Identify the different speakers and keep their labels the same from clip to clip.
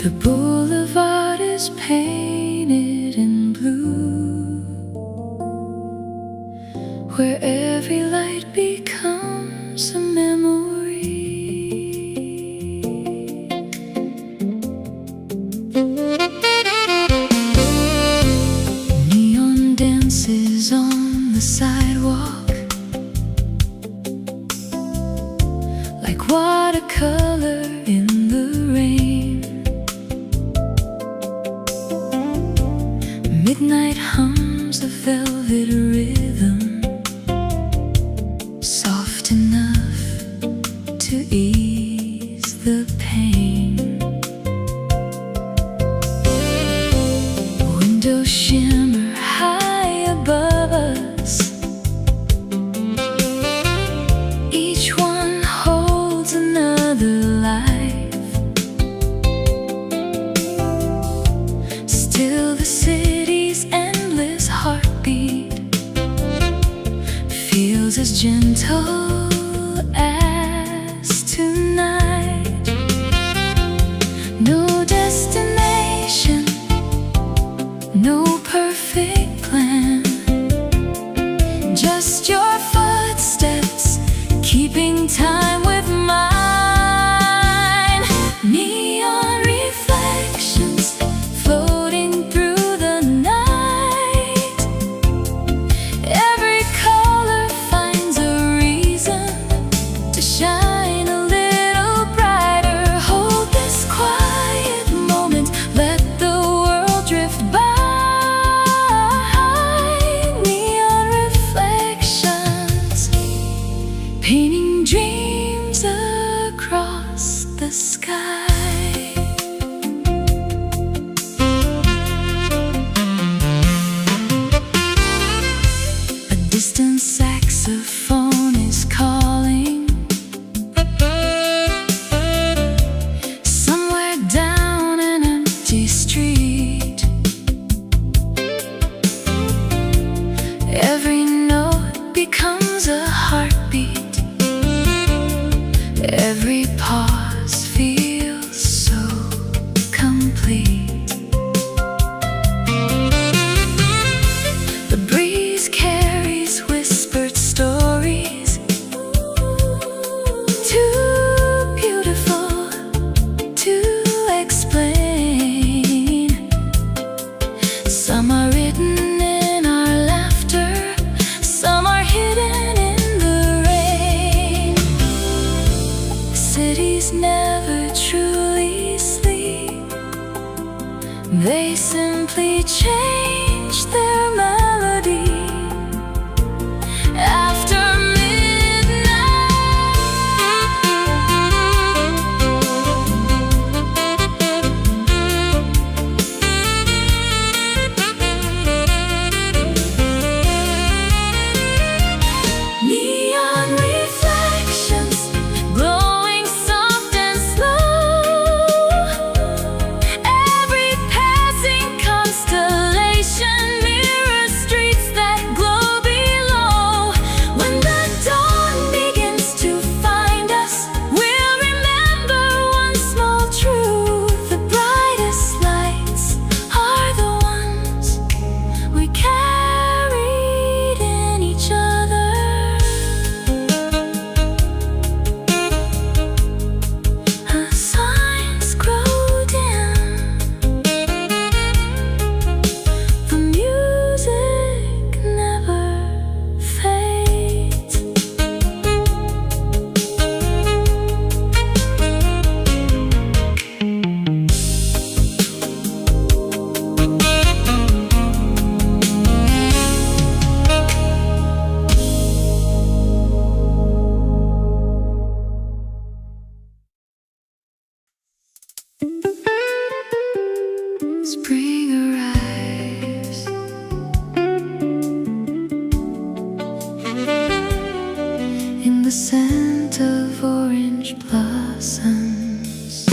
Speaker 1: The boulevard is painted in blue, where every light becomes a memory. Neon dances on the sidewalk, like watercolor in the rain. Midnight hums a velvet rhythm, soft enough to ease the pain. Windows shimmer high above us, each one holds another life. Still the city's endless heartbeat feels as gentle as tonight. No destination, no perfect plan, just your footsteps keeping time with mine. Neon reflections floating through the night, every color finds a reason to shine a little brighter. Hold this quiet moment, let the world drift by. Neon reflections, painting dreams across the sky. A distant saxophone is calling, somewhere down an empty street. Every note becomes a heartbeat, every pause feels so complete. The breeze carries whispered stories, too beautiful to explain. Some are written in our laughter, some are hidden in the rain. Cities never truly sleep, they simply change their melody after neon reflections, glowing soft and slow. Every passing constellation mirrors streets that glow below. When the dawn begins to find us, we'll remember one small truth: the brightest lights are the ones we carried in each other. As signs grow dim, the music never fades. Spring arrives, in the scent of orange blossoms.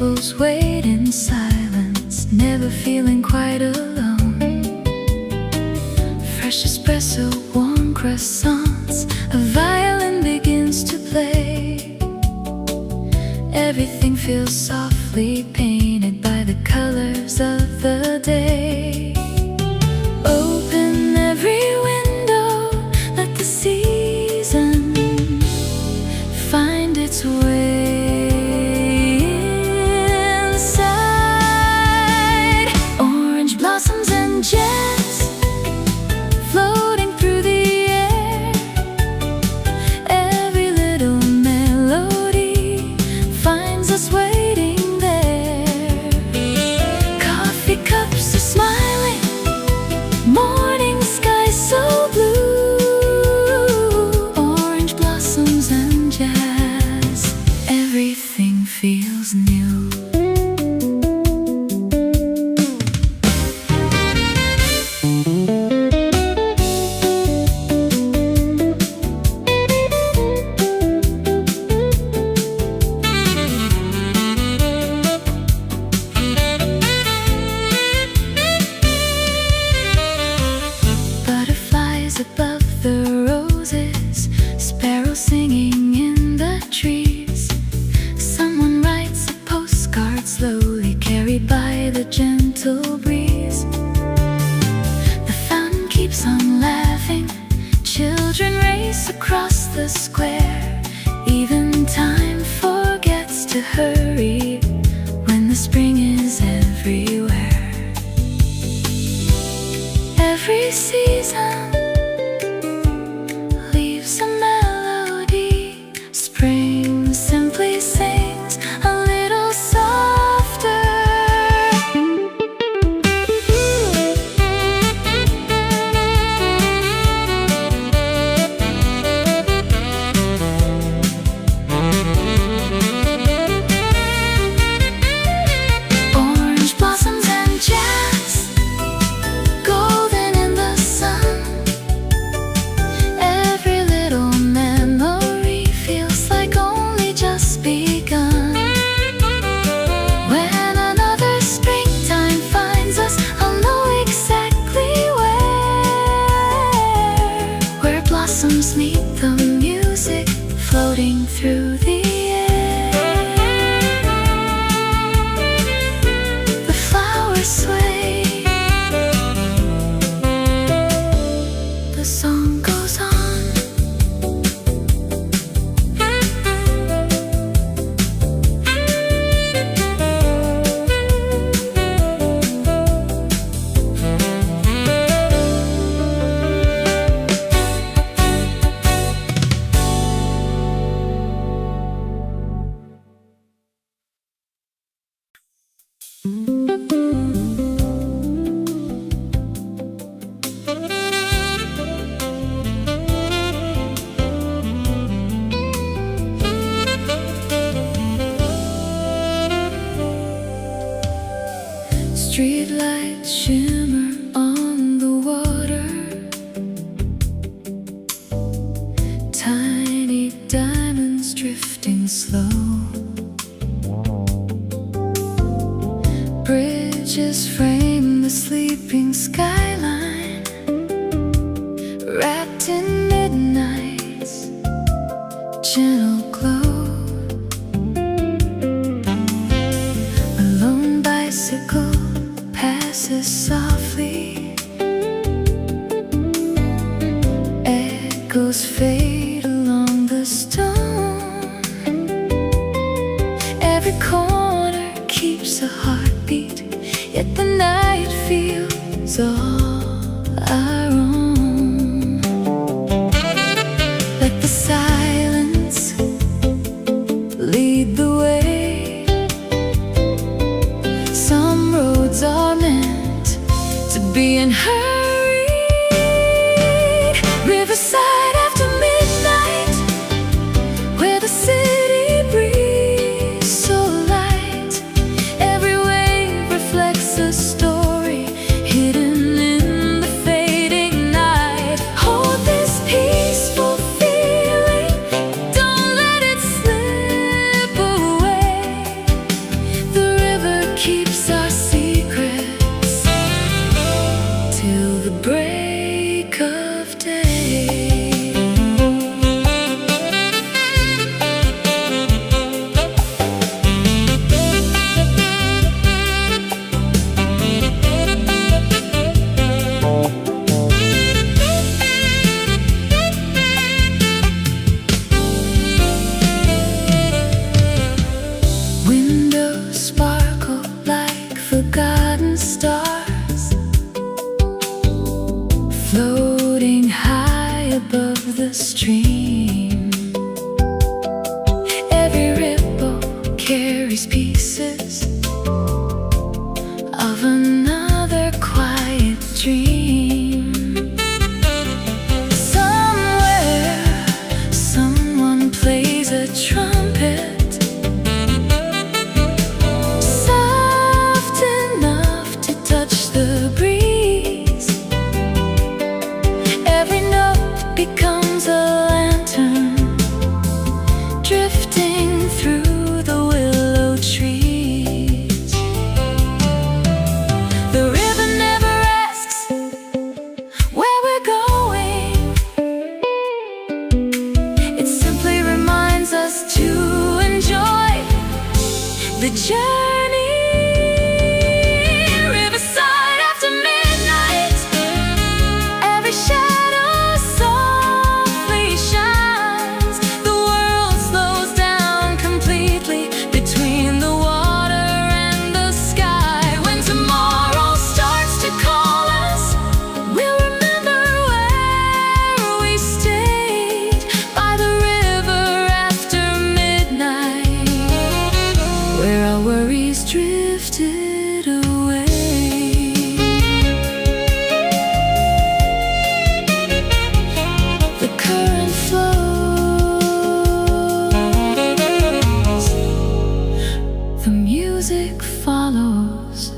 Speaker 1: tables wait in silence, never feeling quite alone. Fresh espresso, warm croissants, a violin begins to play. Everything feels softly painted by the colors of the day. Open every window, let the season find its way inside. Orange blossoms and jazz floating through the air. Every little melody finds us waiting there. Coffee cups are smiling, morning sky so blue. Orange blossoms and jazz, everything feels new. Butterflies above the roses, sparrows singing in the trees. Someone writes a postcard slowly, carried by the gentle breeze. The fountain keeps on laughing, children race across the square. Even time forgets to hurry when the spring is everywhere. Every season leaves a melody. Spring simply sings a little softer. Orange blossoms and jazz, golden in the sun. Every little memory feels like only just begun. When another springtime finds us, I'll know exactly where blossoms meet the music floating through the air. The flowers sway, the song goes on. Streetlights shimmer on the water, tiny diamonds drifting slow. Bridges frame the sleeping skyline, wrapped in midnight's gentle glow. A lone bicycle passes softly, echoes fade along the stone. Every corner keeps a heartbeat, yet the night feels all our own. Let the silence lead the way. Some roads are meant to be unhurried. Riverside after midnight, where the city breeze so light. Every wave reflects a story hidden in the fading night. memories, pieces of another quiet dream. Somewhere, someone plays a trumpet, soft enough to touch the breeze. Every note becomes a lantern, drifting through the willow trees. The river never asks where we're going. It simply reminds us to enjoy the journey. Riverside after midnight, every shadow softly shines. The world slows down completely between the water and the sky. When tomorrow starts to call us, we'll remember where we stayed by the river after midnight, where our worries drifted away. The current flows, the music follows.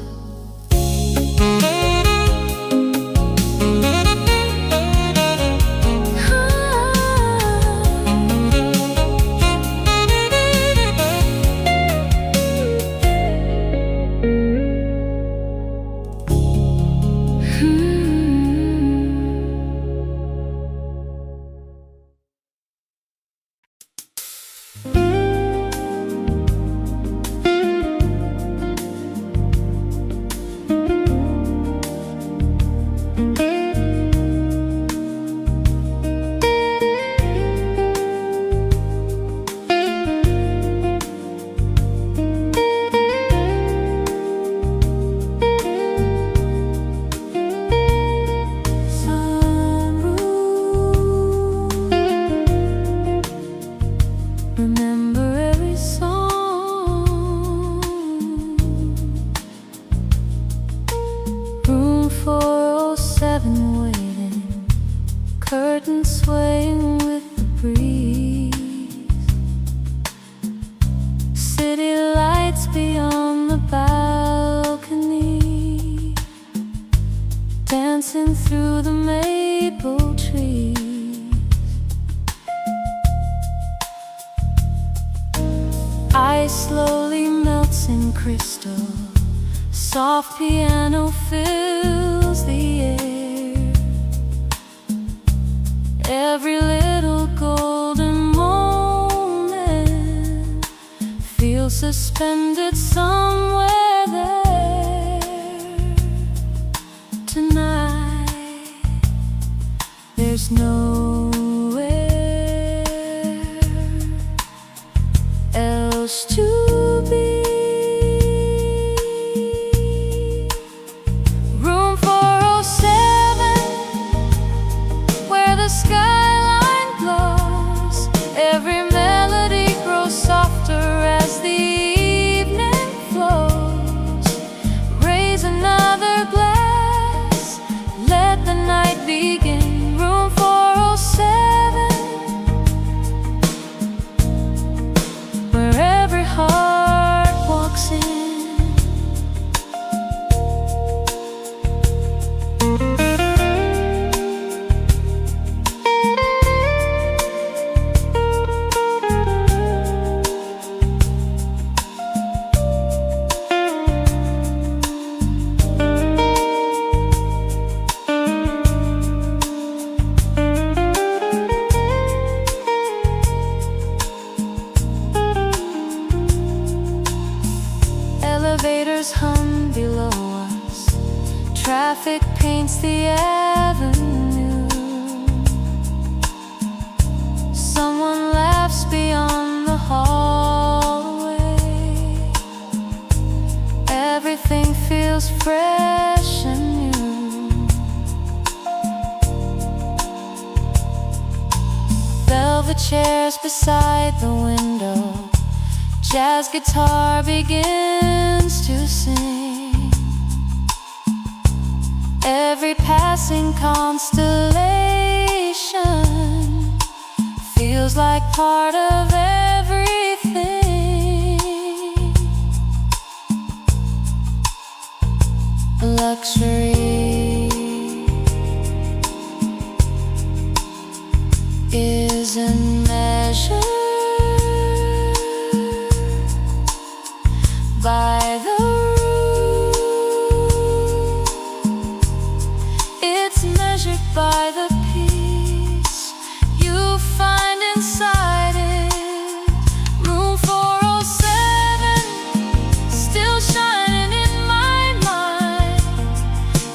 Speaker 1: Remember every song. Room 407 waiting, curtains swaying with the breeze. City lights beyond the balcony, dancing through the maple trees. Ice slowly melts in crystal, soft piano fills the air. Every little golden moment feels suspended somewhere there. Tonight, there's nowhere else to be. Room 407, where the skyline glows. Every melody grows softer as the evening flows. Raise another glass, let the night begin. Room 407, where every heart walks in. Elevators hum below us, traffic paints the avenue. Someone laughs beyond the hallway. Everything feels fresh and new. Velvet chairs beside the window, jazz guitar begins to sing. Every passing constellation feels like part of everything. Luxury isn't measured by the rule, it's measured by the peace you find inside it. Room 407, still shining in my mind.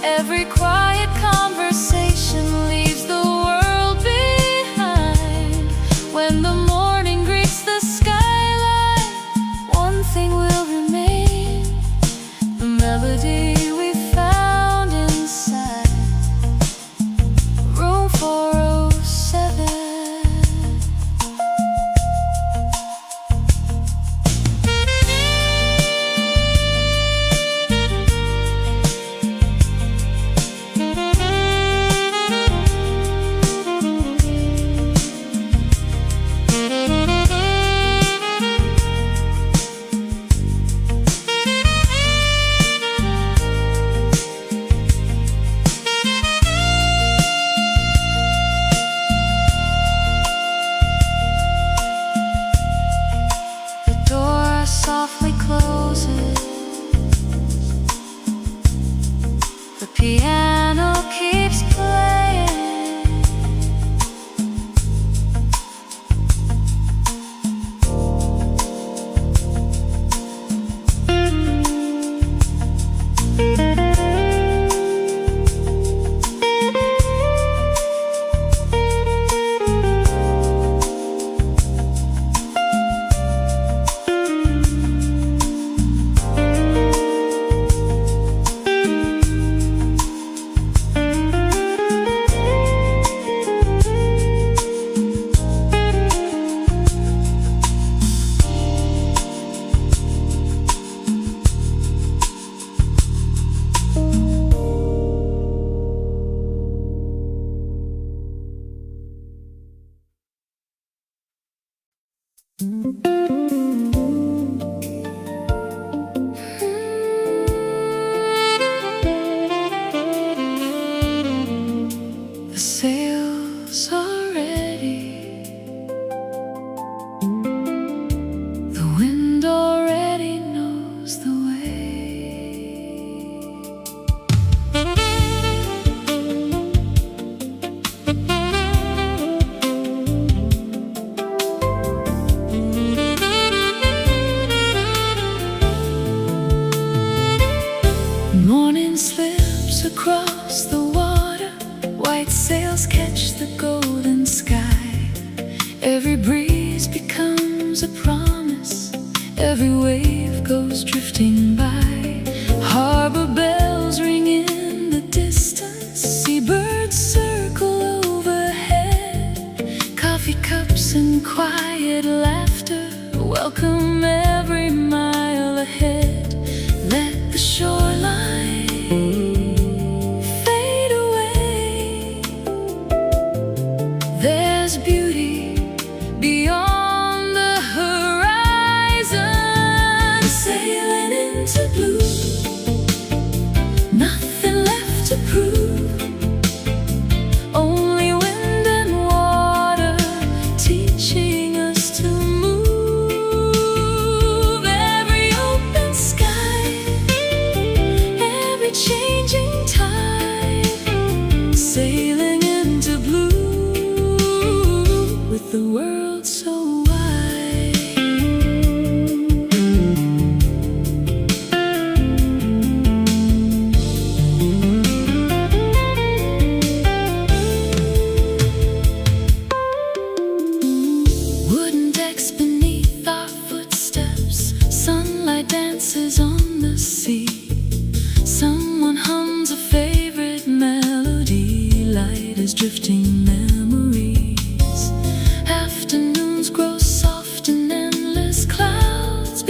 Speaker 1: Every quiet conversation leaves the world behind. When the morning greets the skyline, one thing will remain: the melody we found inside room 407. The door softly closes. The piano keeps playing. The sails are ready. The wind already knows the way. Morning slips across the water. White sails catch the golden sky. Every breeze becomes a promise. Every wave goes drifting by. Harbor bells ring in the distance. Seabirds circle overhead. Coffee cups and quiet laughter welcome every mile ahead. Let the shoreline fade away. There's beauty beyond the horizon. Sailing into blue, nothing left to prove. Only wind and water teaching us to move. Every open sky, every changing tide, sailing into blue with the world so wide. Wooden decks beneath our footsteps. Sunlight dances on the sea. Someone hums a favorite melody. Light is drifting memories. Afternoons grow soft in endless clouds.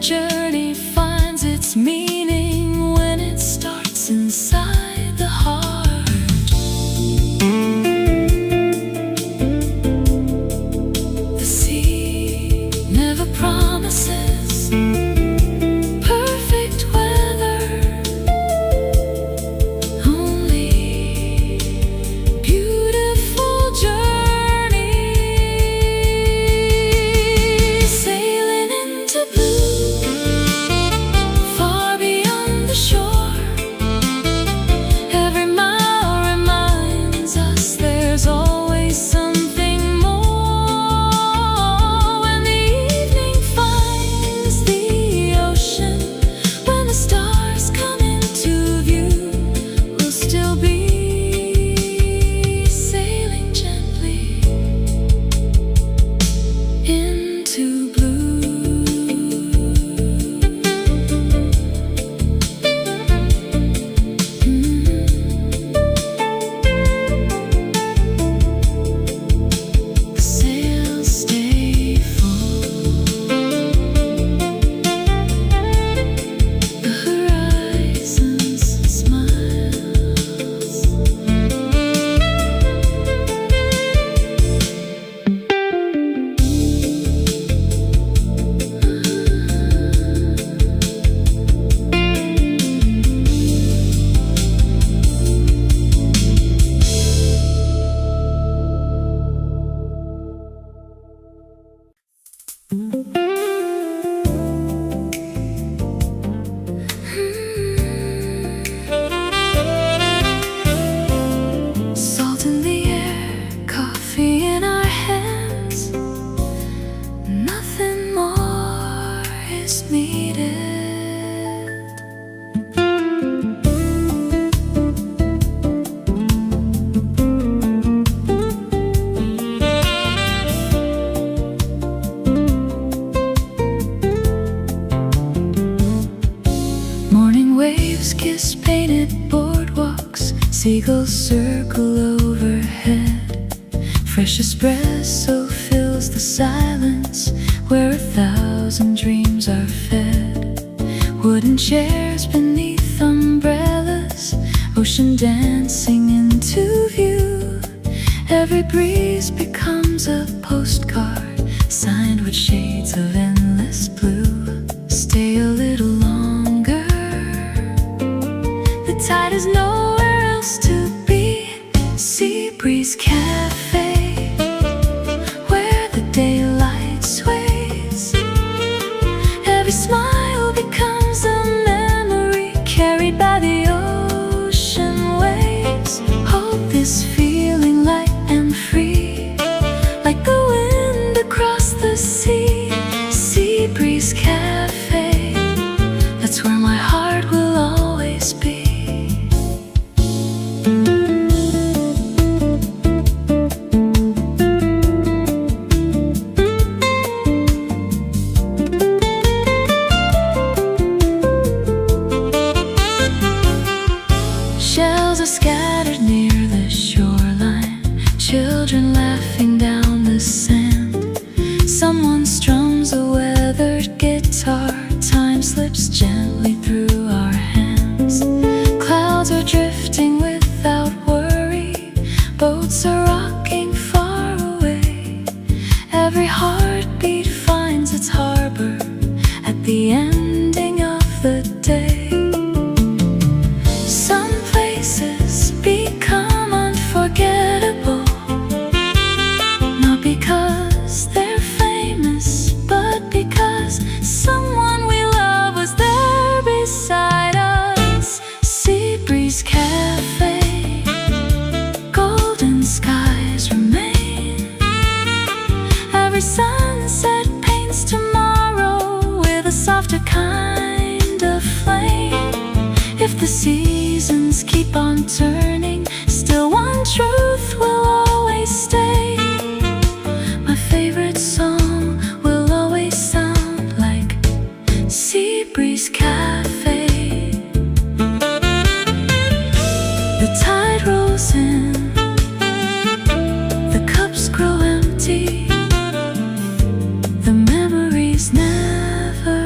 Speaker 1: journey finds its meaning when it starts inside the heart. The sea never promises perfect weather, only beautiful journeys, sailing into blue, far beyond the shore. Every mile reminds us there's always something more. When the evening finds the ocean, when the stars come into view, we'll still be sailing gently into blue. The sails stay full, the horizons smiles. Salt in the air, coffee in our hands, nothing more is needed. Morning waves kiss painted boardwalks, seagulls circle overhead. Fresh espresso fills the silence where 1,000 dreams are fed. Wooden chairs beneath umbrellas, ocean dancing into view. Every breeze becomes a postcard, signed with shades of endless blue. Stay a little longer, the tide is nowhere else to be. Sea breeze cafe, where the daylight sways. Every smile becomes a memory carried by the ocean waves. Hold this feeling light and free, like the wind across the sea. Sea breeze cafe, that's where my heart will always be. Shells are scattered near the shoreline, children laughing down the sand. Someone strums a weathered guitar, time slips gently through our hands. Clouds are drifting without worry, boats are rocking far away. Every heartbeat finds its harbor at the ending of the day. Some places become unforgettable, not because they're famous, but because someone we love was there beside us. Sea breeze cafe, golden skies remain. Every sunset paints tomorrow with a softer kind of flame. If the seasons keep on turning, still one truth will always stay. My favorite song will always sound like Sea breeze cafe. The tide rolls in, the cups grow empty, the memories never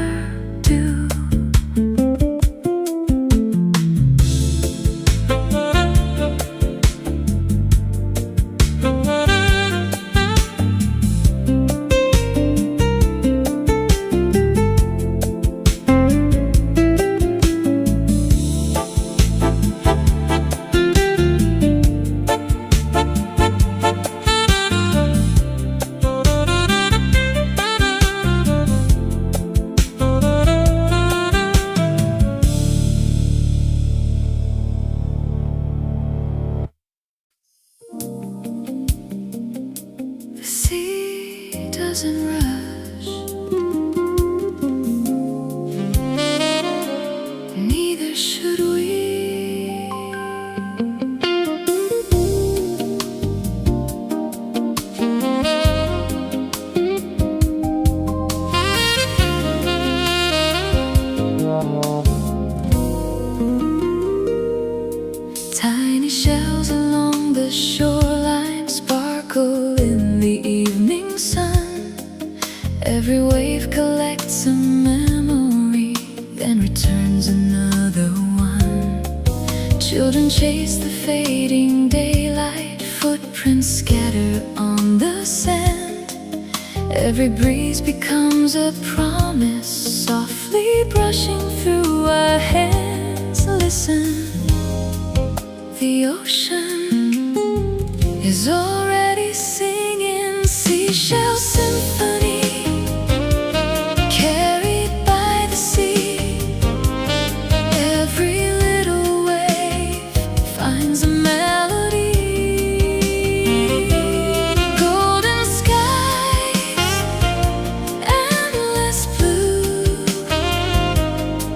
Speaker 1: wave collects a memory, then returns another one. Children chase the fading daylight, footprints scatter on the sand. Every breeze becomes a promise, softly brushing through our hands. Listen, the ocean is already singing seashell symphony, carried by the sea. Every little wave finds a melody. Golden skies, endless blue.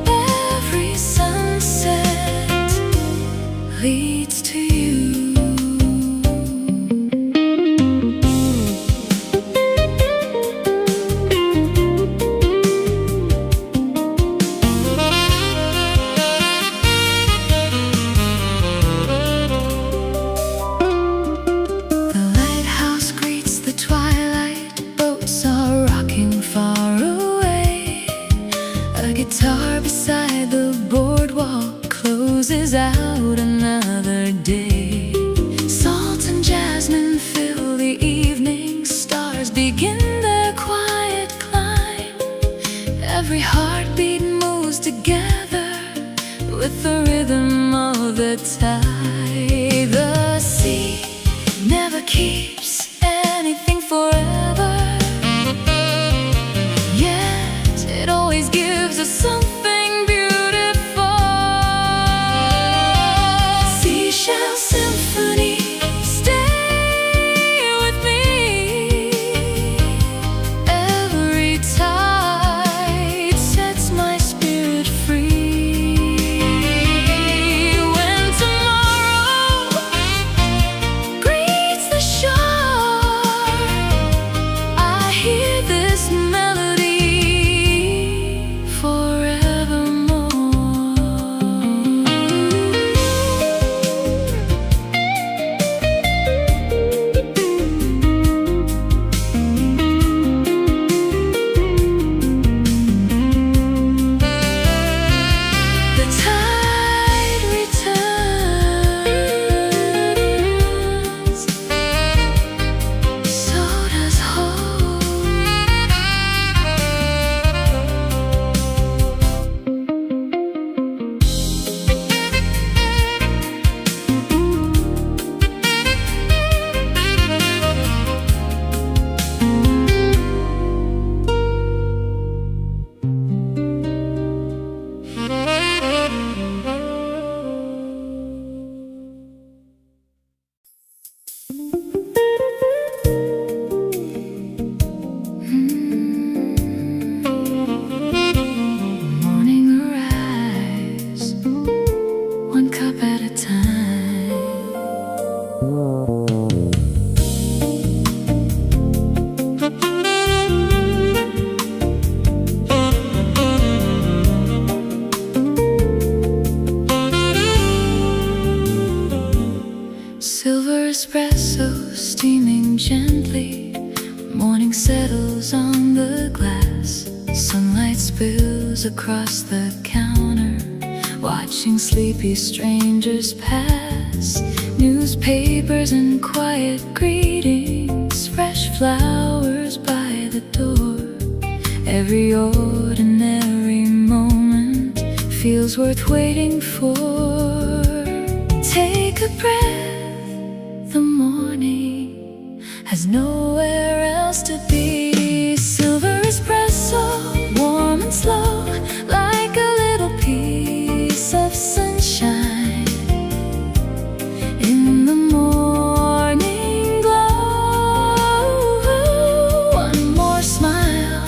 Speaker 1: Every sunset leads to you. Guitar beside the boardwalk closes out another day. Salt and jasmine fill the evening, stars begin their quiet climb. Every heartbeat moves together with the rhythm of the tide. The sea never keeps anything forever, yet it always gives us something beautiful. Seashell symphony, stay with me. Every tide sets my spirit free. When tomorrow greets the shore, I hear this melody forevermore. The tide returns, so does hope. Morning arise, one cup at a time. Silver espresso steaming gently. Morning settles on the glass. Sunlight spills across the counter, watching sleepy strangers pass. Newspapers and quiet greetings, fresh flowers by the door. Every ordinary moment feels worth waiting for. Take a breath, the morning has nowhere else to be. Silver espresso, warm and slow, like a little piece of sunshine in the morning glow. One more smile,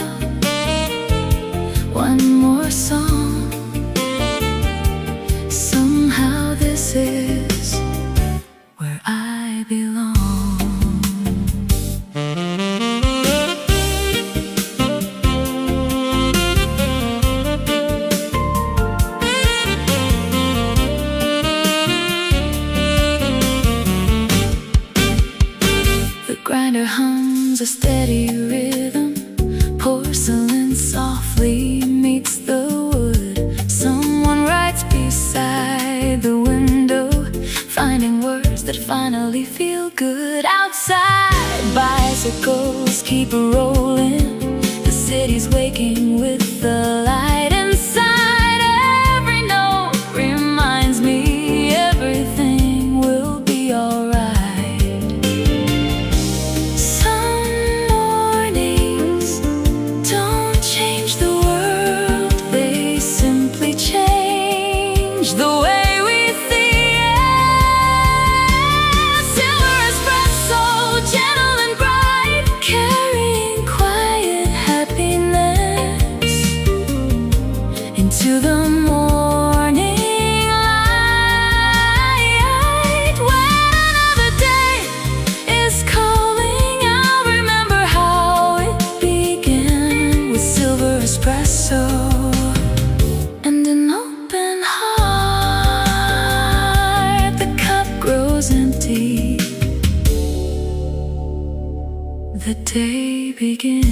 Speaker 1: one more song. Somehow this is where I belong. pavement softly meets the wood. Someone writes beside the window, finding words that finally feel good. Outside, bicycles keep rolling. The city's waking with the light inside. Every note reminds me everything will be alright. Some mornings don't change the world, they simply change the way we see it. Silver espresso, gentle and bright, carrying quiet happiness into the morning light. When another day is calling, I'll remember how it began with silver espresso and an open heart. The cup grows empty, the day begins.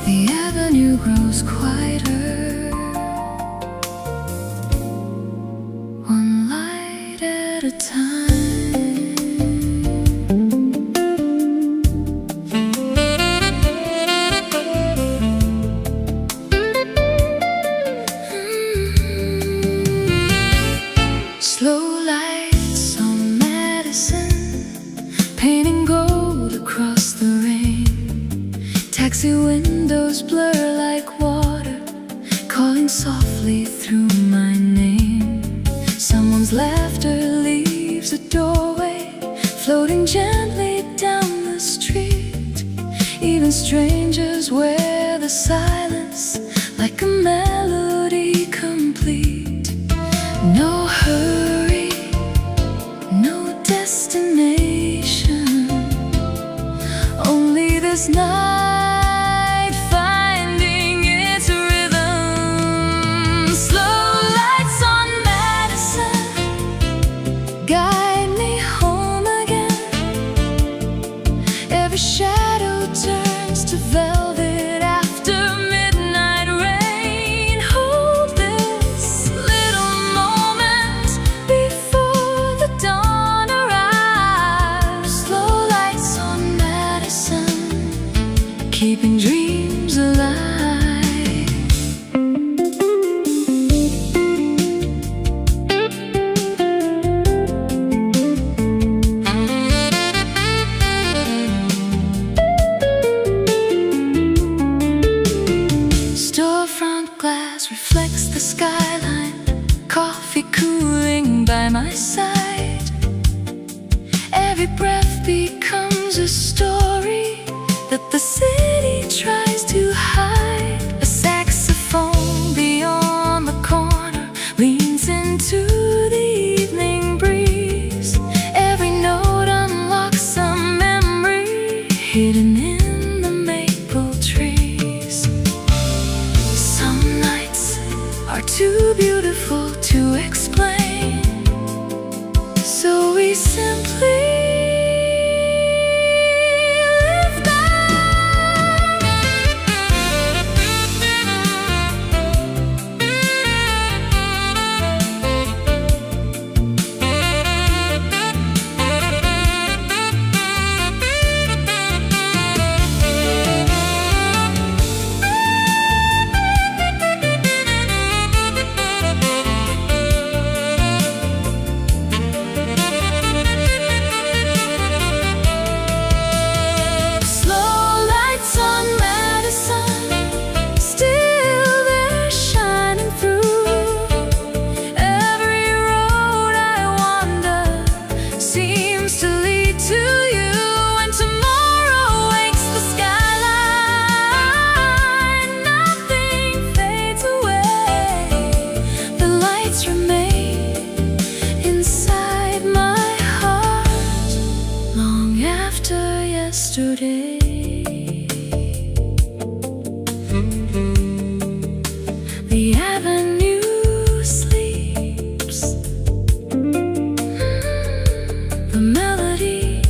Speaker 1: The avenue grows quieter, one light at a time. Slow lights on Madison, painting gold across the rain. Taxi windows blur like water, calling softly through my name. Someone's laughter leaves a doorway, floating gently down the street. Even strangers wear the silence like a melody complete. No hurry, no destination, only this night finding its rhythm. Slow lights on Madison guide me home again. Every shadow turns to velvet after midnight rain. Hold this little moment before the dawn arrives. Slow lights on Madison, keeping dreams alive. Storefront glass reflects the skyline, coffee cooling by my side. Every breath becomes a story that the city tries to hide. A saxophone beyond the corner leans into the evening breeze. Every note unlocks a memory hidden in the maple trees. Some nights are too beautiful to explain, so we simply live them. The avenue sleeps. The melody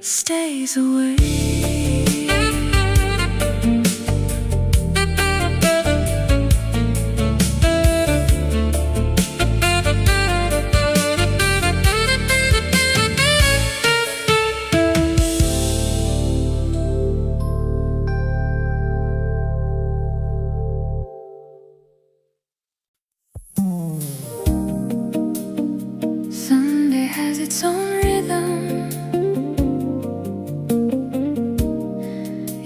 Speaker 1: stays away. Sunday has its own rhythm.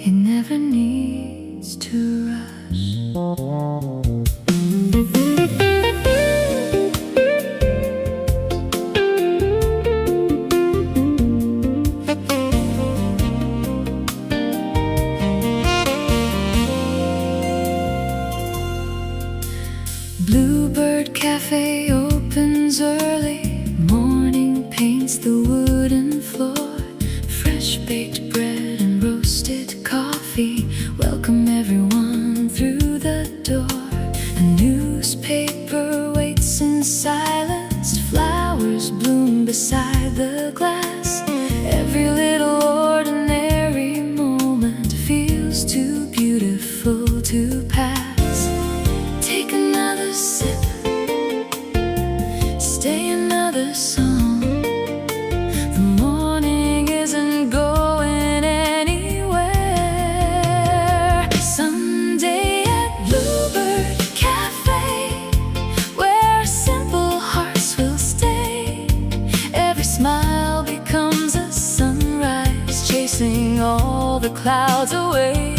Speaker 1: It never needs to rush. Bluebird Café opens early. Morning paints the wooden floor. Fresh baked bread and roasted coffee welcome everyone through the door. A newspaper waits in silence. Flowers bloom beside the glass. Every little ordinary moment feels too beautiful to pass. Take another sip, stay another song. The morning isn't going anywhere. Sunday at Bluebird Cafe, where simple hearts will stay. Every smile becomes a sunrise, chasing all the clouds away.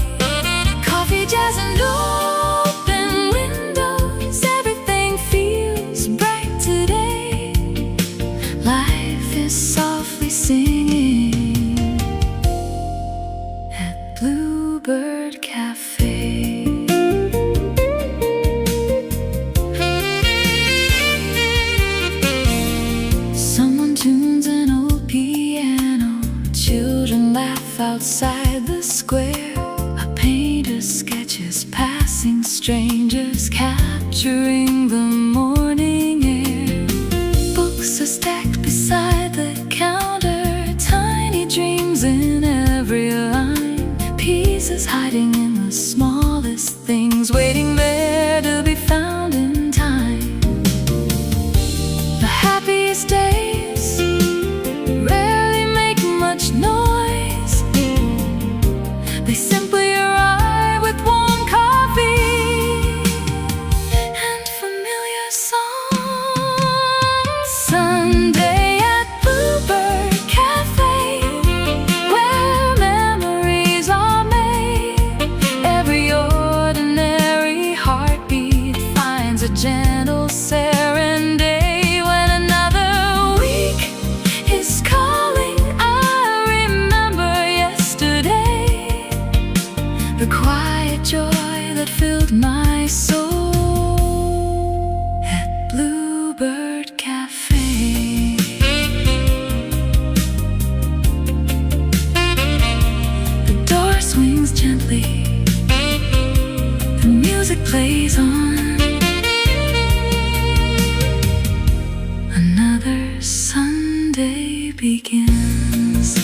Speaker 1: Coffee, jazz, and open windows, everything feels bright today. Life is softly singing at Bluebird Cafe. Someone tunes an old piano. Children laugh outside the square. A painter sketches passing strangers, capturing the morning air. Books are stacked beside the counter, tiny dreams in every line. Pieces hiding in the smallest things, waiting there to be found in time. The happiest days rarely make much noise. They simply arrive with warm coffee and familiar songs. Sunday at Bluebird Cafe, where memories are made. Every ordinary heartbeat finds a gentle serenade. When another week is calling, I remember yesterday, the quiet joy that filled my soul at Bluebird Cafe. The door swings gently, the music plays on. Another Sunday begins.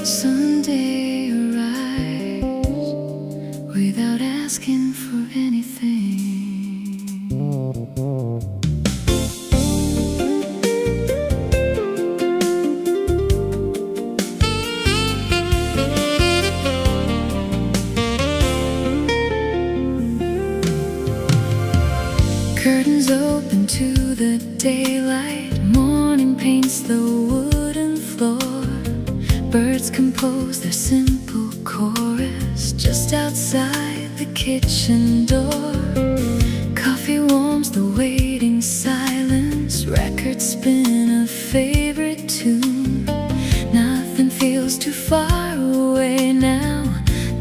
Speaker 1: Sunday arrives without asking for anything. Curtains open to the daylight. Morning paints the wooden floor. Birds compose their simple chorus just outside the kitchen door. Coffee warms the waiting silence. Records spin a favorite tune. Nothing feels too far away now,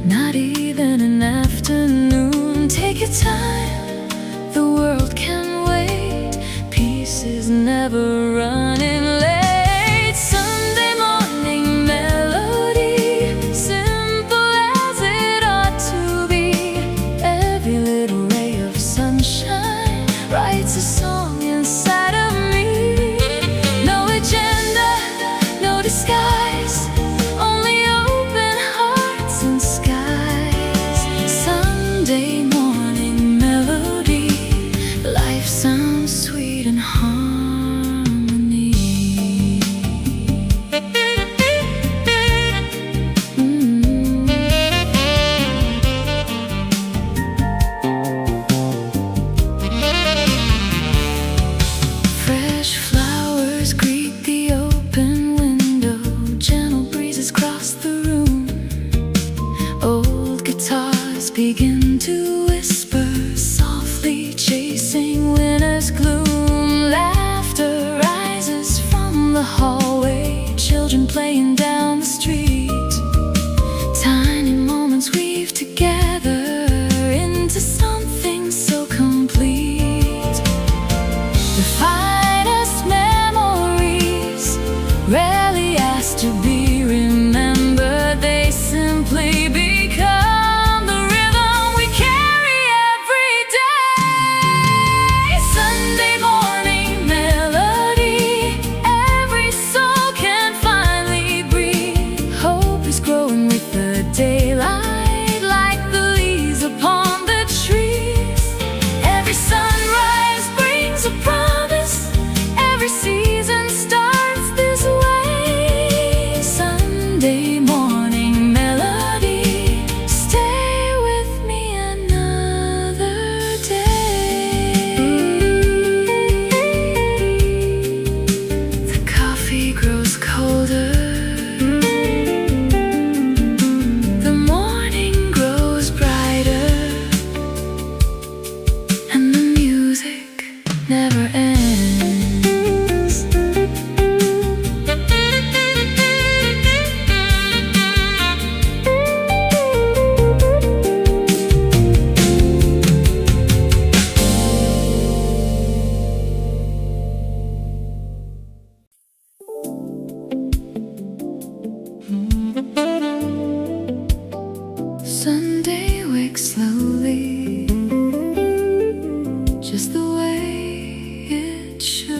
Speaker 1: not even an afternoon. Take your time, the world can wait. Peace is never running late. Sunday morning melody, simple as it ought to be. Every little ray of sunshine writes a song inside of me. No agenda, no disguise, only open hearts and skies. Sunday morning melody, life sounds sweet and harmony. Fresh flowers greet the open window. Gentle breezes cross the room. Old guitars begin to whisper, softly chasing winter's gloom. Laughter rises from the hallway, children playing down the street. Tiny moments weave together into something so complete. The finest memories, rarely asked to be remembered, they simply become the rhythm we carry every day. Sunday morning melody, every soul can finally breathe. Hope is growing with the daylight, like the leaves upon the trees. Every sunrise brings a promise, every season starts this way. Sunday morning melody, stay with me another day. The coffee grows colder, the morning grows brighter, and the music never ends. Sunday wakes slowly, just the way it should.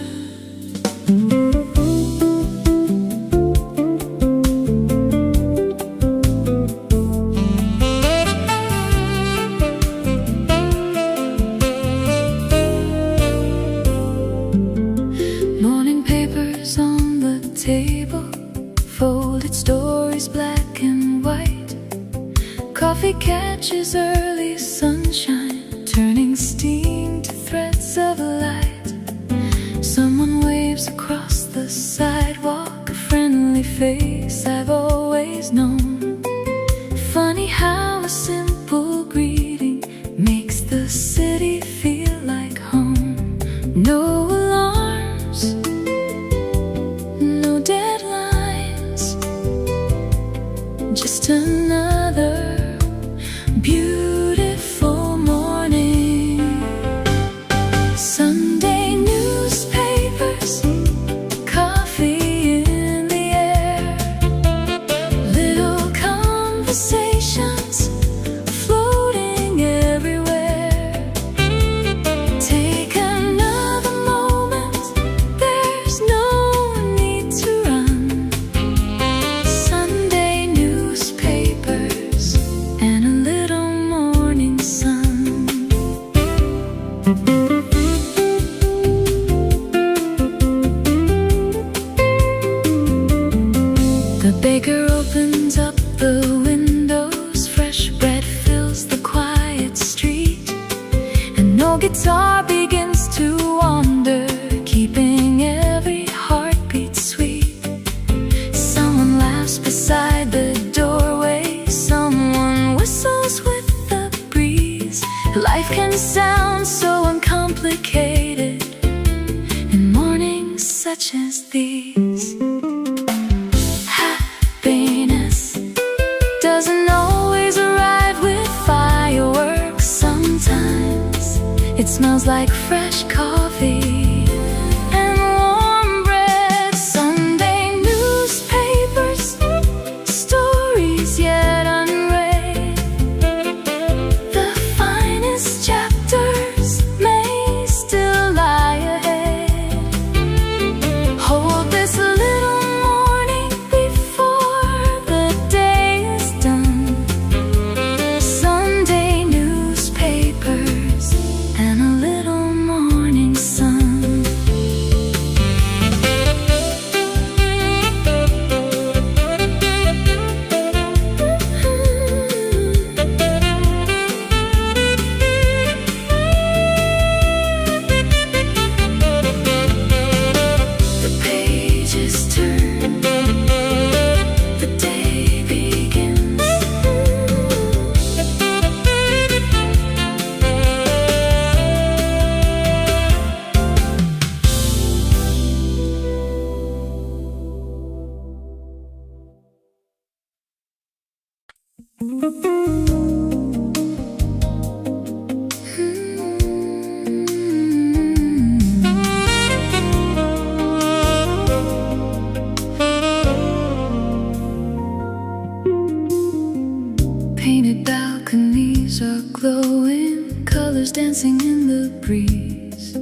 Speaker 1: Morning papers on the table, folded stories black and white. Coffee catches early sunshine, turning steam to threads of light. Someone waves across the sidewalk, a friendly face I've always known. Funny how a simple greeting makes the city feel like home. No alarms, no deadlines, just another beautiful morning. Sunday newspapers, coffee in the air, little conversations floating everywhere. Take another moment, there's no need to run. Sunday newspapers and a little morning sun. The baker opens up the windows, fresh bread fills the quiet street, and no guitar begins to wander, keeping every heartbeat sweet. Someone laughs beside outside the doorway, someone whistles with the breeze. Life can sound so uncomplicated in mornings such as these. Happiness doesn't always arrive with fireworks. Sometimes it smells like fresh coffee and warm bread. Sunday newspapers, stories yet unread. The finest chapters may still lie ahead. Hold this little morning before the day is done. Sunday newspapers and a little morning sun. The pages turn, the day begins. Painted balconies are glowing, colors dancing in the breeze.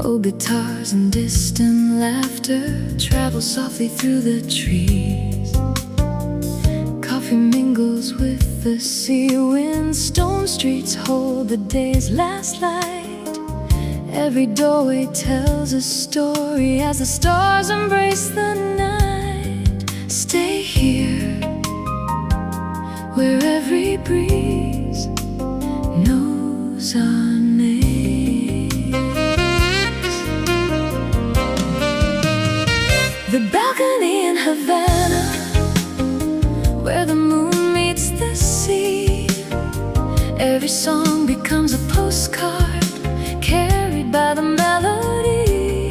Speaker 1: Old guitars and distant laughter travel softly through the trees. Coffee mingles with the sea wind. Stone streets hold the day's last light. Every doorway tells a story as the stars embrace the night. Stay here, where every breeze knows our names. The balcony in Havana, where the moon meets the sea. Every song becomes a postcard carried by the melody.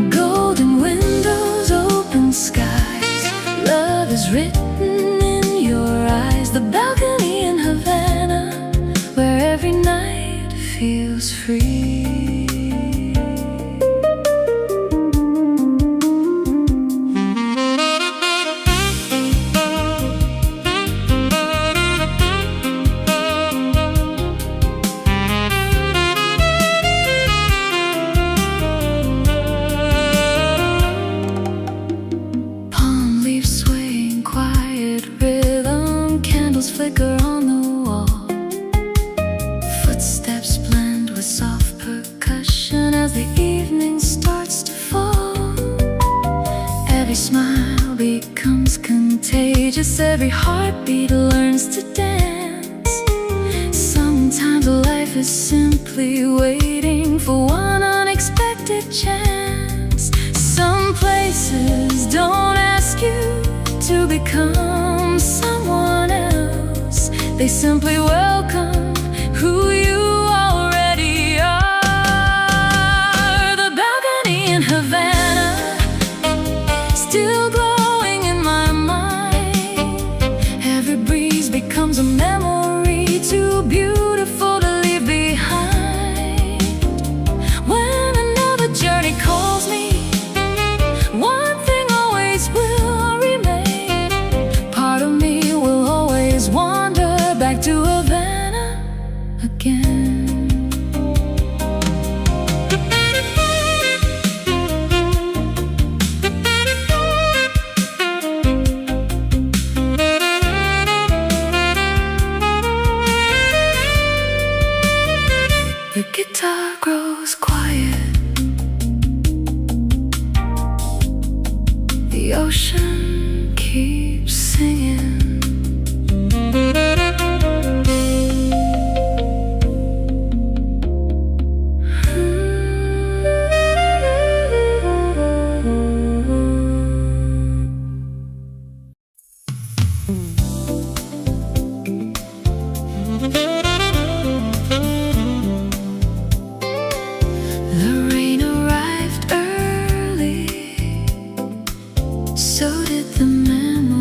Speaker 1: Golden windows, open skies, love is written in your eyes. The balcony in Havana, where every night feels free. Palm leaves swaying, quiet rhythm, candles flicker on the wall. Footsteps blend with soft percussion as the evening starts to fall. Every smile becomes contagious, every heartbeat learns to dance. Sometimes life is simply waiting for one unexpected chance. Some places don't ask you to become someone else. They simply welcome who you already are. The balcony in Havana, still glowing in my mind. Every breeze becomes a memory too beautiful to leave behind. When another journey calls me, one thing always will remain. Part of me will always wander back to Havana again. The guitar grows quiet, the ocean keeps singing. did the memories.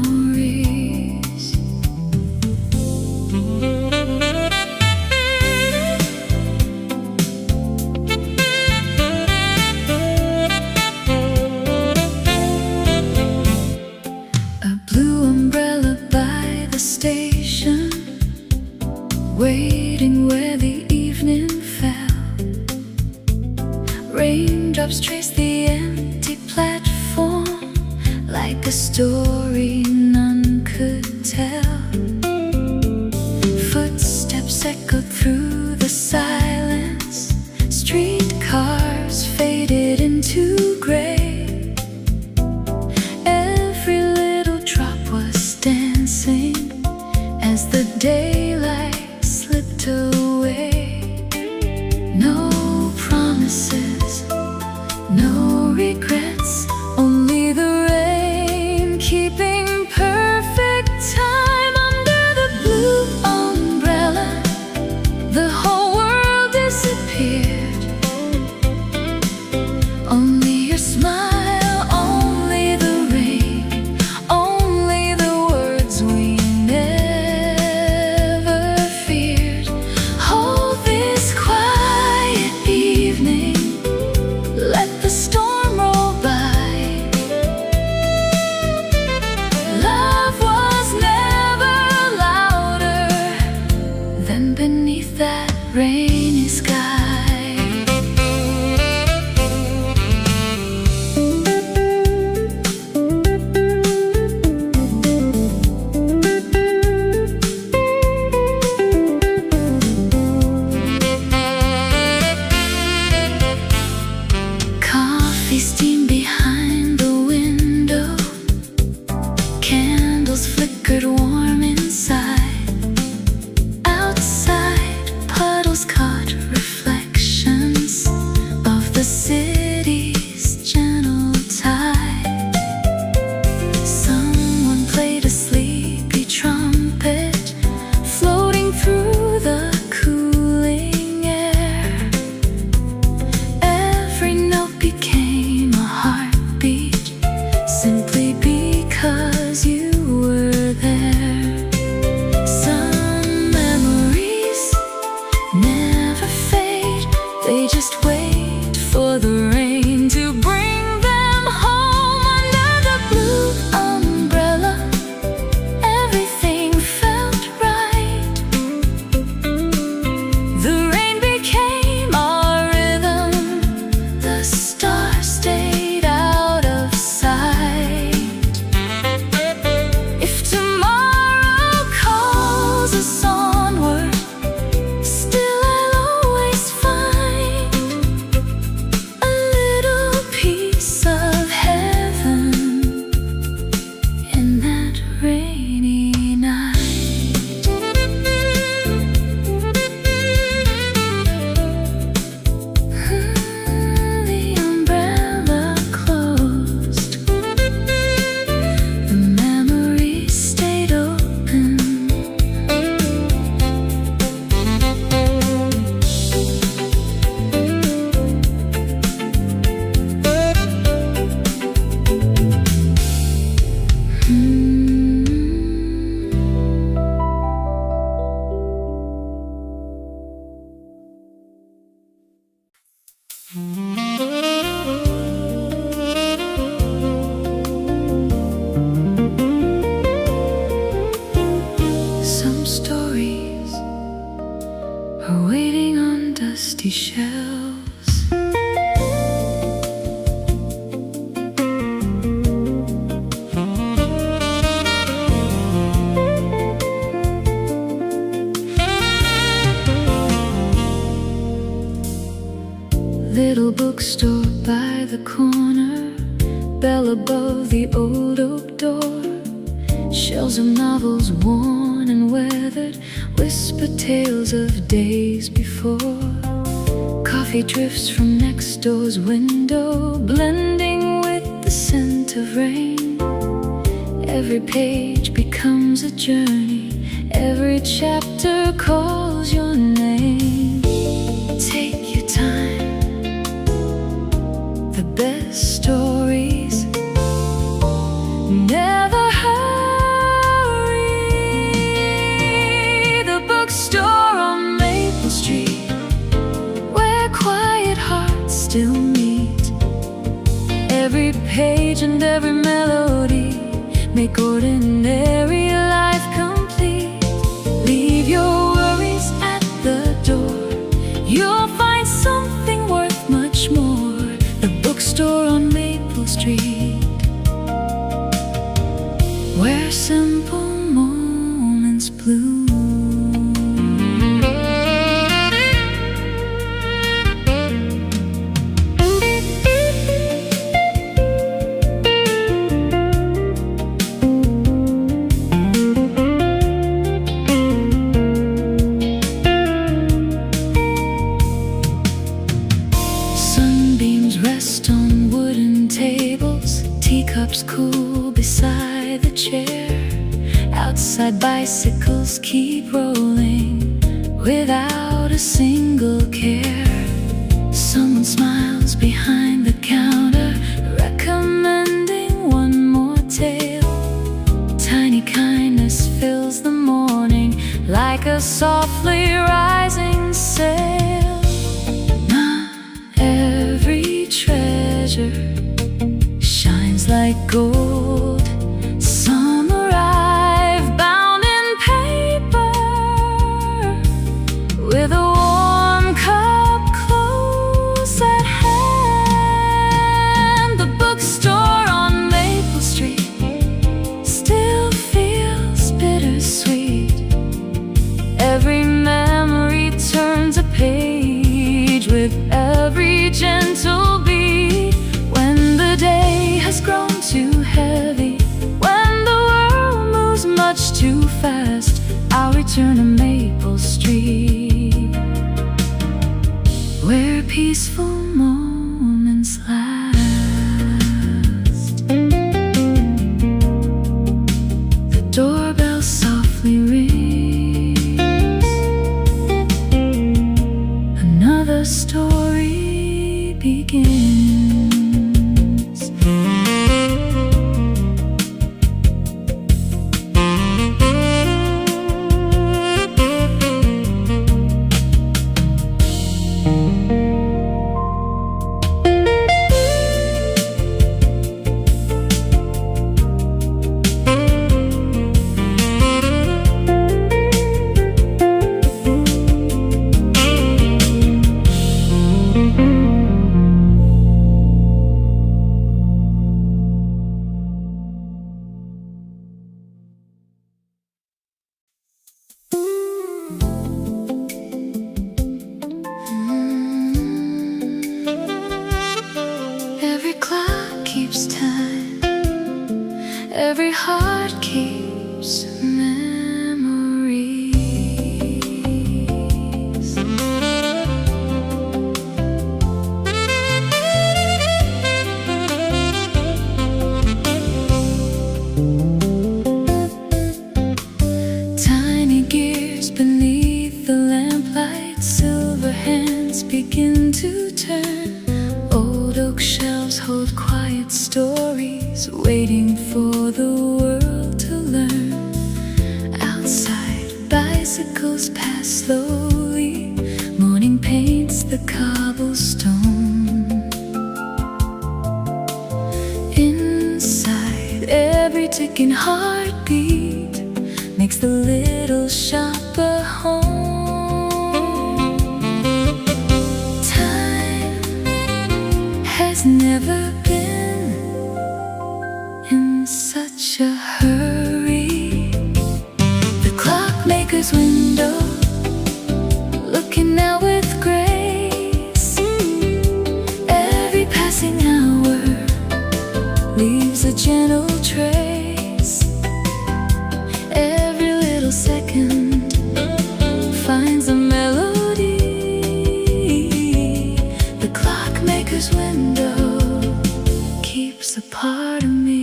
Speaker 1: A blue umbrella by the station, waiting where the evening fell. Raindrops trace the empty platform like a story none could tell. Footsteps echoed through the silence. Streetcars faded into gray. Every little drop was dancing as the daylight slipped away. No promises, no regrets, only the rain keeping perfect time under the blue umbrella. The whole world disappeared. Only your smile, only the rain, only the words we never feared. Hold this quiet evening, let the storm roll by. Love was never louder than beneath that rainy sky. Coffee steam behind the window, candles flickered warm inside. Outside, puddles caught reflections of the city's gentle tide. Someone played a sleepy trumpet, floating through the cooling air. Every note became a heartbeat, simply because you were there. Some memories never fade, they just wait for the rain to bring them home. Under the blue umbrella, everything felt right. The rain became our rhythm, the stars stayed out of sight. If tomorrow calls us onward, still I'll always find a little piece of heaven in that rainy night. The umbrella closed, the memories stayed open. Some stories are waiting on dusty shelves. Little bookstore by the corner, bell above the old oak door. Shelves of novels worn and weathered whisper tales of days before. Coffee drifts from next door's window, blending with the scent of rain. Every page becomes a journey, every chapter calls your name. Take your time, the best stories make ordinary life complete. Leave your worries at the door. You'll find something worth much more. The bookstore on Maple Street, where simple moments bloom. Sunbeams rest on wooden tables, teacups cool beside the chair. Outside bicycles keep rolling without a single care. Someone smiles behind the counter, recommending one more tale. Tiny kindness fills the morning like a softly rising sail. Not every treasure shines like gold. Some arrive bound in paper, with a warm cup close at hand. The bookstore on Maple Street still feels bittersweet. Every memory turns a page with every gentle beat. When the day has grown too heavy, when the world moves much too fast, I'll return to Maple Street, where peaceful moments last. The doorbell softly rings. Another story begins. Every clock keeps time, every heart keeps memories. Tiny gears beneath the lamplight, silver hands begin to turn. Old oak shelves hold quiet stories, waiting for the world to learn. Outside, bicycles pass slowly, morning paints the cobblestone. Inside, every ticking heartbeat makes the little shop a home. Time has never been in such a hurry. The clockmaker's window, looking out with grace. Every passing hour leaves a gentle trace. Every little second finds a melody. The clockmaker's window keeps a part of me.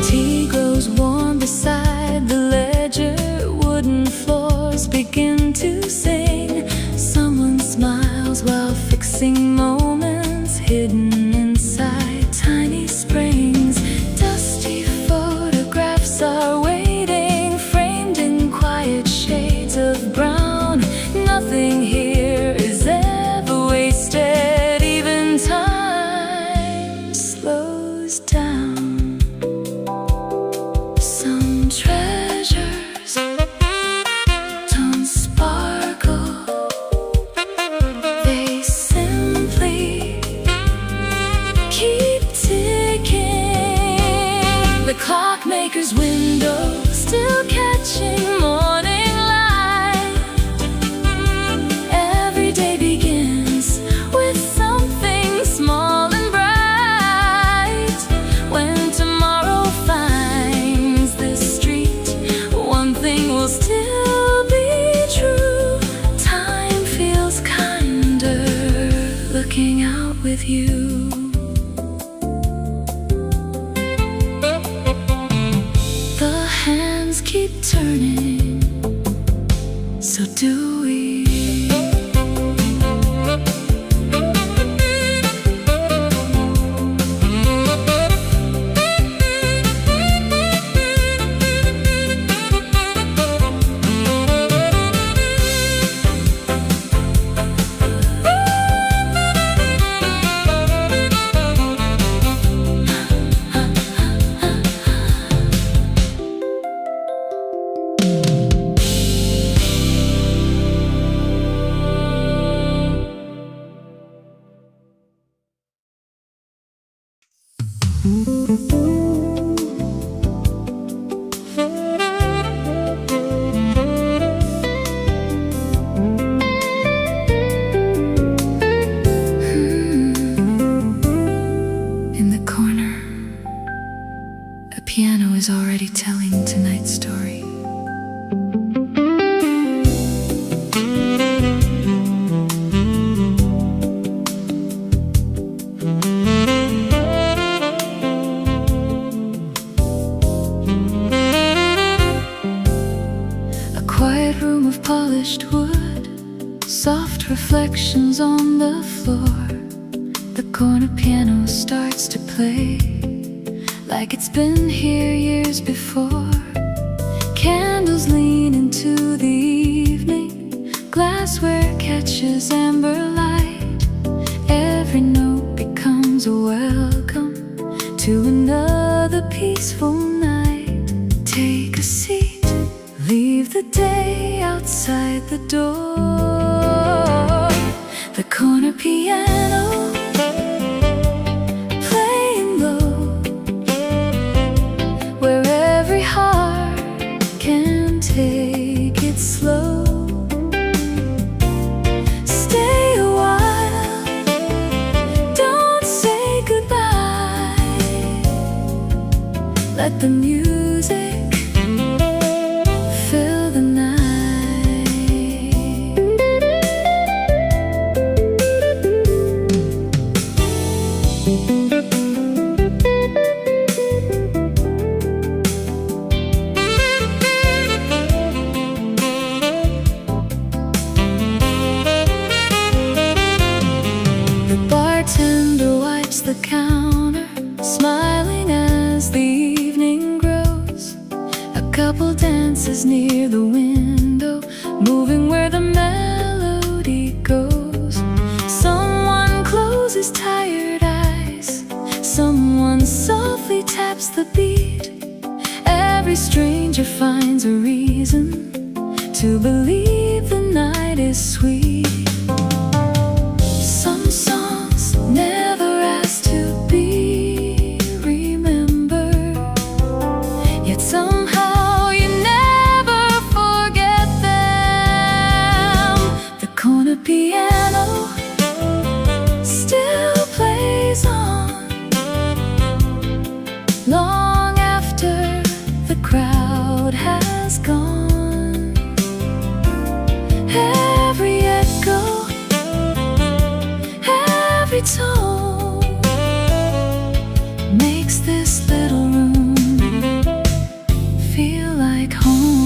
Speaker 1: Tea grows warm beside the ledger. Wooden floors begin to sing. Someone smiles while fixing moments hidden inside tiny springs. Dusty photographs are waiting, framed in quiet shades of brown. Nothing here is ever wasted. working out with you. The hands keep turning, so do we. In the corner, a piano is already telling tonight's story. Room of polished wood, soft reflections on the floor. The corner piano starts to play like it's been here years before. Candles lean into the evening, glassware catches amber light. Every note becomes a welcome to another peaceful night. Take a seat, leave the day outside the door. The corner piano playing low, where every heart can take it slow. Stay a while, don't say goodbye. Let the music fill the night. The bartender wipes the counter, smiling as the evening grows. A couple dances near the window, moving where the melody goes. Someone closes tired eyes, someone softly taps the beat. Every stranger finds a reason to believe the night is sweet. Some songs never ask to be remembered, yet somehow you never forget them. The corner piano still plays on long after the crowd has gone. Every echo, every tone makes this little room feel like home.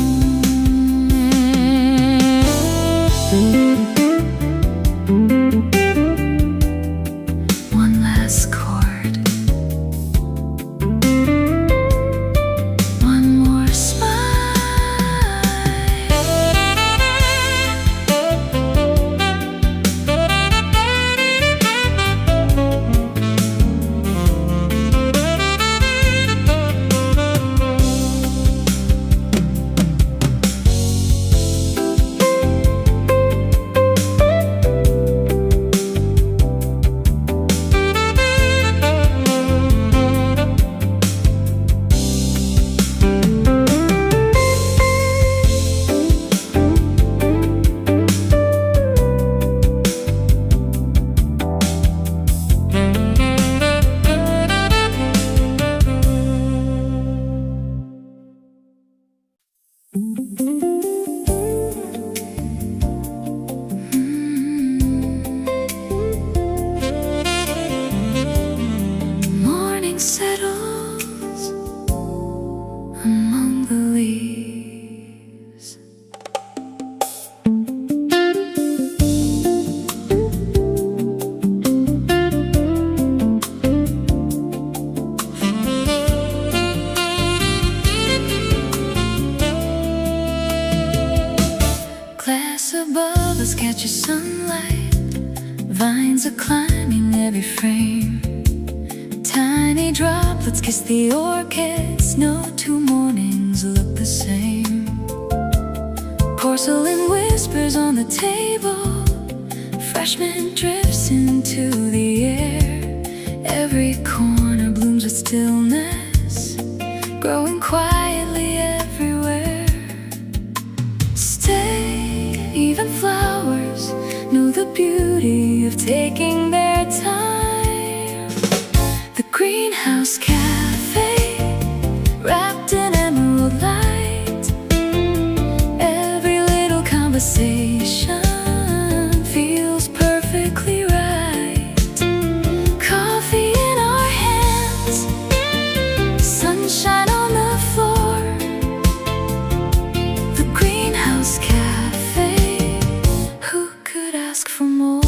Speaker 1: One last chord, one more smile. Diamonds are climbing every frame. Tiny droplets kiss the orchids. No two mornings look the same. Porcelain whispers on the table. Fresh mint drifts into the air. Every corner blooms with stillness, growing quietly everywhere. Stay, even flowers know the beauty of taking their time. The greenhouse cafe, wrapped in emerald light. Every little conversation feels perfectly right. Coffee in our hands, sunshine on the floor. The greenhouse cafe, who could ask for more?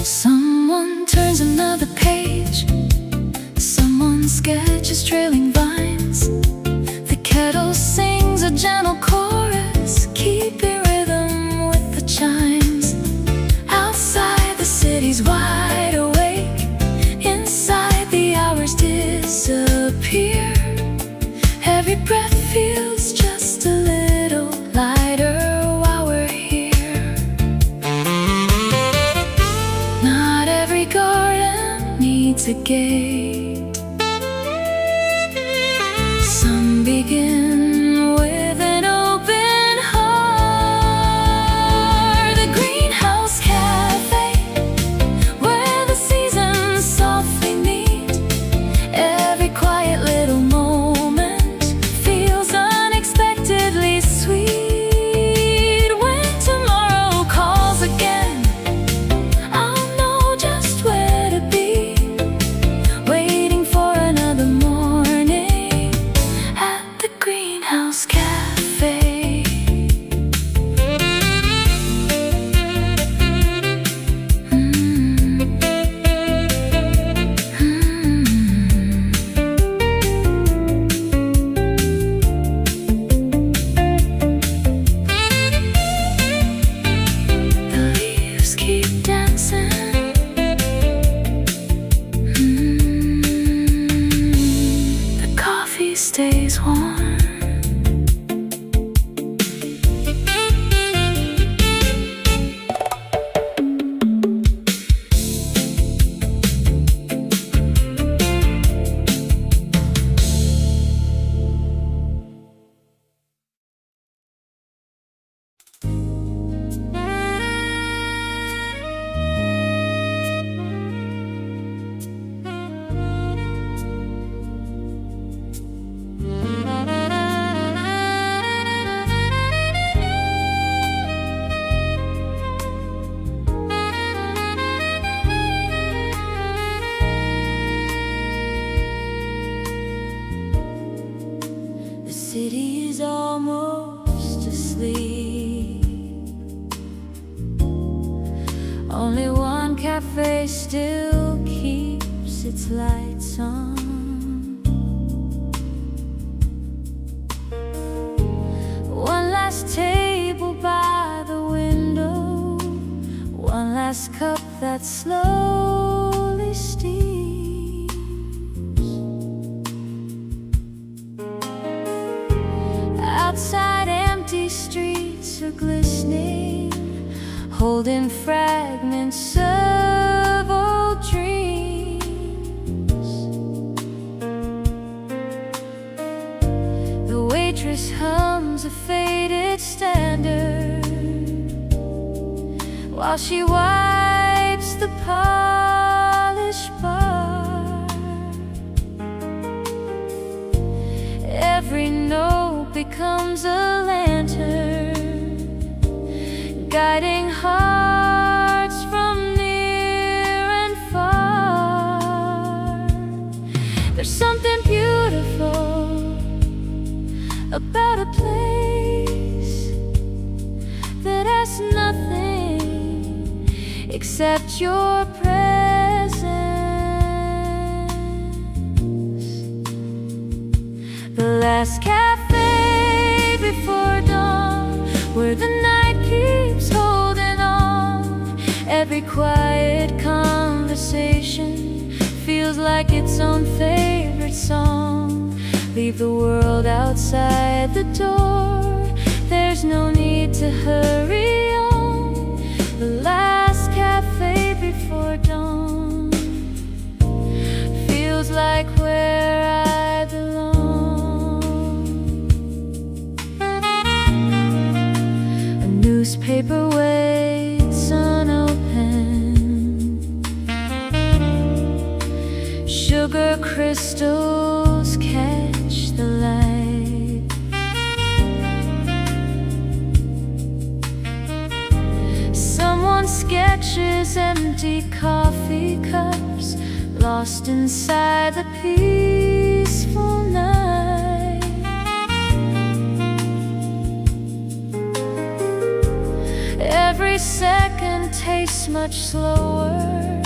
Speaker 1: Someone turns another page. Someone sketches trailing vines. The kettle sings a gentle chorus, keeping rhythm with the chimes. Outside the city's wide awake. Inside the hours disappear. Every breath feels just a little lighter while we're here. Not every garden needs a gate. Some begin with an open heart. The greenhouse cafe, where the seasons softly meet. Every quiet little moment feels unexpectedly sweet. When tomorrow calls again, I'll know just where to be, waiting for another morning at the greenhouse cafe. The leaves keep dancing. The coffee stays warm. The city is almost asleep. Only one cafe still keeps its lights on. One last table by the window, one last cup that slowly steams. Outside, empty streets are glistening, holding fragments of old dreams. The waitress hums a faded standard while she wipes the polished bar. Every note becomes a lantern, guiding hearts from near and far. There's something beautiful about a place that has nothing except your presence. last cafe before dawn, where the night keeps holding on. Every quiet conversation feels like its own favorite song. Leave the world outside the door, there's no need to hurry on. The last cafe before dawn feels like where I belong. A newspaper waits unopened, sugar crystals catch the light. Someone sketches empty coffee cups, lost inside the peaceful night. Every second tastes much slower,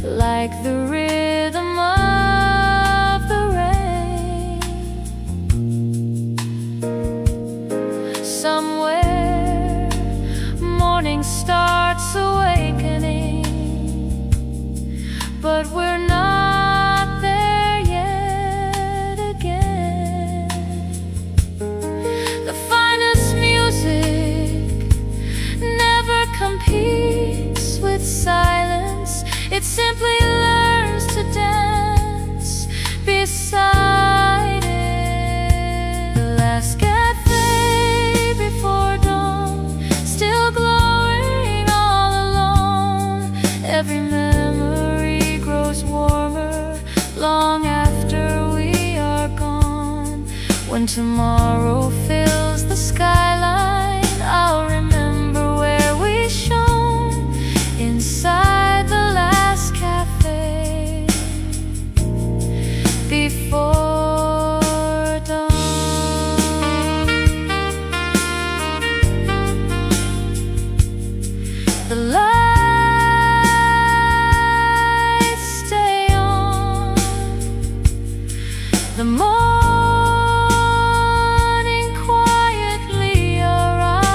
Speaker 1: like the rhythm of the rain. Somewhere morning starts awakening, but we're not there yet again. The finest music never competes with silence. It simply learns to dance beside it. The last cafe before dawn, still glowing all alone. Every memory grows warmer long after we are gone. When tomorrow fills the skyline, I'll remember where we shone inside the last cafe before dawn. The lights stay on, the morning quietly arrives.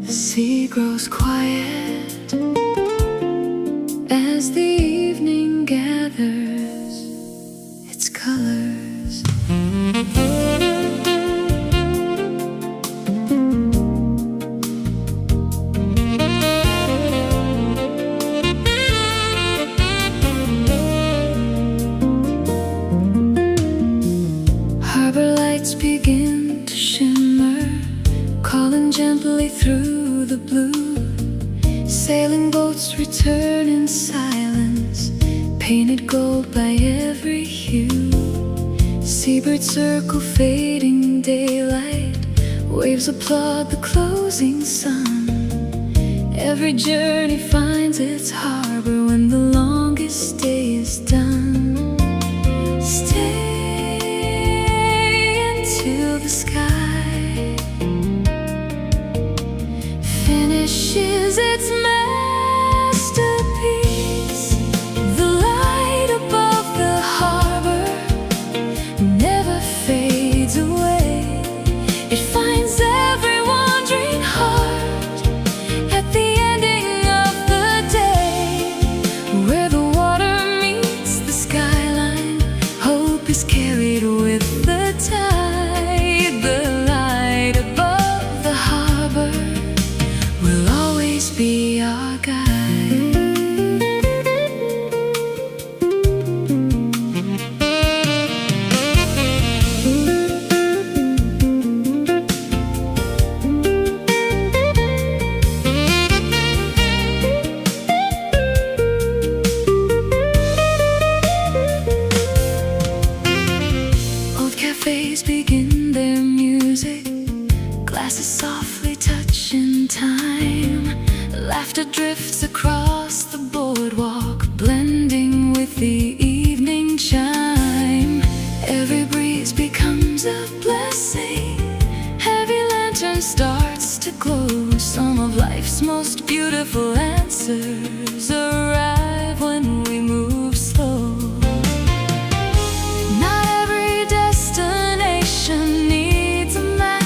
Speaker 1: The sea grows quiet as the evening gathers its colors. Harbor lights begin to shimmer, calling gently through the blue. Sailing boats return in silence, painted gold by every hue. Seabirds circle fading daylight, waves applaud the closing sun. Every journey finds its harbor when the longest day is done. Stay until the sky finishes its masterpiece. The light above the harbor never fades away. It finds every wandering heart at the ending of the day, where the water meets the skyline. Hope is carried with the tide. The light above the harbor will always be our guide. cafes begin their music, glasses softly touch in time. Laughter drifts across the boardwalk, blending with the evening chime. Every breeze becomes a blessing, heavy lantern starts to glow. Some of life's most beautiful answers arrive when we move slow. Not every destination needs a map.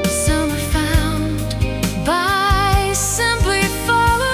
Speaker 1: Some are found by simply following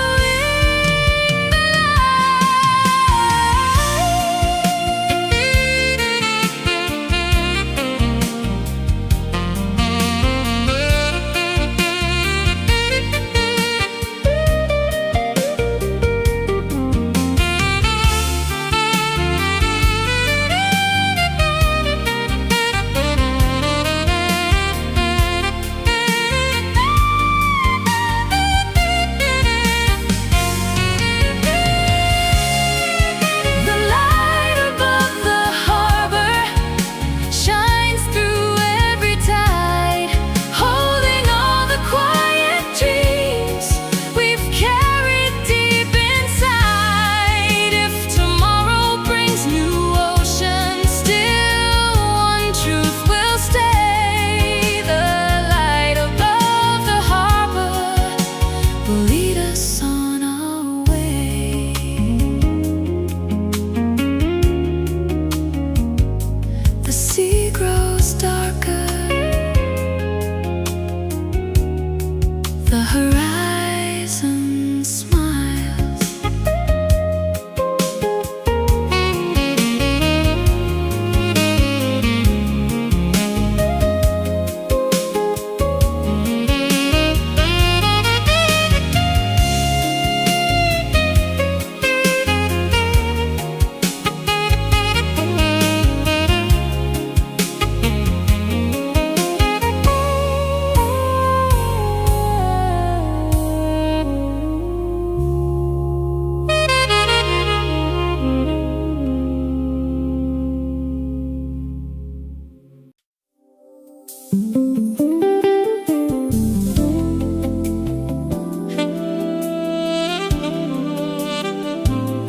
Speaker 1: the horizon smiles.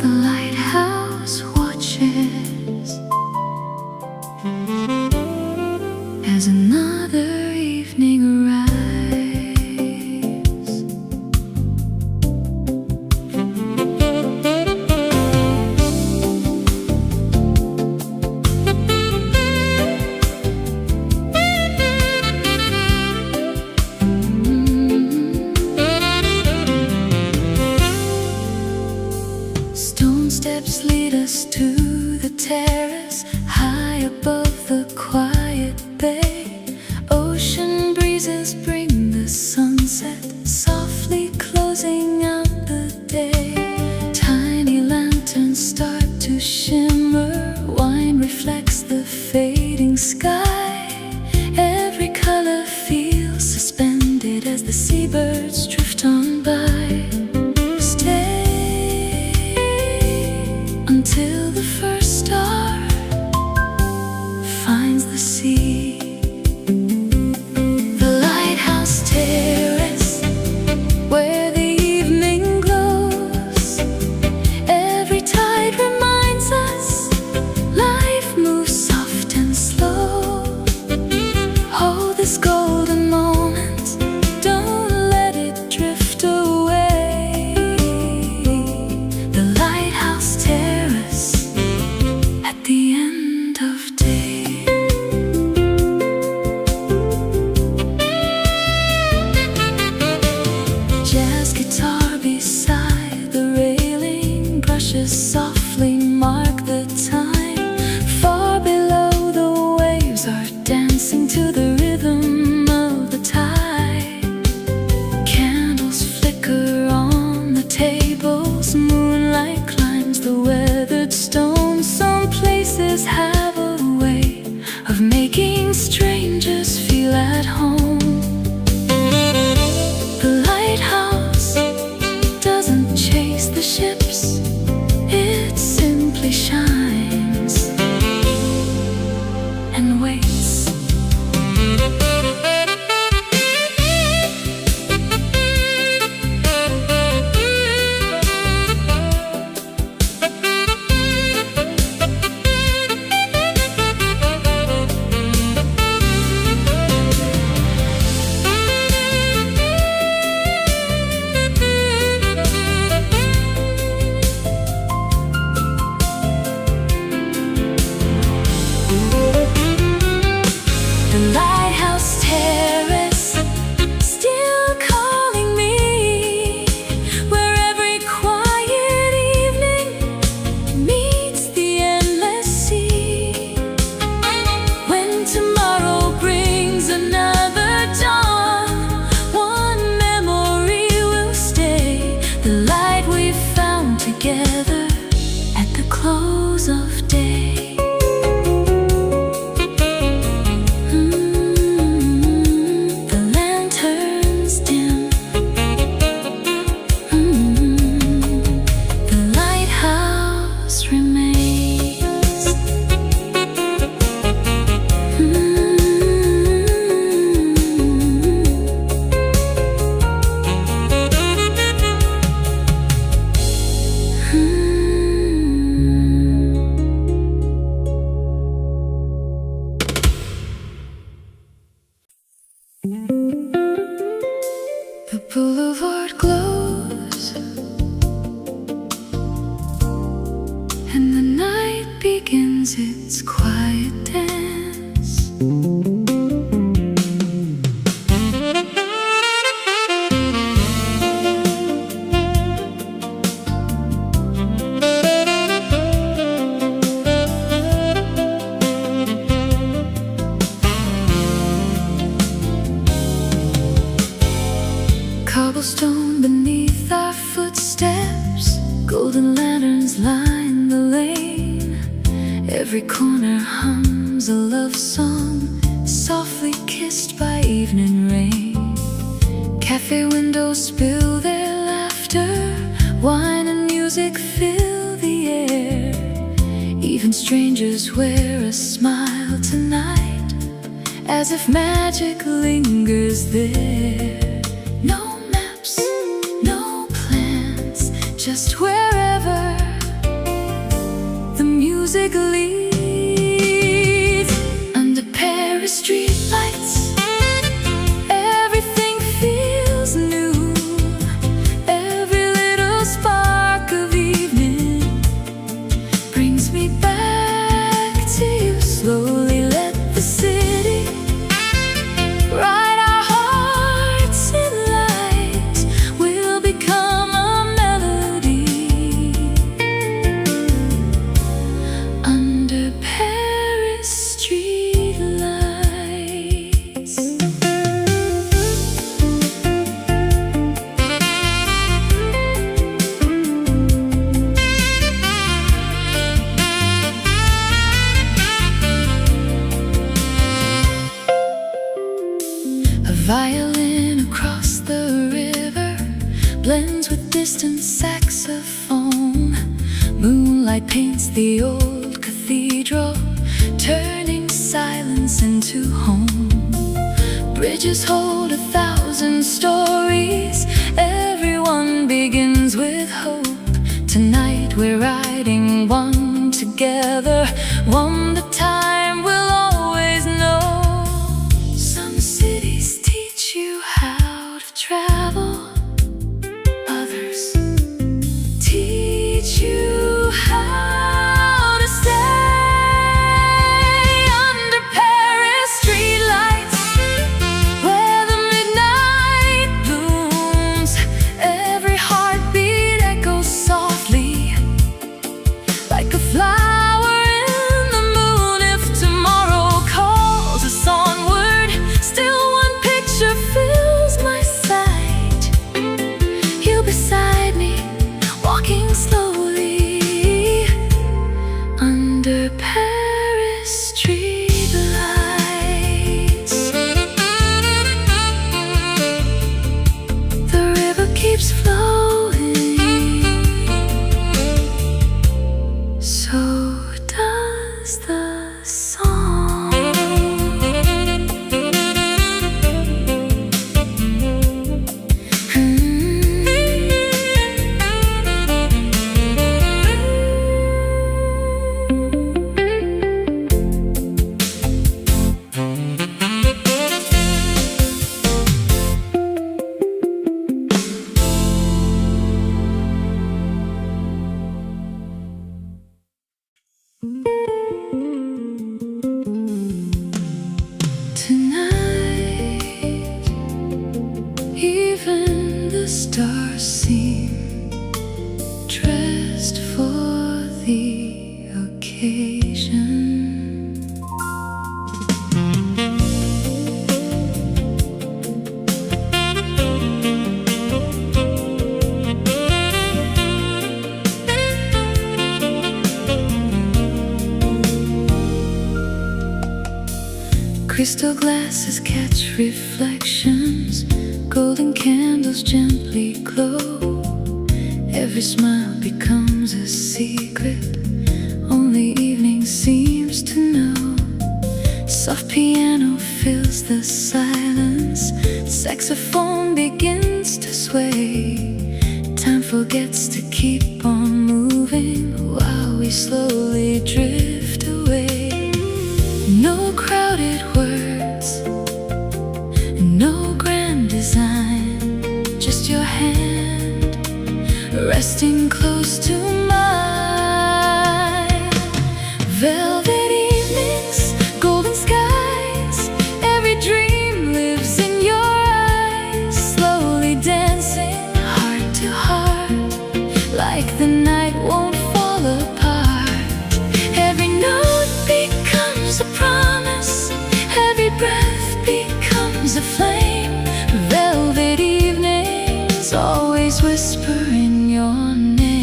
Speaker 1: The lighthouse watches as another evening arrives. Stone steps lead us to the terrace, high above the quiet bay. Ocean breezes bring the sunset, softly closing out the day. Tiny lanterns start to shimmer, wine reflects the fading sky. Every color feels suspended as the seabirds drift on by. Until the first star finds the sea. The lighthouse terrace, where the evening glows. Every tide reminds us life moves soft and slow. Hold this golden moment, don't let it drift away. The lighthouse terrace at the end of day. Jazz guitar beside the railing, brushes softly mark the time. Far below the waves are dancing to the rhythm of the tide. Candles flicker on the tables, moonlight climbs the weathered stones. Some places have a way of making strangers feel at home. The lighthouse doesn't chase the ships, it simply shines. begins its quiet dance. Cobblestone beneath our footsteps, golden lanterns line the lane. Every corner hums a love song, softly kissed by evening rain. Cafe windows spill their laughter, wine and music fill the air. Even strangers wear a smile tonight, as if magic lingers there. No maps, no plans, just wherever the music leads. Under Paris street lights, everything feels new. Every little spark of evening brings me back to you. Slowly let the city ride our hearts in light. We'll become a melody under Paris street lights. A violin across the river blends with distant saxophone. Moonlight paints the old cathedral, turning silence into home. Bridges hold 1,000 stories, everyone begins with hope. Tonight we're riding one together, one the time will always know. Some cities teach you how to travel, others teach you how to stay. Under Paris streetlights, where the midnight blooms, every heartbeat echoes softly like a flower in the moon. If tomorrow calls us onward, still one picture fills my sight. You beside me, walking slowly under Paris street lights. The river keeps flowing, so does the song. Tonight, even the stars seem dressed for the occasion. Crystal glasses catch reflections, golden candles gently glow. Every smile becomes a secret, only evening seems to know. Soft piano fills the silence, saxophone begins to sway. Time forgets to keep on moving while we slowly drift away. No crowded words, no grand design, just your hand resting close to mine. Velvet is a promise, every breath becomes a flame. Velvet evenings always whispering your name.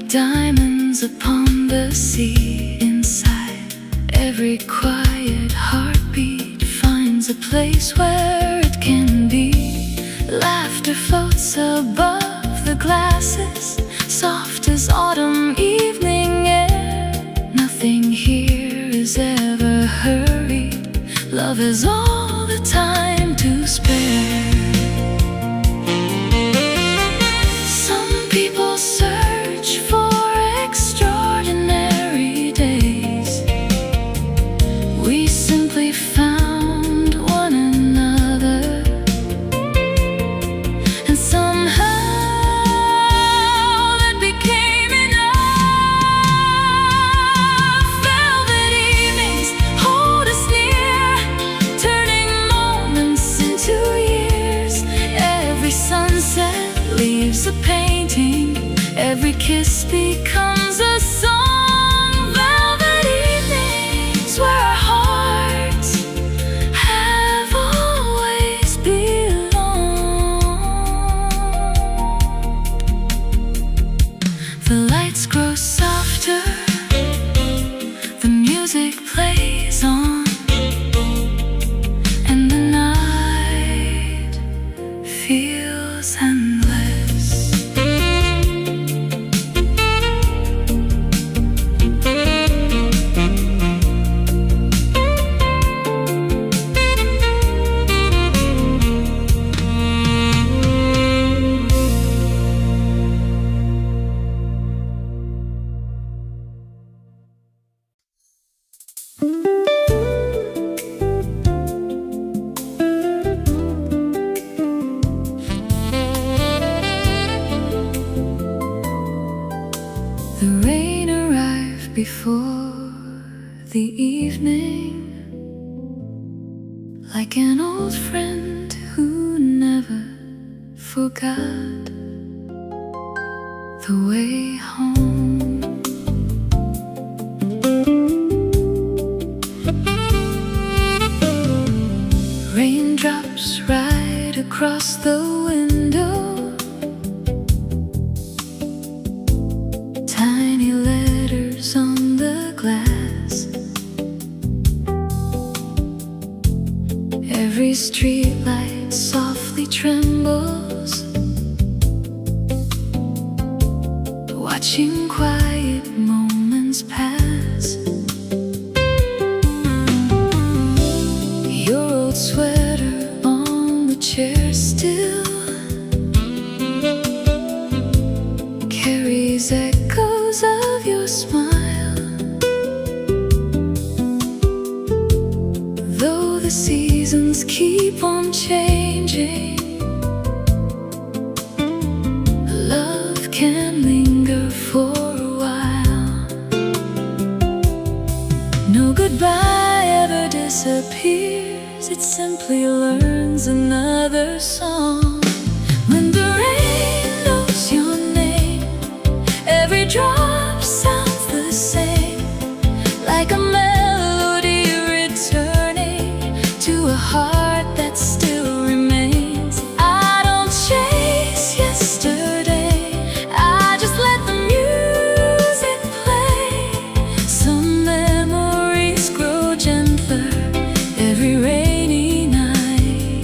Speaker 1: Diamonds upon the sea. Inside every quiet heartbeat finds a place where it can be. Laughter floats above the glasses, soft as autumn evening air. Nothing here is ever hurried. Love has all the time to spare. Some people search for extraordinary days. We simply found one another, and somehow that became enough. Velvet evenings hold us near, turning moments into years. Every sunset leaves a painting, every kiss becomes a song. Velvet evenings where our hearts have always belonged. The lights grow softer, the music plays on, and the night feels endless. The rain arrived before the evening, like an old friend who never forgot the way home. Raindrops right across the window, tiny letters on the glass. Every street light softly trembles, watching quiet moments pass. Your old sweater on the chair still carries echoes of your smile. Though the seasons keep on changing, love can linger for a while. No goodbye ever disappears, it simply learns another song. When the rain knows your name, every drop sounds the same, like a melody returning to a heart that still remains. I don't chase yesterday, I just let the music play. Some memories grow gentler every rainy night.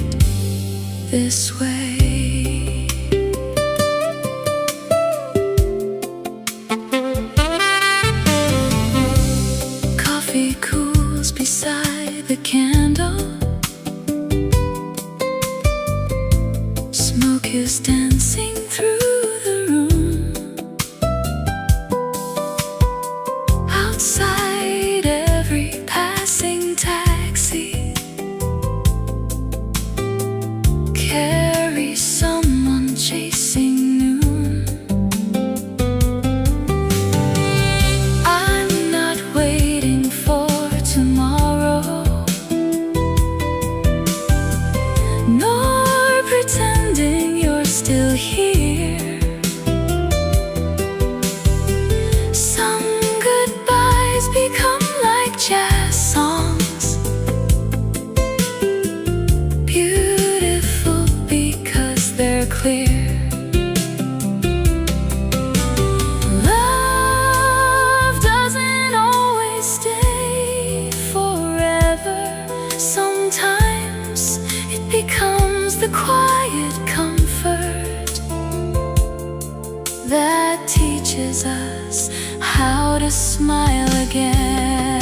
Speaker 1: teaches us how to smile again.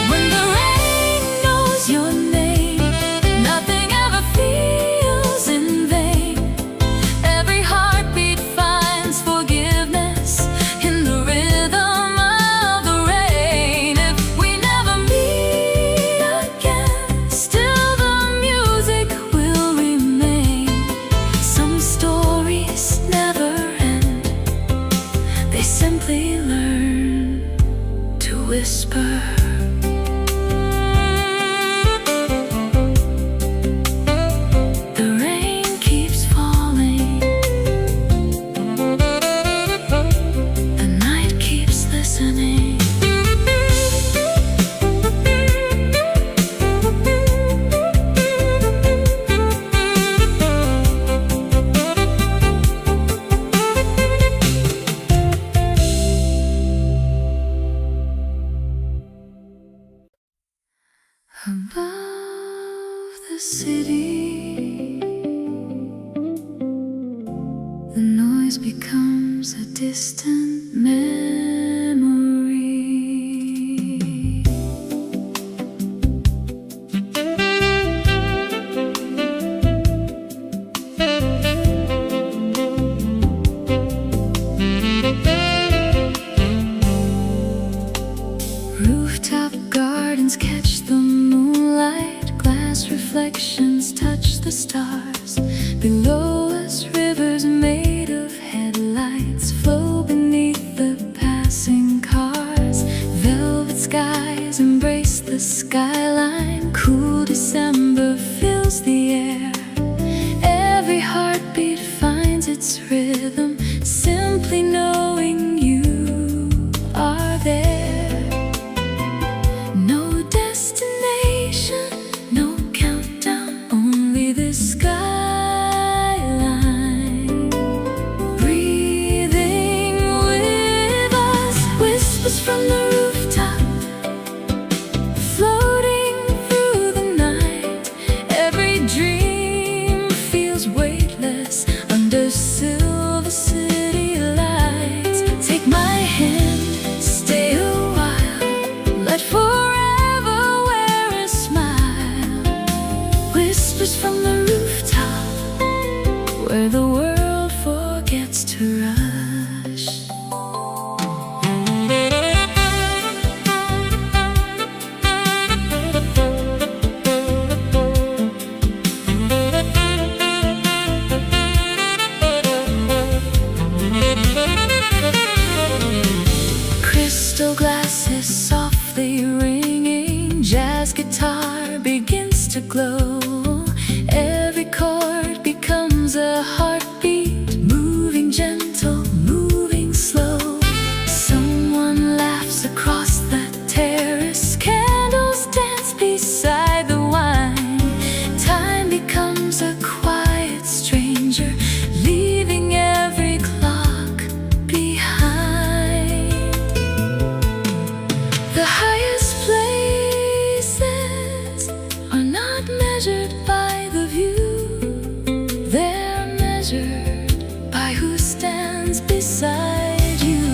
Speaker 1: When the rain knows your name, nothing ever feels in vain. Every heartbeat finds forgiveness in the rhythm of the rain. If we never meet again, still the music will remain. Some stories never end, they simply learn to whisper. The rain keeps falling, the night keeps listening. Above the city, the noise becomes a distant memory. Rooftop gardens catch the moonlight, glass reflections touch the stars. Below us, rivers made of headlights flow beneath the passing cars. Velvet skies embrace the skyline, cool December fills the air. Every heartbeat finds its rhythm, simply knowing you are there. No destination, no countdown, only the skyline breathing with us. Whispers from the rooftop, floating through the night. Every dream feels weightless under silver city lights. Take my hand, stay a while, let forever wear a smile. Whispers from the rooftop, where the world forgets to rush. Crystal glasses softly ringing, jazz guitar begins to glow. Every chord becomes a heartbeat, moving gentle, moving slow. Someone laughs across the terrace, candles dance beside the wine. Time becomes a quiet stranger, leaving every clock behind. The highest places are not measured by the view, they're measured by who stands beside you.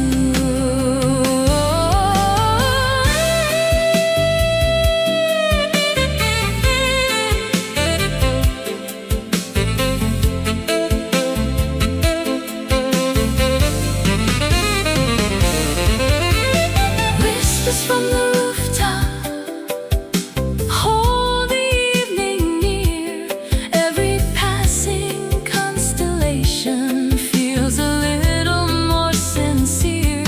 Speaker 1: Whispers from the rooftop, hold the evening near. Every passing constellation feels a little more sincere.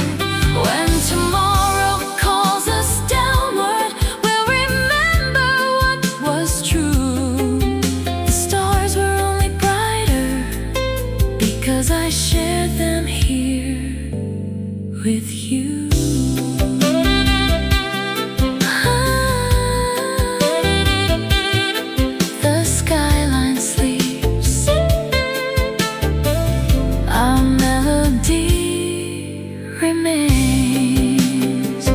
Speaker 1: When tomorrow calls us downward, we'll remember what was true. The stars were only brighter because I shared them here with you. The skyline sleeps, our melody remains.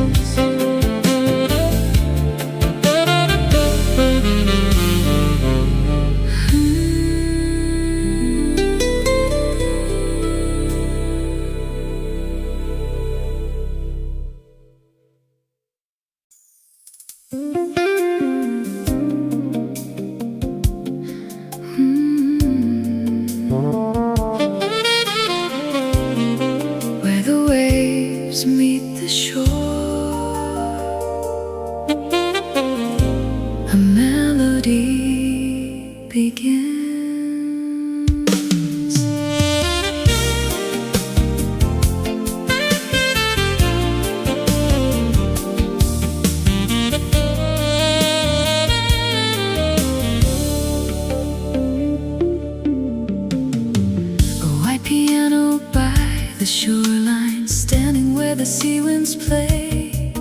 Speaker 1: the shoreline, standing where the sea winds play.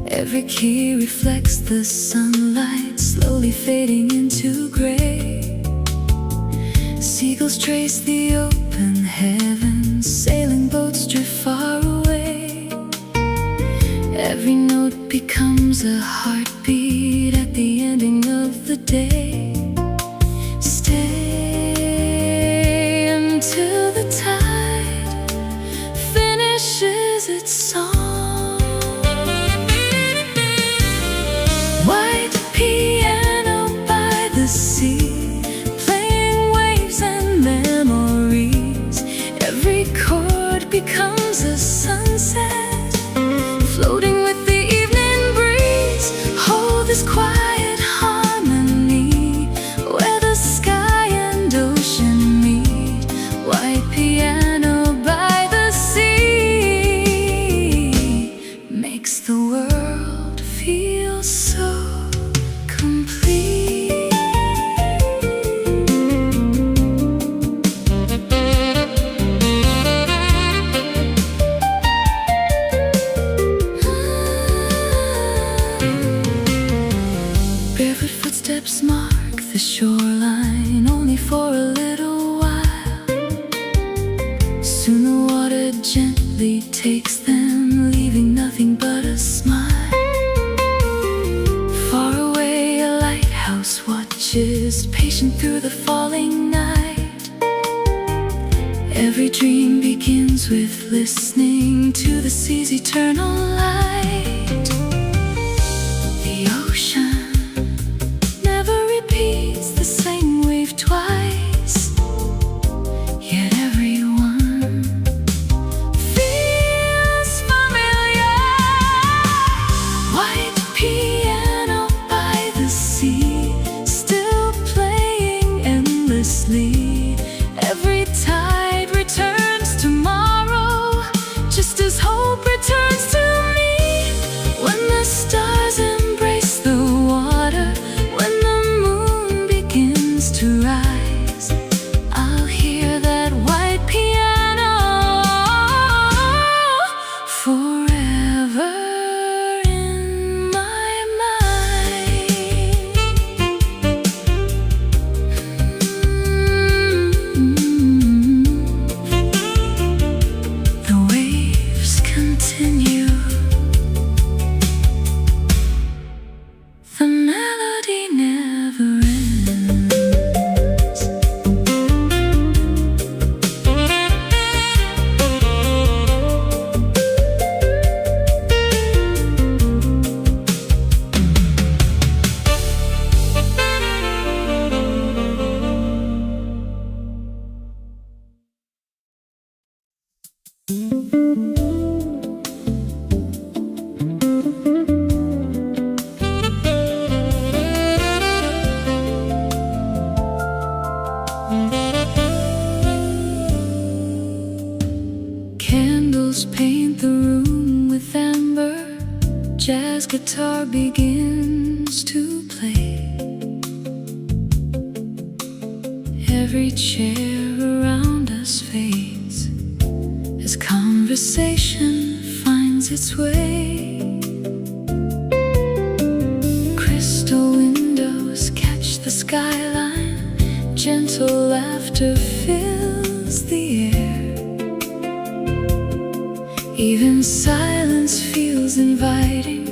Speaker 1: Every key reflects the sunlight, slowly fading into gray. Seagulls trace the open heavens, sailing boats drift far away. Every note becomes a heartbeat at the ending of the day. Stay until the tide finishes its song. White piano by the sea, playing waves and memories. Every chord becomes a sunset, floating with the evening breeze. Hold this quiet harmony where the sky and ocean meet. White piano by the sea makes the world feel so complete. Barefoot footsteps mark the shoreline, only for a little while. Soon the water gently takes them, leaving nothing but a smile. Far away a lighthouse watches, patient through the falling night. Every dream begins with listening to the sea's eternal light. The ocean never repeats the same wave twice, yet everyone feels familiar. White piano by the sea, still playing endlessly. Every tide returns tomorrow, just as hope returns to me. When the stars embrace the water, when the moon begins to rise, I'll hear that white piano forever in my mind. The waves continue, the melody never ends. Candles paint the room with amber, jazz guitar begins to play. Every chair around us fades as conversation finds its way. Crystal windows catch the skyline, gentle laughter fills the air. Even silence feels inviting,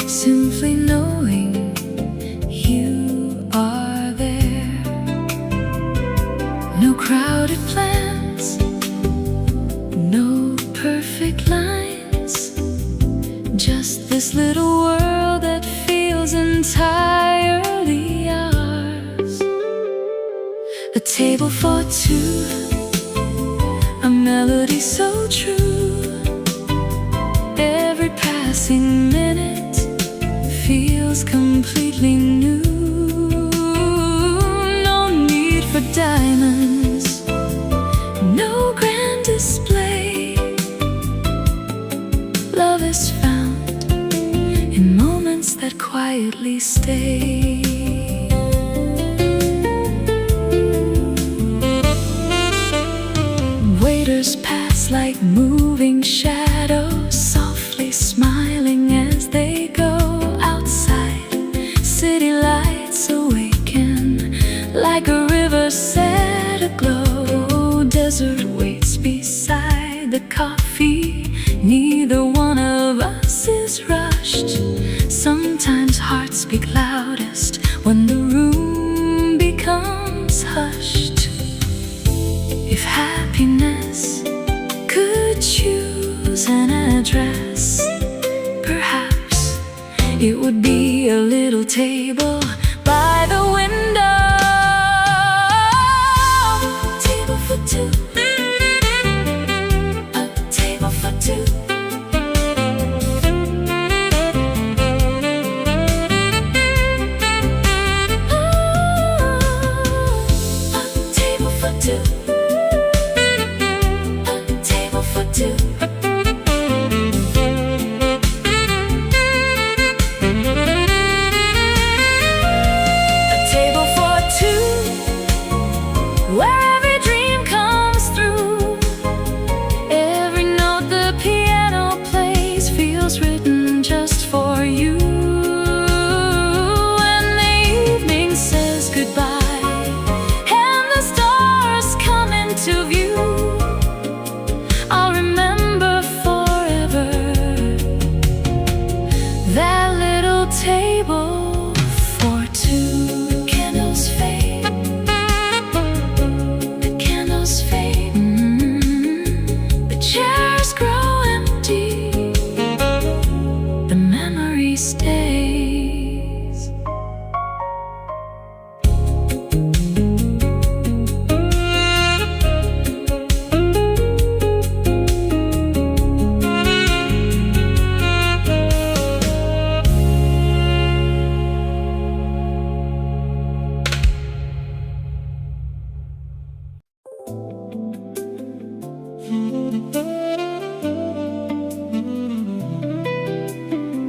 Speaker 1: simply knowing you are there. No crowded plans, no perfect lines, just this little world that feels entirely ours. A table for two, a melody so true. Every passing minute feels completely new. No need for diamonds, no grand display. Love is found in moments that quietly stay. Waiters pass, Lights like moving shadows, softly smiling as they go outside. City lights awaken like a river set aglow. Desert waits beside the coffee. Neither one of us is rushed. Sometimes hearts speak loudest when the room becomes hushed. If happiness could choose an address, perhaps it would be a little table by the window. Table for two. A table for two. A table for two.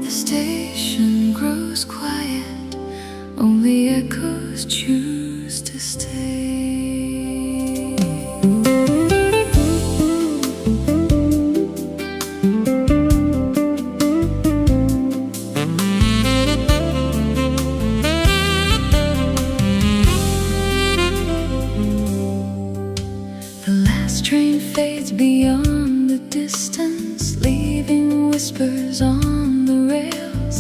Speaker 1: The station grows quiet, only echoes choose to stay. The last train fades beyond the distance, leaving whispers on the rails.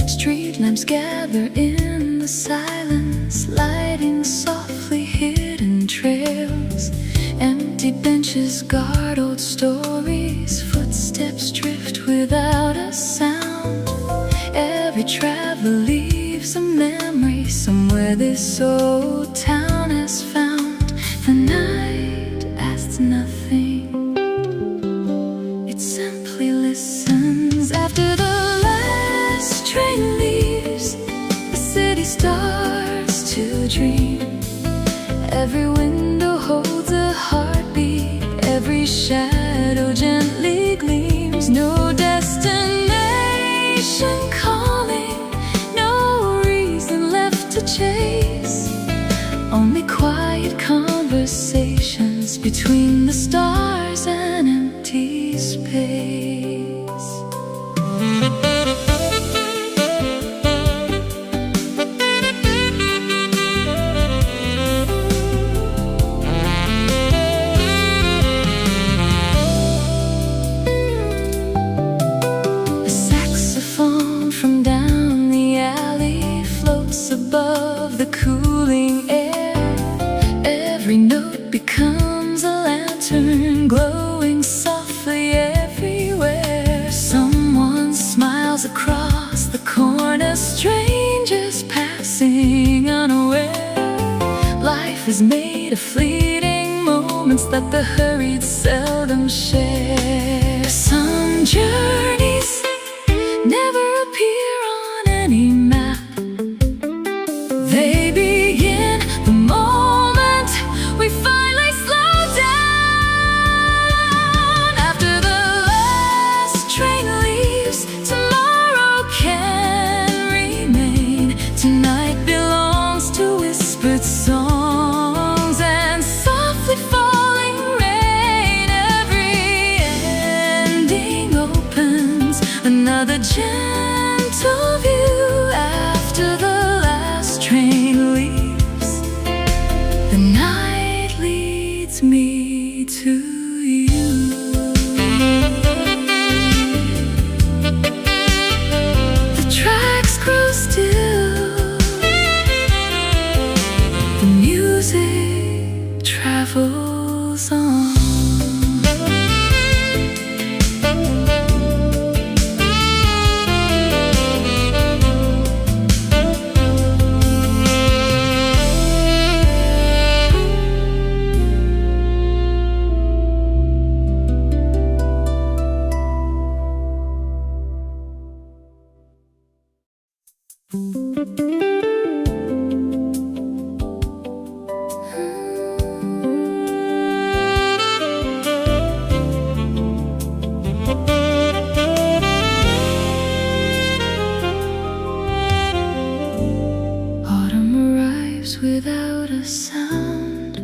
Speaker 1: Street lamps gather in the silence, lighting softly hidden trails. Empty benches guard old stories, footsteps drift without a sound. Every traveler leaves a memory somewhere this old town has found. The night asks nothing, it simply listens. After the last train leaves, the city starts to dream. Every window holds a heartbeat, every shadow gently gleams. No destination calling, no reason left to chase, only quiet conversations between the stars and empty space. A saxophone from down the alley floats above the cooling air. Every note becomes a lantern, glowing softly everywhere. Someone smiles across the corner, strangers passing unaware. Life is made of fleeting moments that the hurried seldom share. Some journeys never appear on any map. They begin the moment we finally slow down. After the last train leaves, tomorrow can remain. Tonight belongs to whispered songs and softly falling rain. Every leads me to you. The tracks grow still, the music travels on. Without a sound,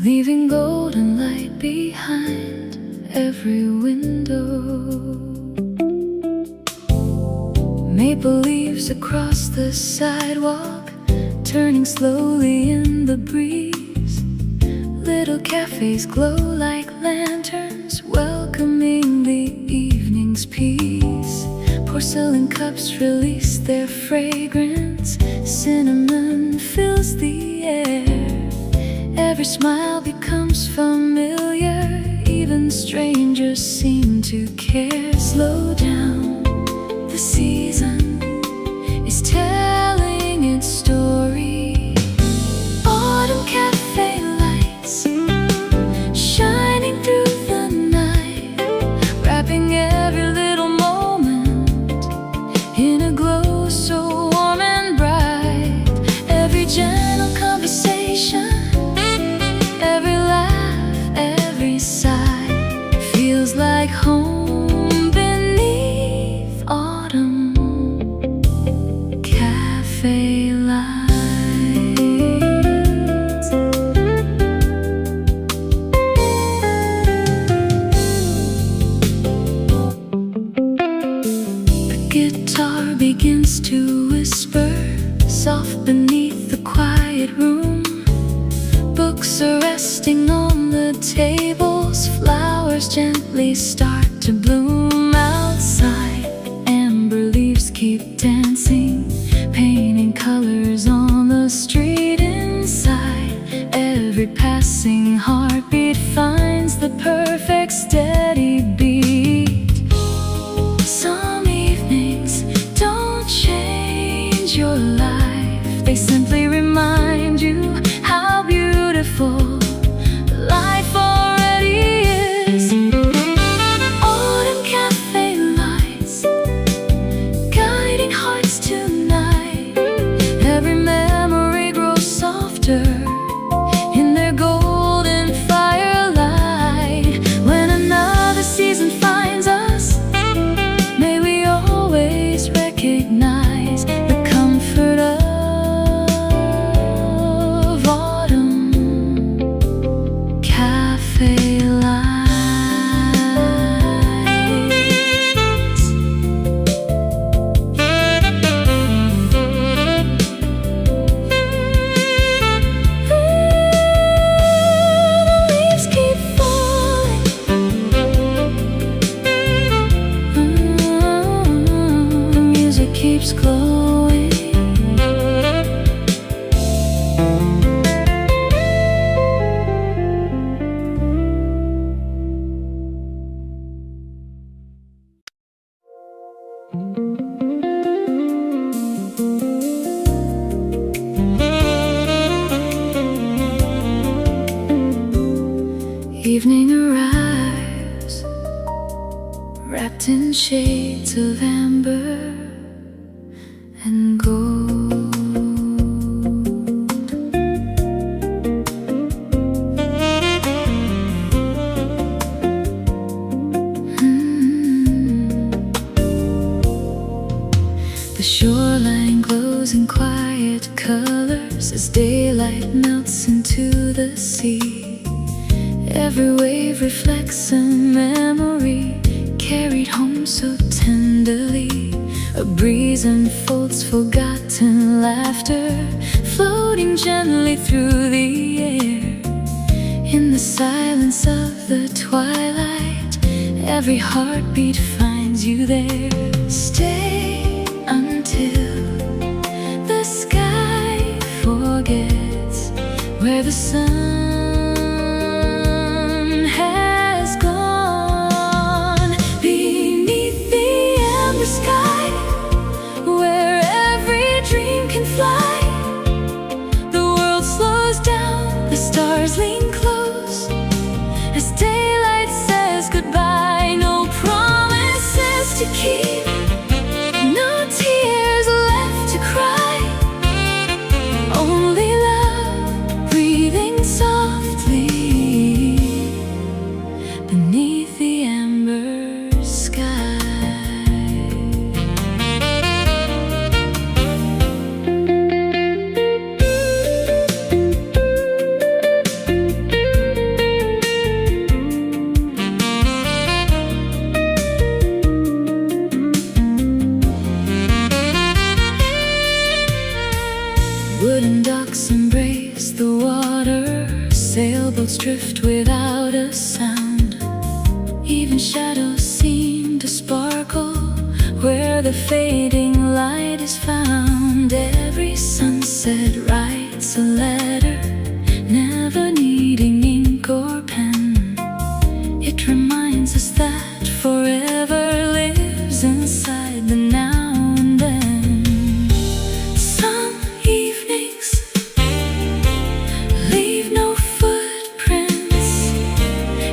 Speaker 1: leaving golden light behind every window. Maple leaves across the sidewalk, turning slowly in the breeze. Little cafes glow like lanterns, welcoming the evening's peace. Porcelain cups release their fragrance, cinnamon fills the air. Every smile becomes familiar, even strangers seem to care. Slow down, the season is telling its story. Autumn cafe lights shining through the night, wrapping every little moment in a glow so warm and bright. Every gentle conversation, every laugh, every sigh feels like home beneath autumn cafe lights. The guitar begins to whisper, soft beneath the quiet room. Books are resting on the tables, flowers gently start to bloom. Outside, amber leaves keep dancing, painting colors on the street. Inside, every passing heartbeat finds the perfect steady beat. Some evenings don't change your life, they simply remind you how beautiful life already is. Autumn cafe lights, guiding hearts tonight. Every memory grows softer in their golden firelight. When another season finds us, may we always recognize the comfort of autumn cafe lights. The leaves keep falling, the music keeps glowing. Evening arrives, wrapped in shades of amber and gold. The shoreline glows in quiet colors as daylight melts into the sea. Every wave reflects a memory carried home so tenderly. A breeze unfolds forgotten laughter, floating gently through the air. the twilight, every heartbeat finds you there. Stay until the sky forgets where the sun has gone. Beneath the amber sky, where every dream can fly, the world slows down, the stars lean close as daylight says goodbye. No promises to keep, no tears left to cry, only love breathing softly beneath the amber sky. Wooden docks embrace the water, sailboats drift without a sound. Even shadows seem to sparkle where the fading light is found. Every sunset writes a letter, never needing ink or pen. It reminds us that forever lives inside the now and then. Some evenings leave no footprints,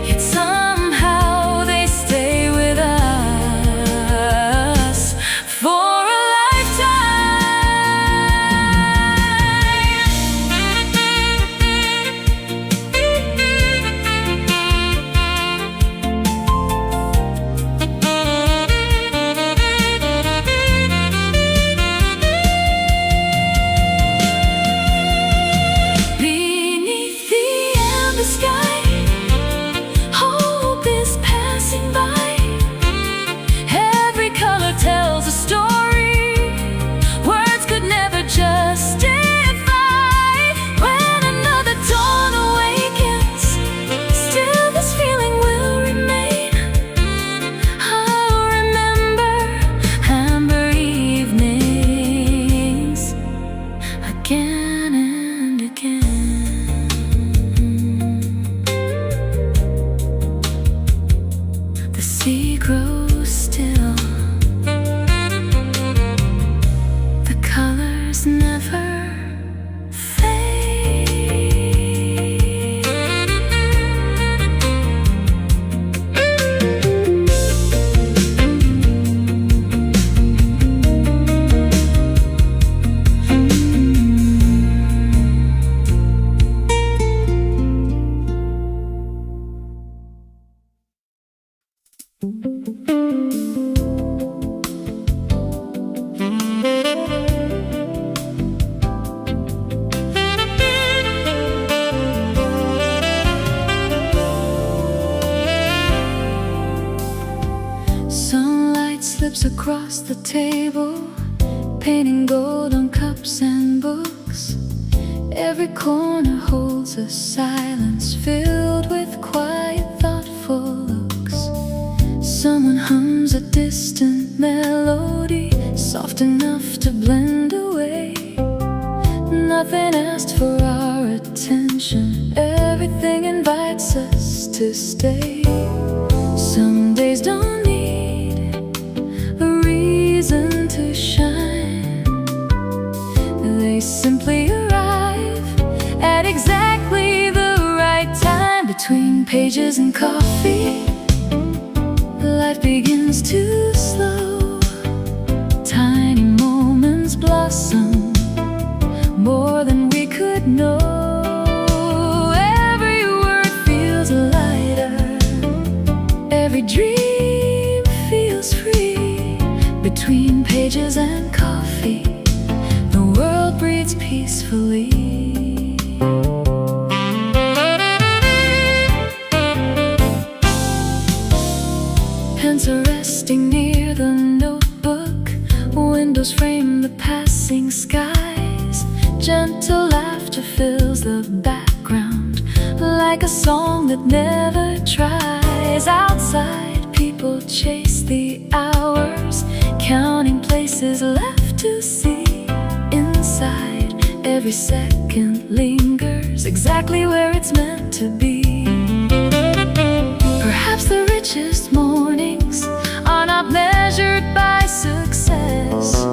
Speaker 1: yet somehow they stay with us for a beneath the amber sky, hope is passing by. Every color tells a story words could never justify. When another dawn awakens, still this feeling will remain. I'll remember amber evenings again and again. The sea grows still, the colors never fade. Sunlight slips across the table, painting gold on cups and books. Every corner holds a silence filled with quiet, thoughtful looks. Someone hums a distant melody, soft enough to blend away. Nothing asked for our attention, everything invites us to stay. Some days don't need a reason to shine, they simply arrive at exactly the right time. Between pages and coffee, life begins to slow. Tiny moments blossom more than we could know. Every word feels lighter, every dream feels free. Between pages and coffee, the world breathes peacefully. Pens are resting near the notebook, windows frame the passing skies. Gentle laughter fills like a song that never tries. Outside, people chase the hours, counting places left to see. Inside, every second lingers exactly where it's meant to be. Perhaps the richest mornings are not measured by success,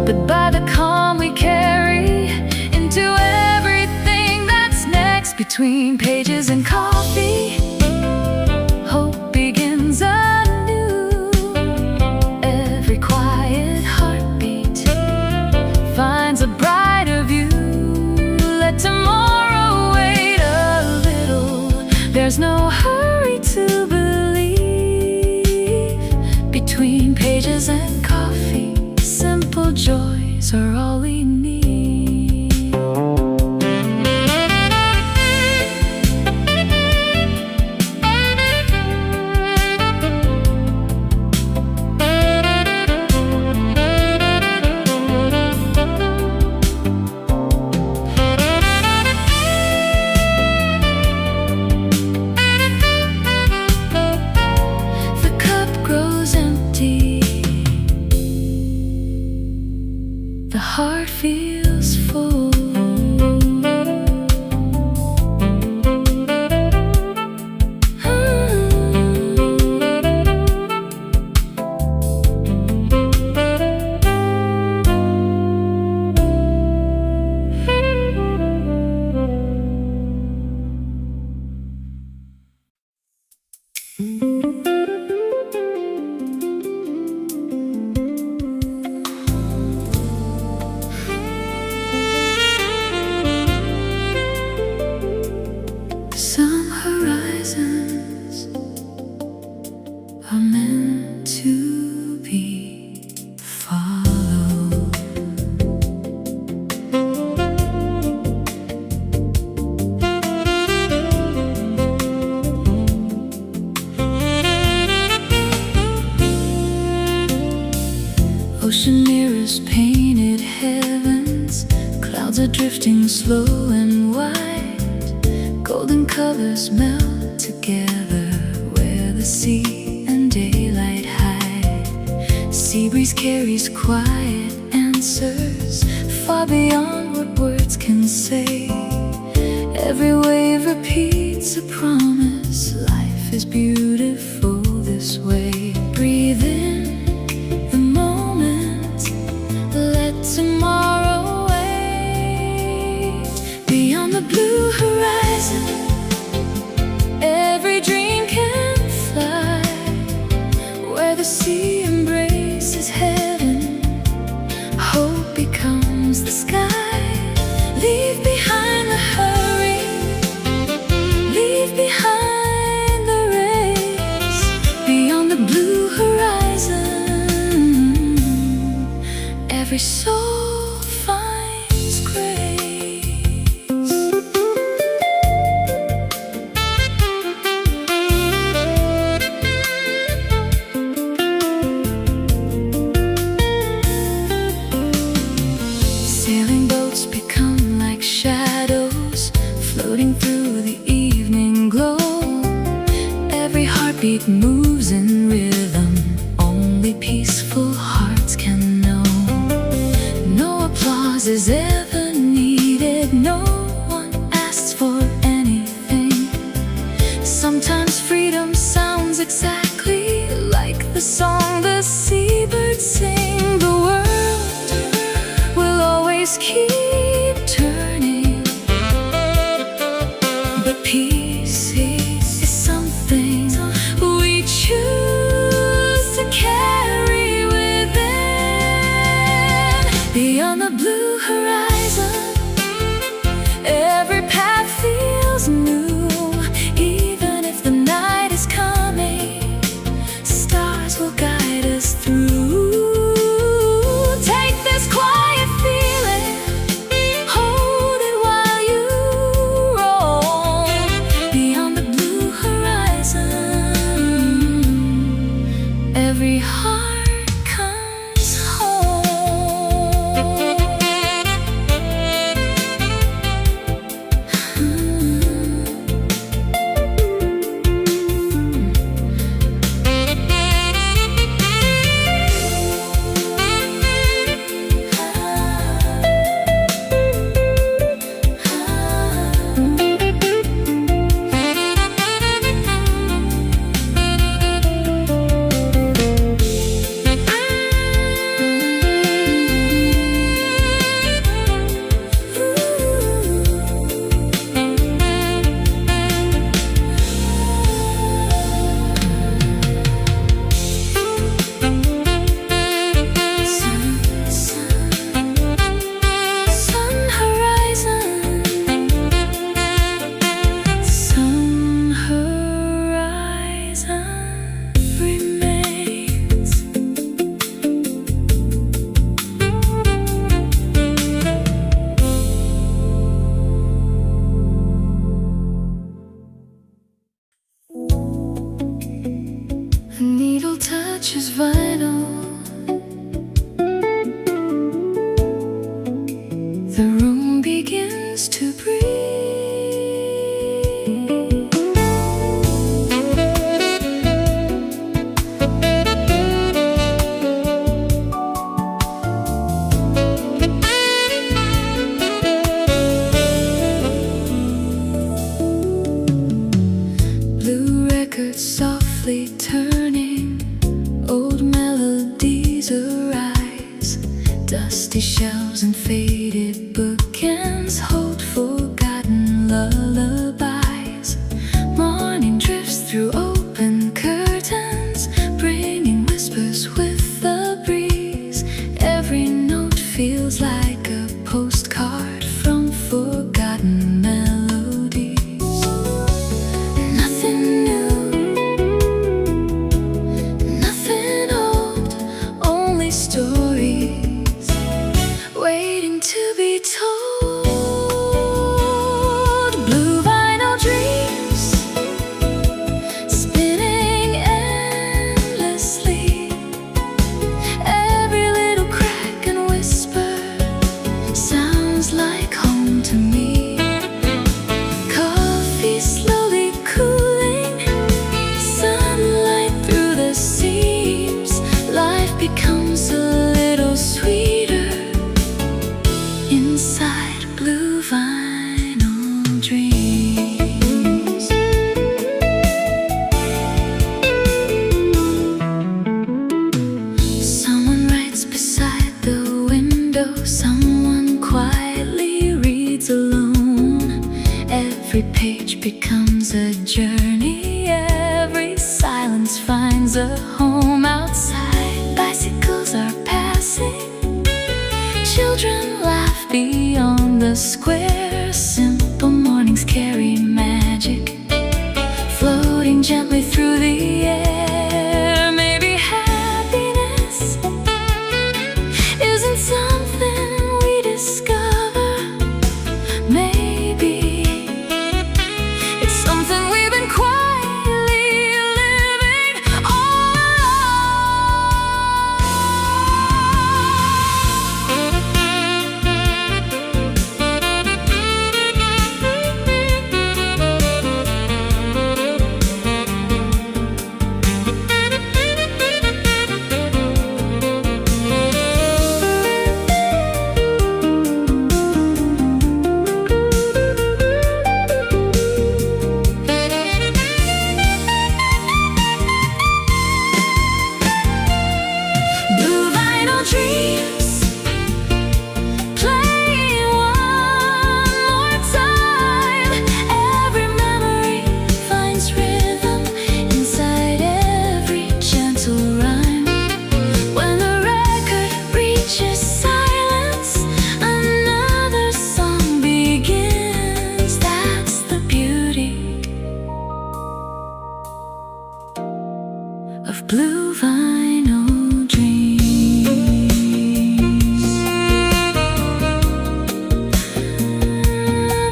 Speaker 1: but by the calm we carry into everything that's next. Between pages and coffee, hope begins anew. Every quiet heartbeat finds a brighter view. Let tomorrow wait a little. There's no hurry to believe. Between pages and coffee, simple joys are all we need. The cup grows empty, the heart feels full. Some horizons are meant to be followed. Ocean mirrors painted heavens, clouds are drifting slow and wide. Golden colors melt together where the sea and daylight hide. Sea breeze carries quiet answers far beyond what words can say. Every wave repeats a promise. Life is beautiful this way. Breathe in the moment, let tomorrow wait. Beyond the blue horizon, every dream can fly. Where the sea embraces heaven, hope becomes the sky. Leave behind the hurry, leave behind the race. Beyond the blue horizon, every soul finds grace. Sailing boats become like shadows, floating through the evening glow. Every heartbeat moves in rhythm, only peaceful hearts can know. No applause is ever needed, no one asks for anything. Sometimes freedom sounds exactly like the song the seabirds sing. The world will always keep turning, but peace is something we choose to carry within. Beyond the blue horizon, every path feels new. Even if the night is coming, stars will guide us through. Take this quiet feeling, hold it while you roll. Beyond the touches vinyl. The room begins to breathe. Blue records softly turning, old melodies arise. Dusty shelves and faded bookends hold forgotten lullabies. Morning drifts through open curtains, bringing whispers with the breeze. Every note feels like a postcard from forgotten melodies. Nothing new, nothing old, only stories waiting to be told. Blue vinyl dreams spinning endlessly. Every little crack and whisper sounds like home to me. Coffee slowly cooling, sunlight through the seams. Life becomes a little sweeter inside blue vinyl dreams. Someone writes beside the window, someone quietly reads alone. Every page becomes a journey, every silence finds a home outside. Bicycles are passing, children laugh beyond the square. Simple mornings carry magic, floating gently through the air. Maybe happiness isn't something we discover. Maybe it's something we've been quietly living all blue vinyl dreams playing one more time. Every memory finds rhythm inside every gentle rhyme. When the record reaches silence, another song begins. That's the beauty of blue vinyl dreams.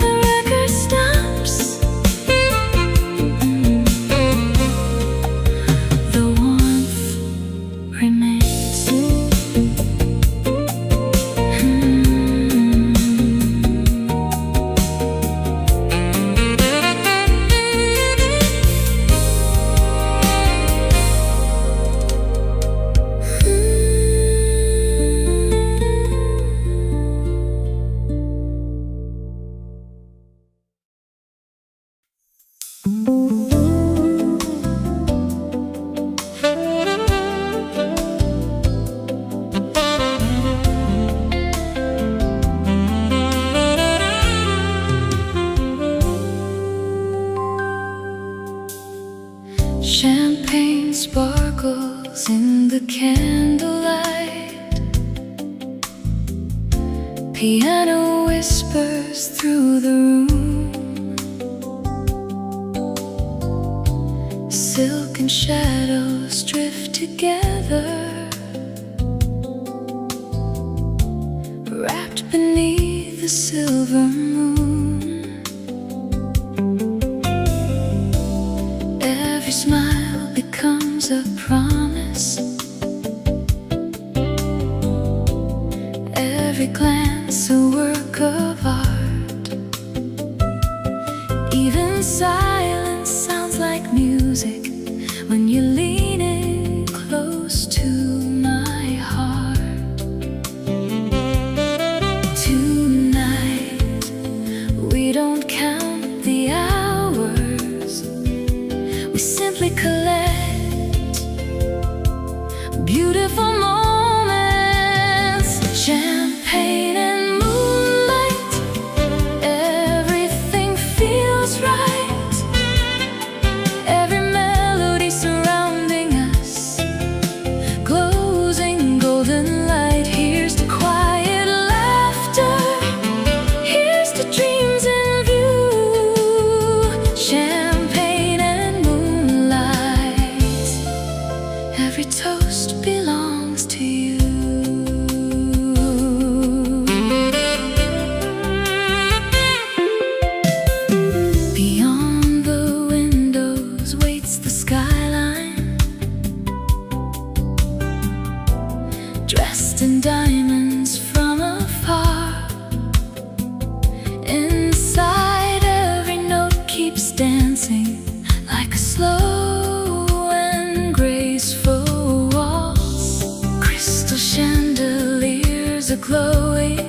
Speaker 1: The record stops, the warmth remains. Champagne sparkles in the candlelight. Piano whispers through the room. Silken shadows drift together, wrapped beneath the silver moon. Every smile becomes a promise, Even silence sounds like music when you lean in close to my heart. Tonight, we don't count the hours, we simply collect beautiful moments. Champagne and moonlight, everything feels right. Every melody surrounding us glows in golden light. Here's the quiet laughter, here's the dreams in view. Champagne and moonlight, every toast belongs to you. Beyond the windows waits the skyline, dressed in diamonds from afar. Inside, every note keeps dancing like a slow and graceful waltz. Crystal chandeliers are glowing,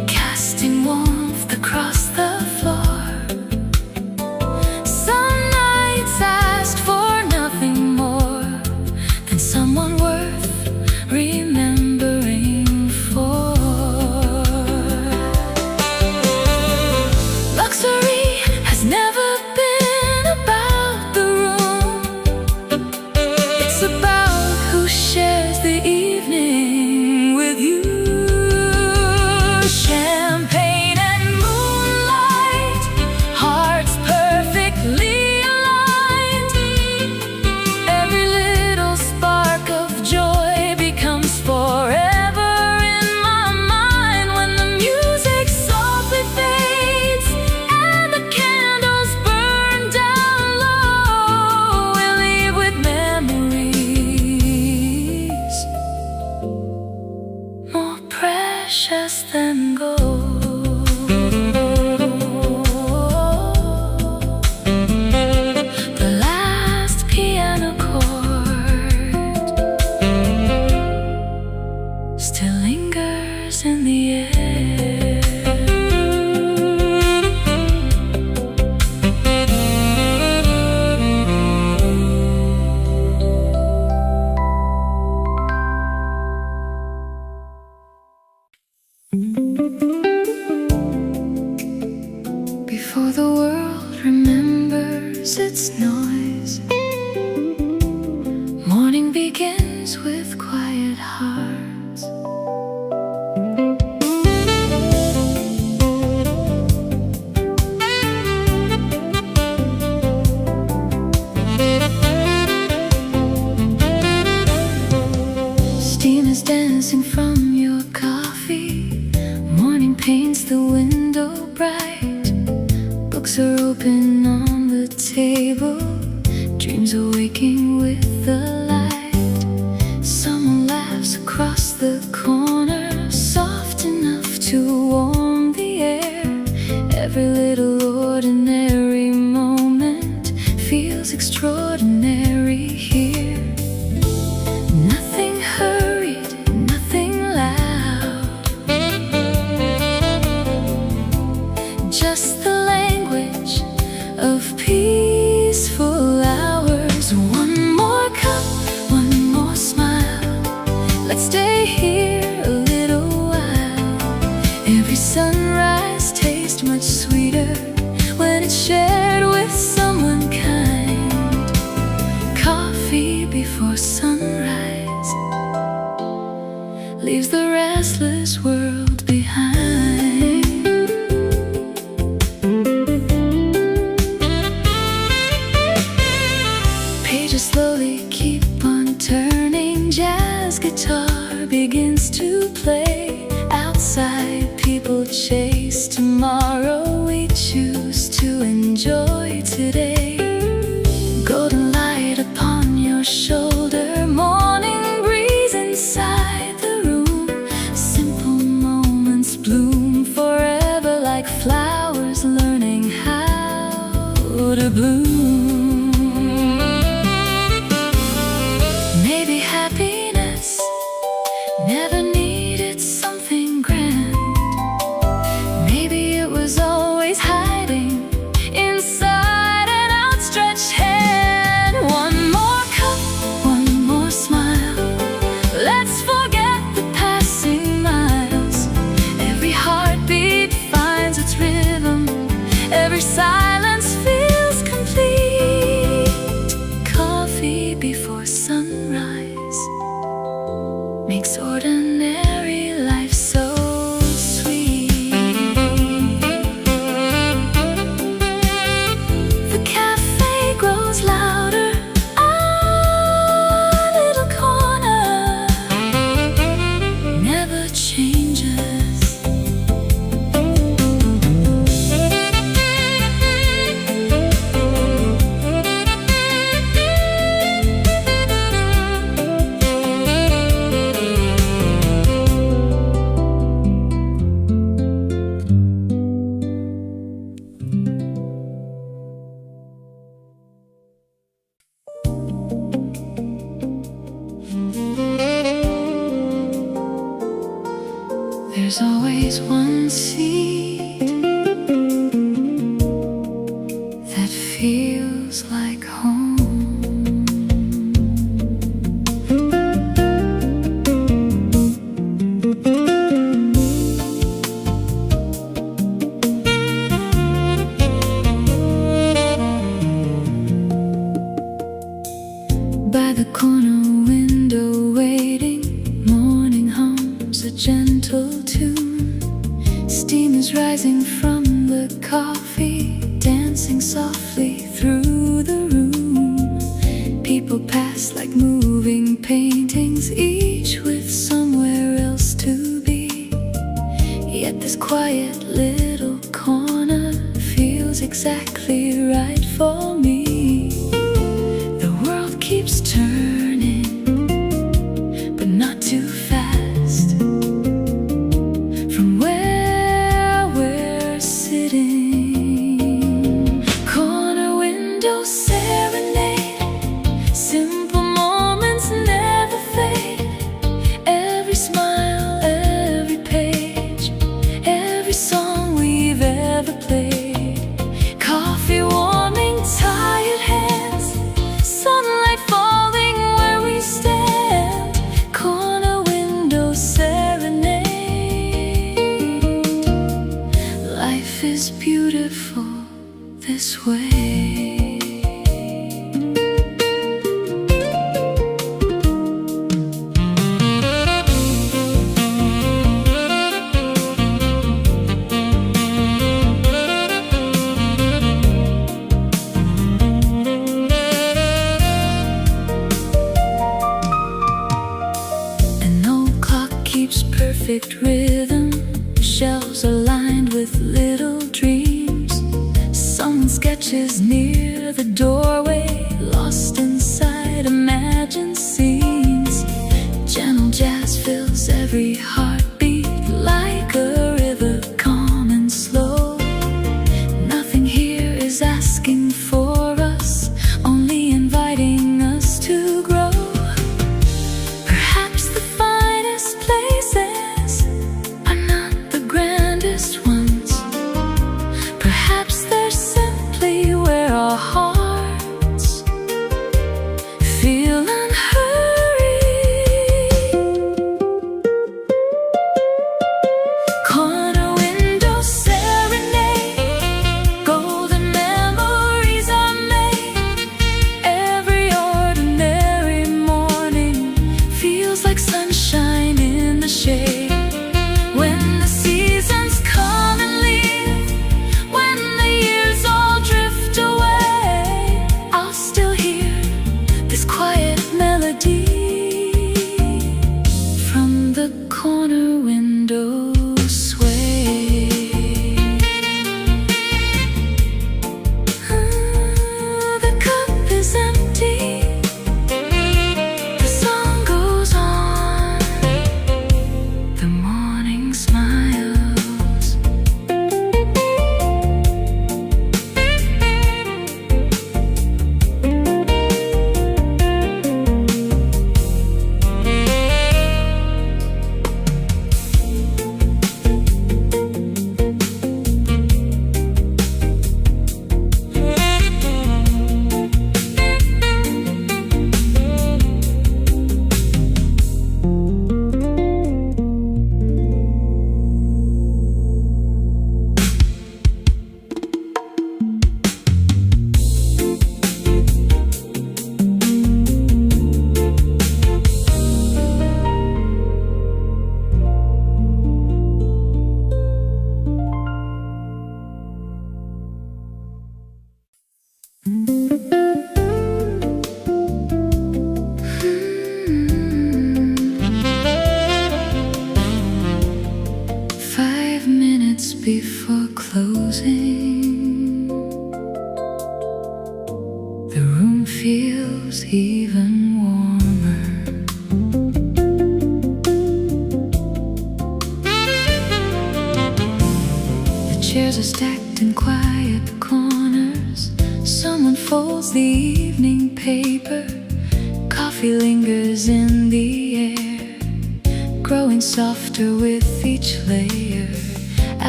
Speaker 1: casting warmth across the floor. Some nights ask for nothing more than someone worth remembering for. Luxury has never been about the room, it's about who shares the evening with you. Champagne and moonlight, hearts perfectly aligned. Every little spark of joy becomes forever in my mind. When the music softly fades and the candles burn down low, we'll leave with memories more precious than gold. The last piano chord still lingers in the air. Before the world remembers its noise, morning begins with quiet hearts. Steam is dancing from your coffee, morning paints the window bright. Books are open on the table, dreams are waking with the light. Someone laughs across the corner, soft enough to warm the air. Every little ordinary moment feels extraordinary here. Nothing hurried, nothing loud, just the language of peaceful hours. One more cup, one more smile, let's stay here a little while. Every sunrise tastes much sweeter when it's shared with someone kind. Coffee before sunrise leaves the restless world behind. Pages slowly keep on turning, jazz guitar begins to play. Outside, people chase tomorrow, we choose to enjoy today. Golden light upon your shoulder, morning breeze inside the room. Simple moments bloom forever like flowers learning how to bloom. Maybe happiness never needed something grand. Maybe it was always hiding inside an outstretched hand. One more cup, one more smile. Let's forget the passing miles. Every heartbeat finds its rhythm. Every silence feels complete. Coffee before sunrise makes ordinary life so sweet. The cafe grows louder, our little corner never changes. There's always one seat that feels like home. By the corner window waiting, morning hums a gentle tune. Steam is rising from the coffee, dancing softly through the room. People pass like moving paintings, each with somewhere else to be. Yet this quiet little corner feels exactly right for me. The world keeps turning, but not too fast. From where we're sitting, corner window serenade. Simple moments never fade. Every smile, every page, every song we've ever played. Coffee warming tired hands, sunlight falling where we stand. Corner window serenade. Life is beautiful this way. An old clock keeps perfect rhythm. Shelves are lined with little dreams. Someone sketches near the doorway, lost inside imagined scenes. Gentle jazz fills every heartbeat, like a river calm and slow. Nothing here is asking for us, only inviting us to grow. Perhaps the finest places are not the grandest ones. Perhaps they're simply where our hearts feel unhurried. closing. The room feels even warmer. The chairs are stacked in quiet corners. Someone folds the evening paper. Coffee lingers in the air, growing softer with each layer.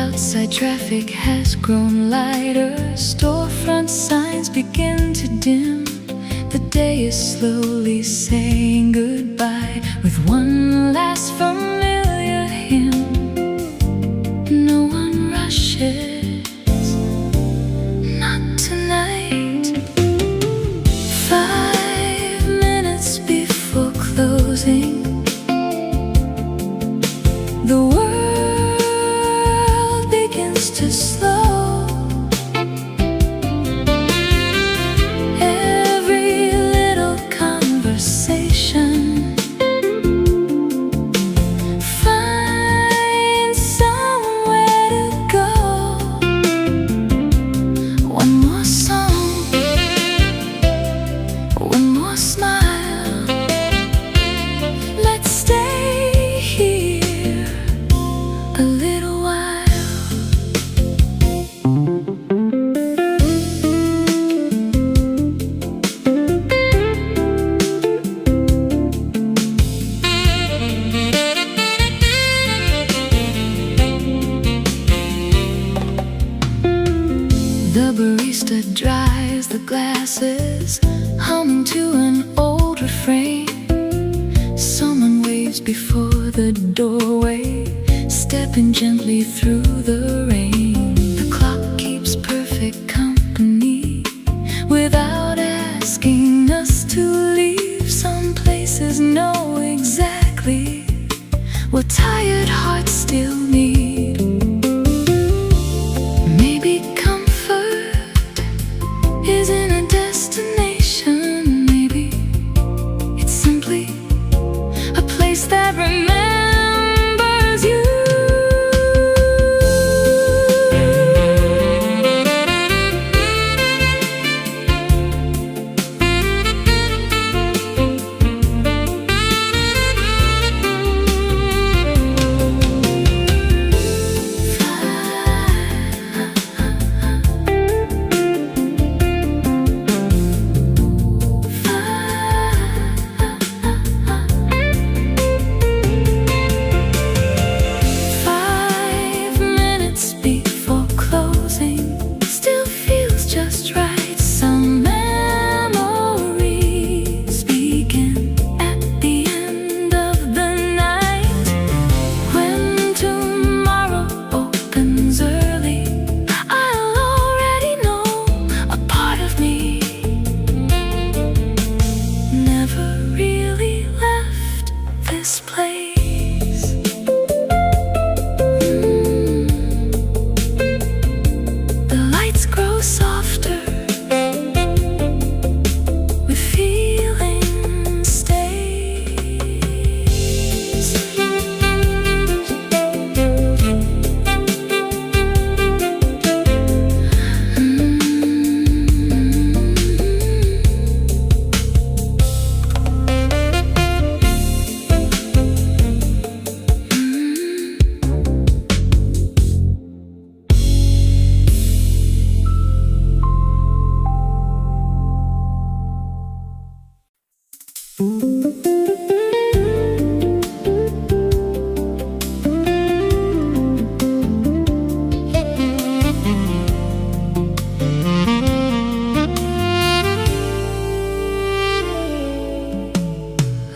Speaker 1: Outside traffic has grown lighter. Storefront signs begin to dim. The day is slowly saying goodbye with one last familiar hymn. No one rushes, not tonight. 5 minutes before closing, the world begins to slow. Every little conversation finds somewhere to go. One more song, one more smile. Let's stay here a little while. The barista dries the glasses, humming to an old refrain. Someone waves before the doorway, stepping gently through the rain. The clock keeps perfect company without asking us to leave. Some places know exactly what tired hearts still need. Maybe comfort isn't a destination. Maybe it's simply a place that remembers you.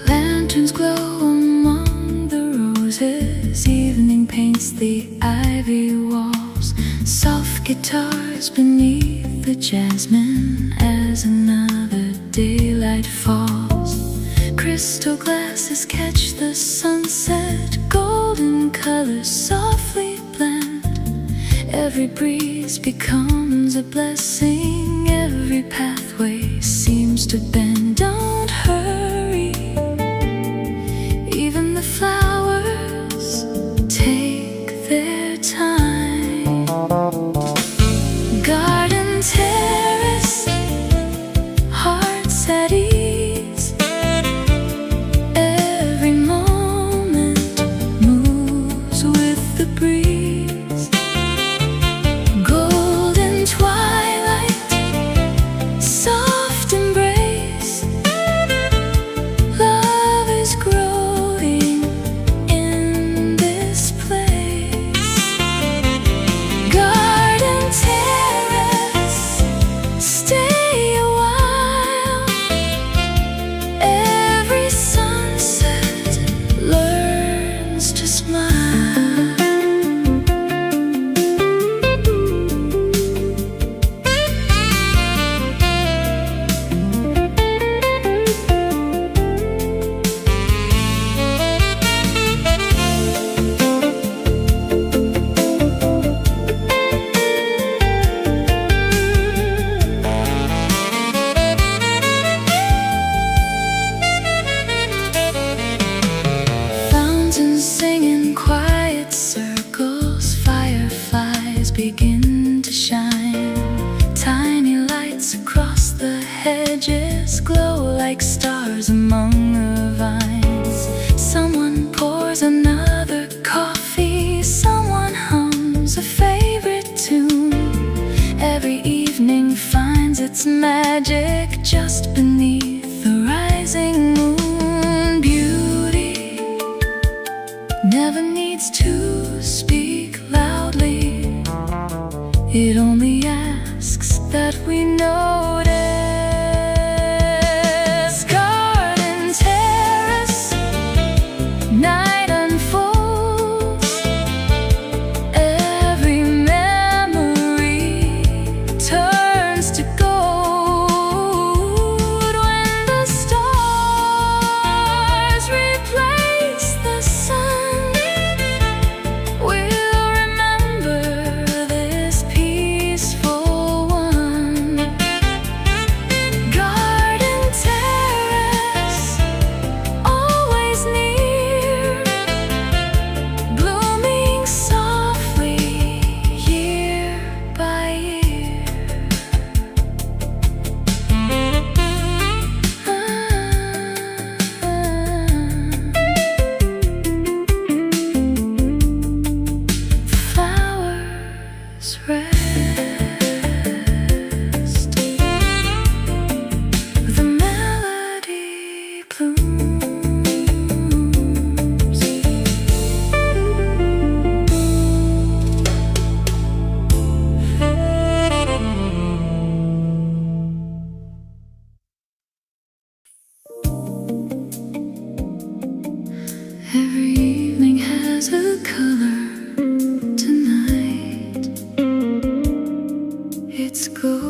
Speaker 1: Lanterns glow among the roses. Evening paints the ivy walls. Soft guitars beneath the jasmine as another daylight falls. Crystal glasses catch the sunset. Golden colors softly blend. Every breeze becomes a blessing. Every pathway seems to bend. Don't hurry, even the flowers take their time. to shine. Tiny lights across the hedges glow like stars among the vines. Someone pours another coffee, someone hums a favorite tune. Every evening finds its magic just beneath the rising moon. Beauty never needs to speak loudly, it only asks that we notice. Garden terrace, night unfolds, every memory turns to gold. When the stars replace the sun, we'll remember this peaceful one. Garden terrace, always near, blooming softly year by year. Flowers rest, the melody blooms. Every evening has a color. Tonight it's gold.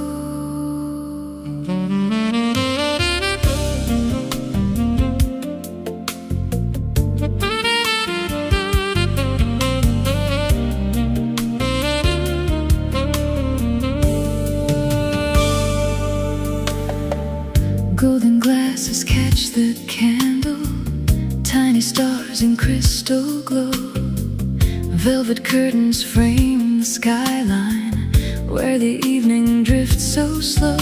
Speaker 1: Golden glasses catch the candle, tiny stars in crystal glow. Velvet curtains frame the skyline, where the evening drifts so slow.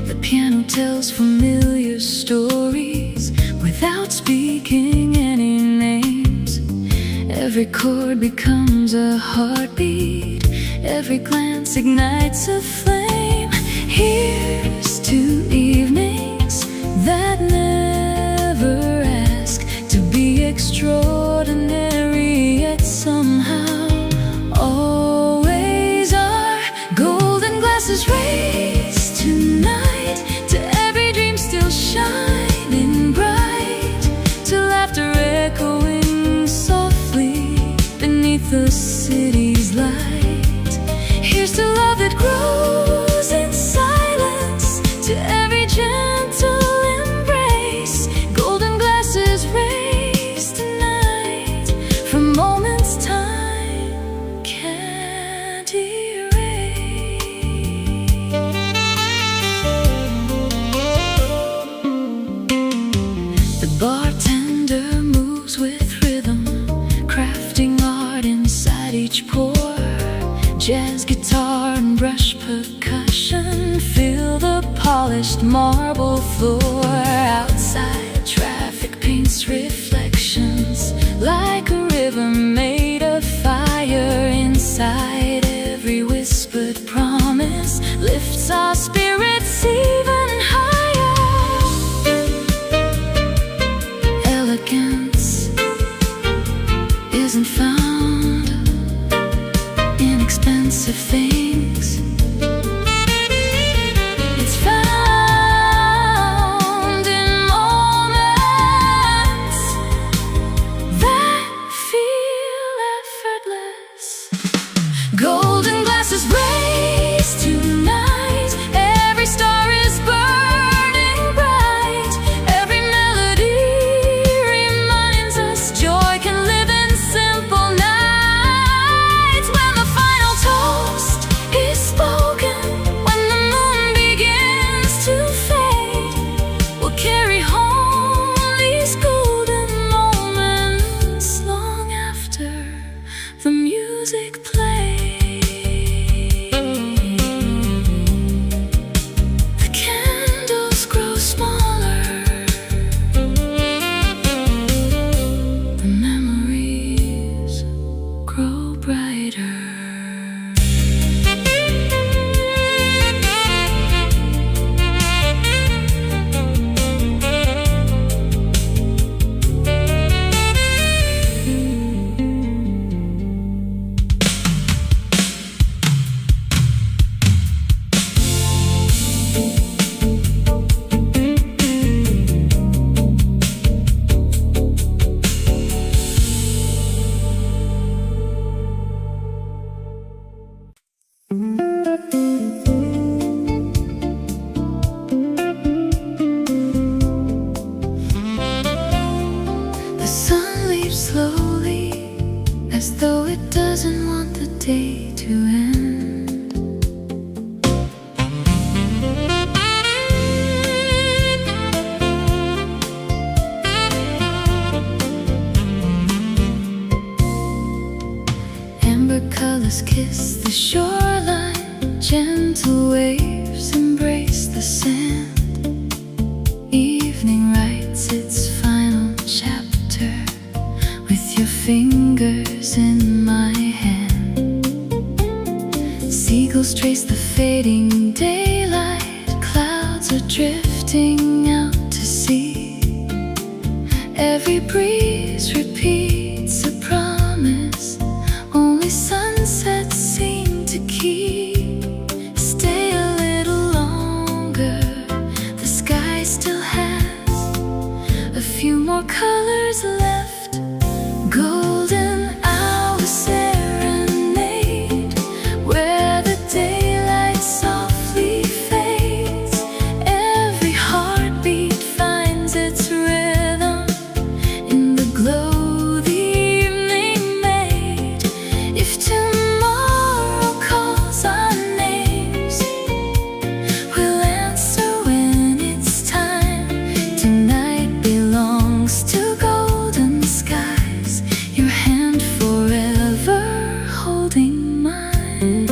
Speaker 1: The piano tells familiar stories without speaking any names. Every chord becomes a heartbeat, every glance ignites a flame. Here's to evenings that never ask to be extraordinary, yet somehow always are. Golden glasses raise tonight to every dream still shining bright, to laughter echoing softly beneath the city's light. Here's to love that grows in silence, to every gentle embrace. Golden glasses raise tonight from moments time can't erase. The bartender moves with rhythm, crafting art inside each pour. Jazz guitar and brush percussion fill the polished marble floor. Outside, traffic paints reflections like a river made of fire. Inside, every whispered promise lifts our spirits even higher. Elegance isn't found in expensive things, it's found in moments that feel effortless. Golden glasses raise tonight, every star is burning bright. Every melody reminds us joy can live in simple nights. When the final toast is spoken, The candles grow smaller, the memories grow brighter. The sun leaves slowly, as though it doesn't want the day to end. Amber colors kiss the shoreline, gentle waves embrace the sand. Evening writes its final chapter with your fingers in my hand. Seagulls trace the fading daylight, clouds are drifting out to sea. Every breeze repeats a promise, only sunsets seem to keep. Stay a little longer, the sky still has a few more colors left. Golden hour serenade, where the daylight softly fades. Every heartbeat finds its rhythm in the glow the evening made. If tomorrow calls our names, we'll answer when it's time. Tonight belongs to golden skies, your hand forever holding mine.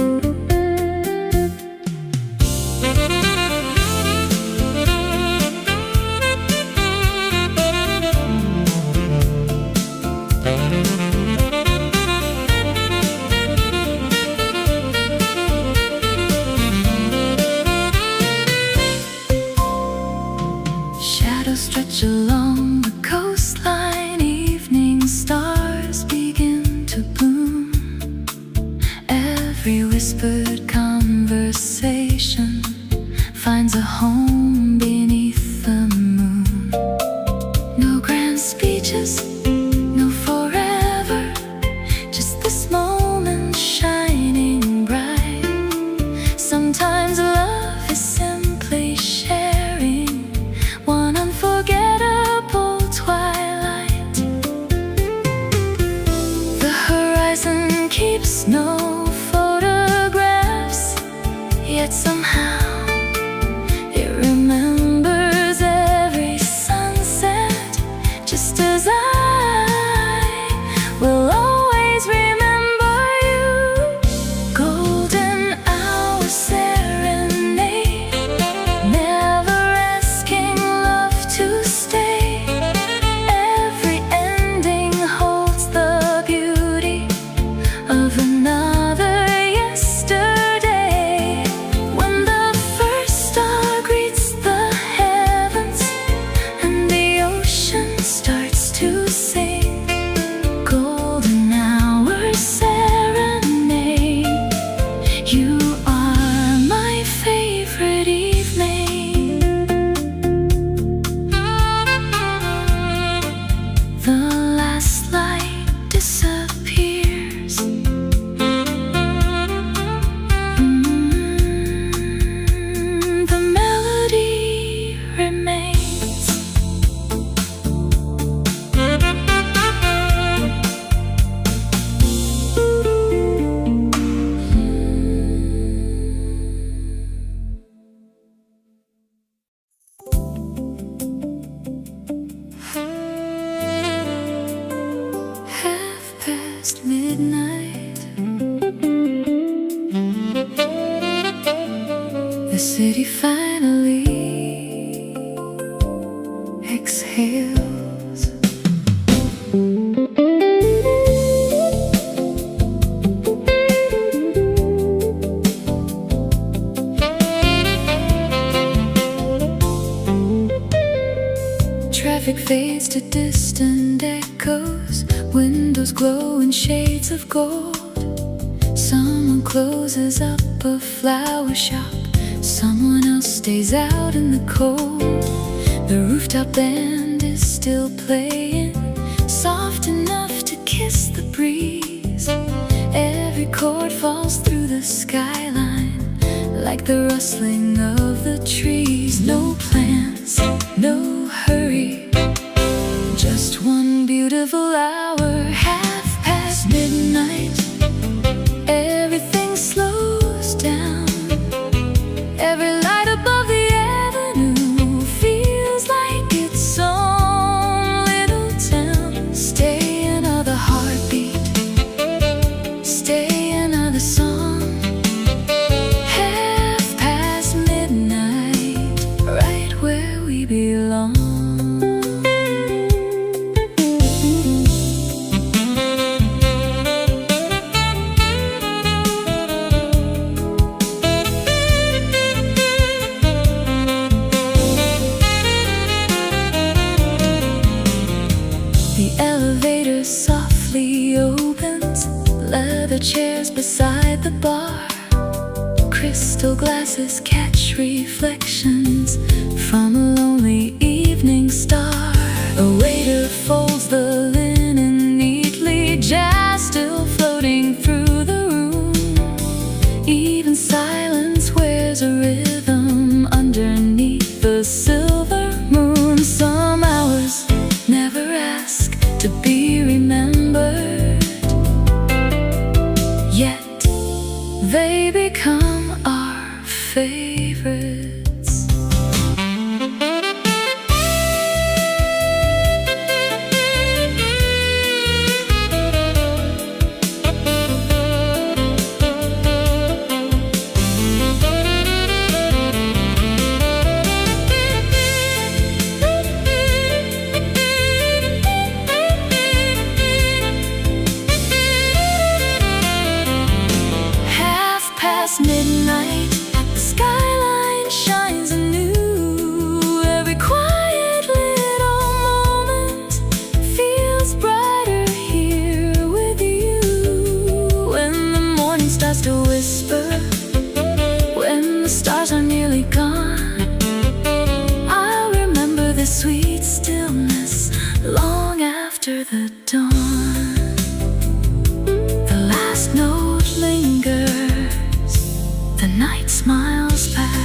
Speaker 1: Shadows stretch along the coastline, evening stars begin to bloom. Every whispered conversation finds a home beneath the moon. No grand speeches, no forever, just this moment shining bright. Sometimes love is simply sharing one unforgettable twilight. The horizon keeps no photographs, yet somehow it city finally exhales. Traffic fades to distant echoes. Windows glow in shades of gold. Someone closes up a flower shop. Someone else stays out in the cold. The rooftop band is still playing, soft enough to kiss the breeze. Every chord falls through the skyline, like the rustling of the trees. No plans, no hurry, just one beautiful hour. Half past midnight, everything slows down. Every light above the avenue feels like its own little town. Stay another heartbeat, stay another song. Half past midnight, right where we belong. Softly opens, leather chairs beside the bar. Crystal glasses catch reflections from a lonely evening star. A waiter folds the linen neatly, jazz still floating through the room. Even silence wears a rhythm underneath the silver moon. Some hours never ask to be remembered, yet they become our favorites. Midnight, the skyline shines anew. Every quiet little moment feels brighter here with you. When the morning starts to whisper, when the stars are nearly gone, I'll remember the sweet stillness long after the dawn. The last note lingers, the night smiles back.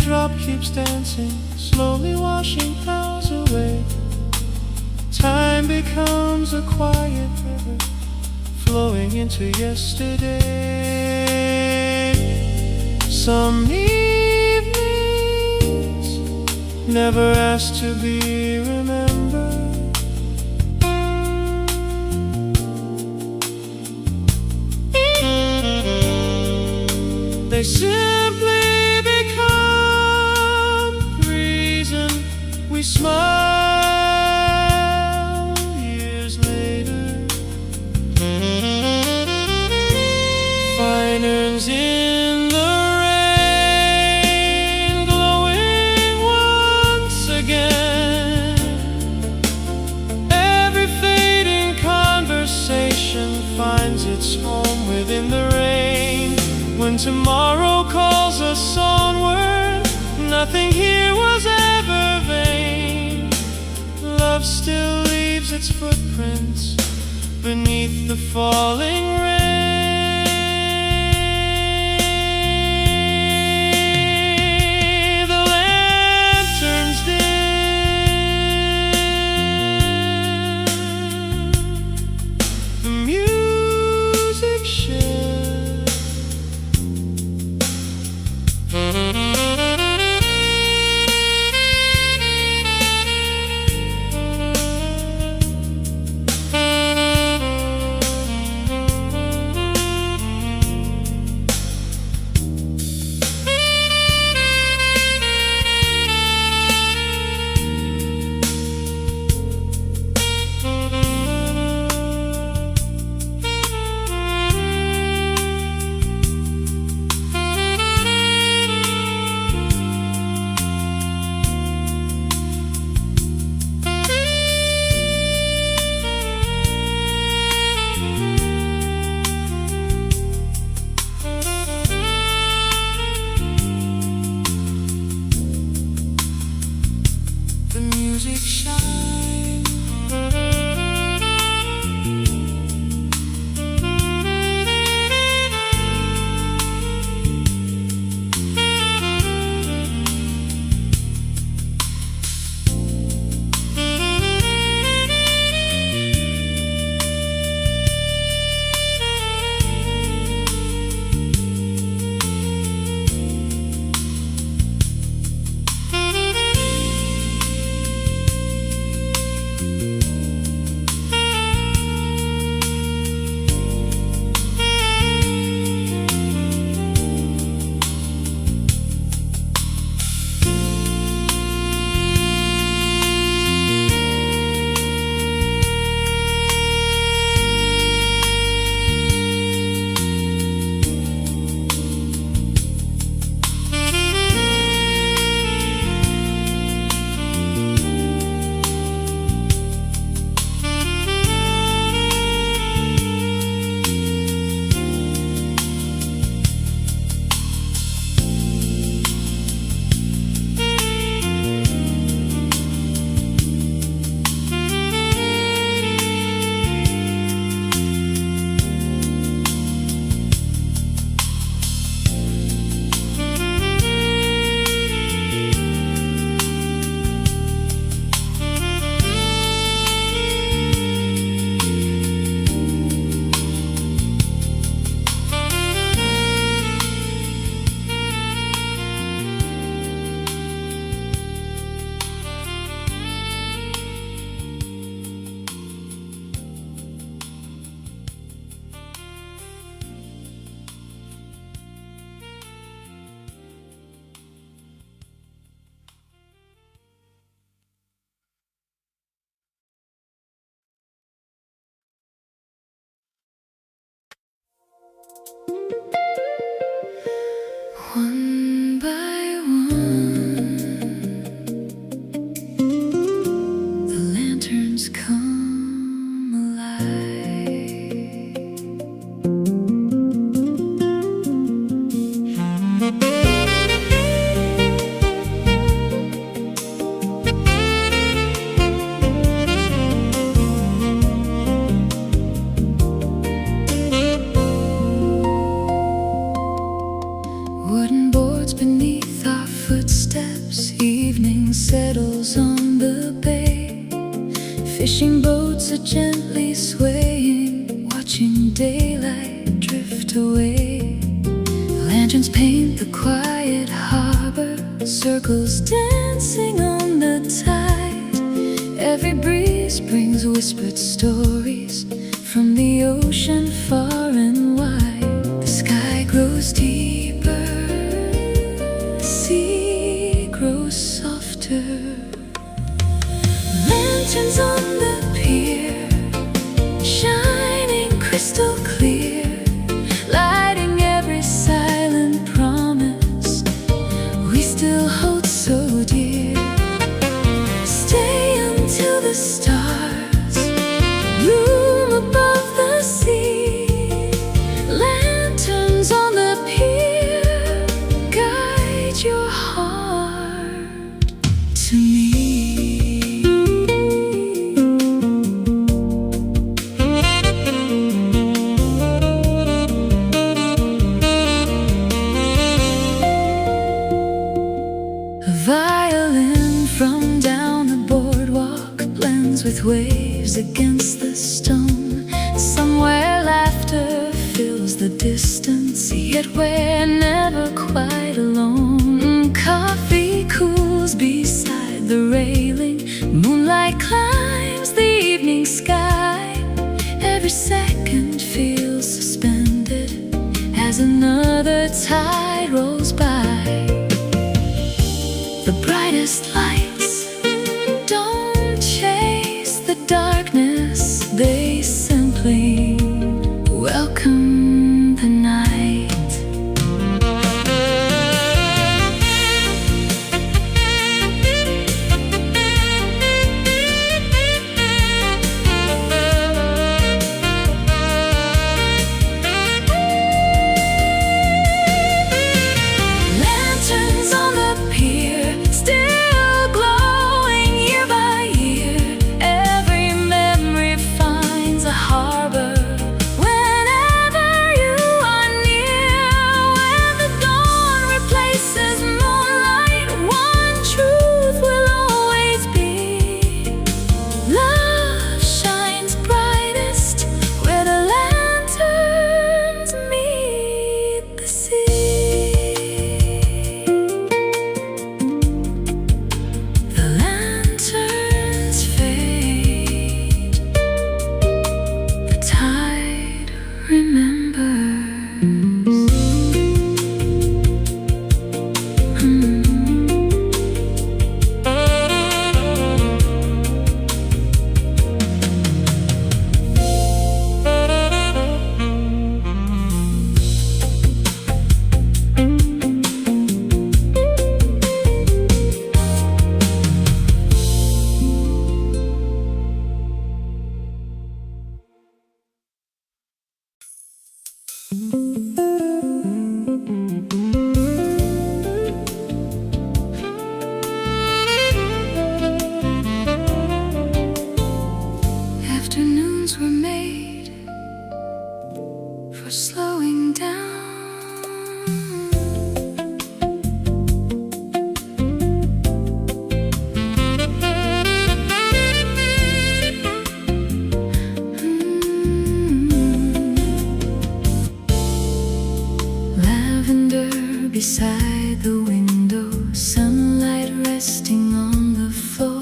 Speaker 2: raindrop keeps dancing, slowly washing clouds away. Time becomes a quiet river, flowing into yesterday. Some evenings never asked to be remembered. They simply become the reason we smile years later. Fine urns in the rain, glowing once again. Every fading conversation finds its home within the rain. When tomorrow calls us onward, nothing here was ever vain. Love still leaves its footprints beneath the falling rain. The lanterns dim, the music sheds. The music shines.
Speaker 1: Fishing boats are gently swaying, watching daylight drift away. Lanterns paint the quiet harbor, circles dancing on the tide. Every breeze brings whispered stories from the ocean far and wide. The sky grows deeper, the sea grows softer. Lanterns on the pier, shining crystal clear, lighting every silent promise we still hold so dear. Stay until the stars bloom above the sea. Lanterns on the pier, guide your heart to me. Violin from down the boardwalk blends with waves against the stone. Somewhere laughter fills the distance, yet we're never quite alone. Coffee cools beside the railing, moonlight climbs the evening sky. Every second feels suspended as another tide rolls by. The brightest lights don't chase the darkness, they simply welcome the night. Lanterns on the pier, still glowing year by year. Every memory finds a harbor whenever you are near. When the dawn replaces moonlight, one truth will always be: love shines brightest where the lanterns meet the sea. The lanterns fade, the tide remembers. Afternoons were made for slowing down. Lavender beside the window, sunlight resting on the floor.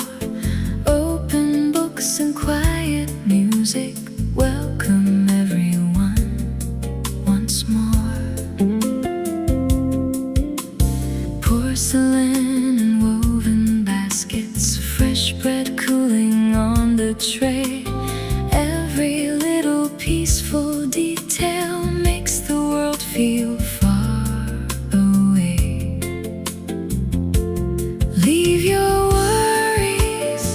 Speaker 1: Open books and quiet music welcome everyone once more. Porcelain and woven baskets, fresh bread cooling on the tray. Every little peaceful detail makes the world feel far away. Leave your worries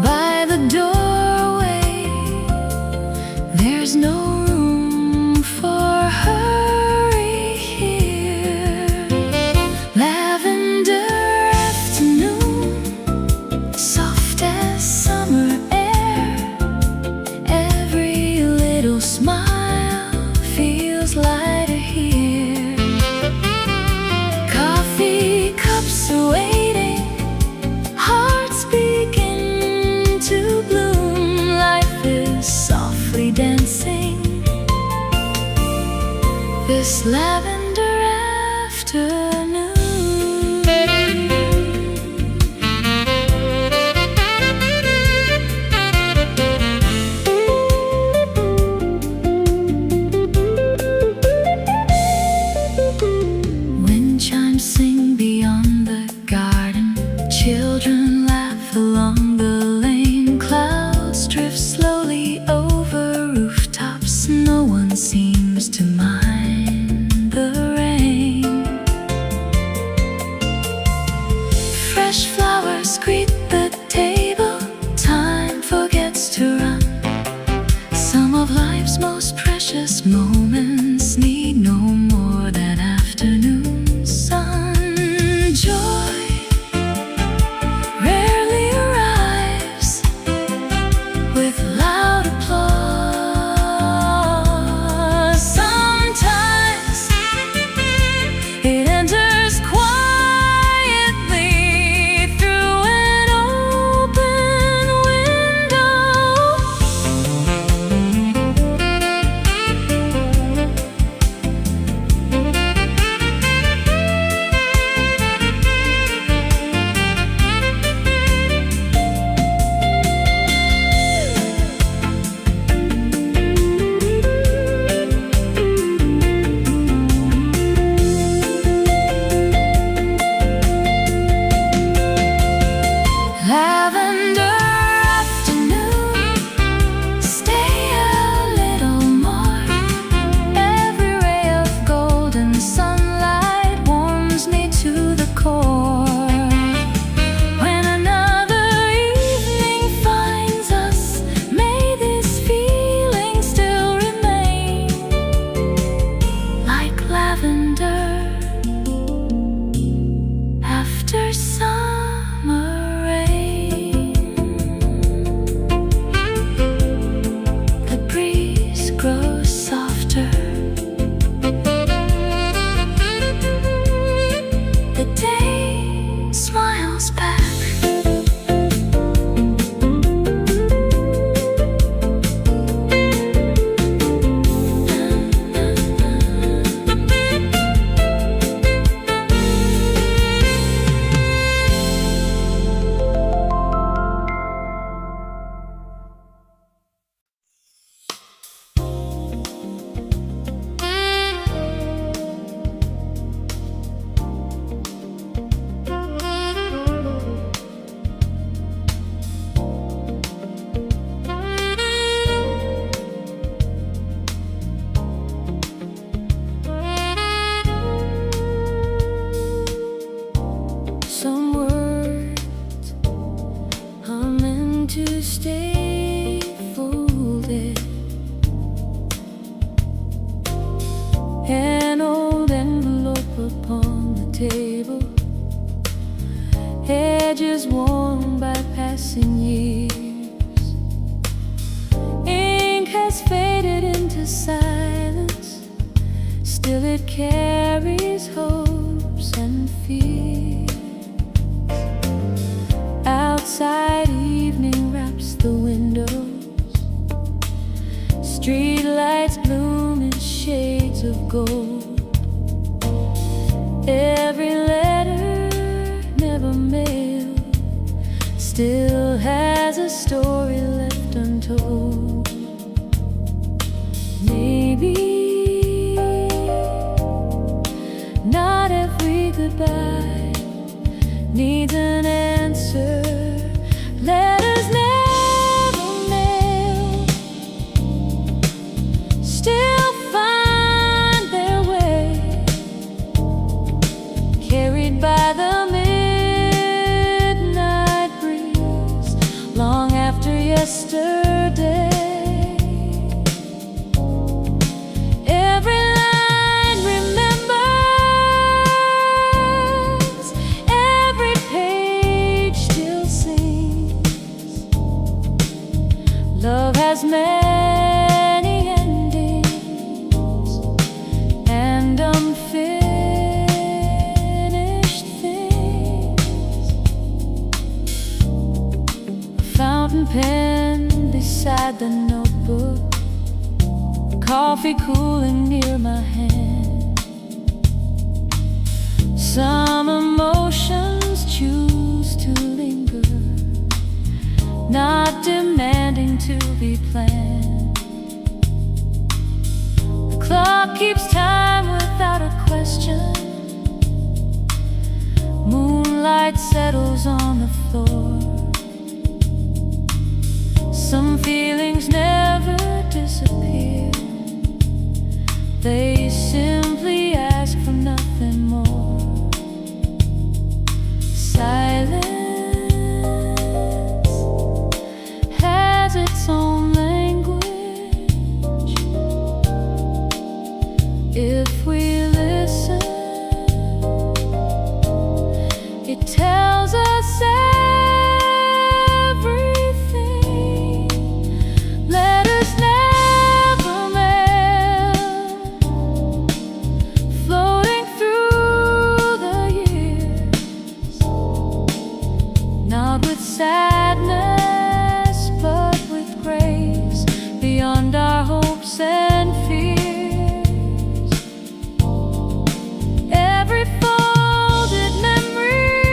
Speaker 1: by the doorway. There's no room for hurry here. Lavender afternoon, soft as summer air. this lavender afternoon. Wind chimes sing beyond the garden, children laugh along the lane, clouds drift slowly over rooftops, no one seems to mind the rain. Fresh flowers greet the table, time forgets to run. Some of life's most precious moments need no more than afternoon sun. Joy rarely arrives with loud applause. Sometimes it enters quietly through an open window. Lavender afternoon, stay a little more. Every ray of golden sunlight warms me to the core. When another evening finds us, may this feeling still remain like lavender after summer rain. The breeze grows softer, the day smiles back. Some words are meant to stay folded. An old envelope upon the table, edges worn by passing years. Ink has faded into silence, still it carries hopes and fears. Outside evening wraps the windows, street lights bloom in shades of gold. Every letter never mailed still has a story left untold. Maybe not every goodbye needs an answer. Letters never mailed still find their way, carried by the midnight breeze long after yesterday. Every line remembers, every page still sings. Love has many endings and unfinished things. A fountain pen beside the notebook, coffee cooling near my hand. Some emotions choose to linger, not demanding to be planned. The clock keeps time without a question. Moonlight settles on the floor. Some feelings never disappear. They simply ask for nothing more. Silence has its own language. If we listen, it tells us everything. Let us never melt, floating through the years, not with sadness, but with grace, beyond our hopes and fears. Every folded memory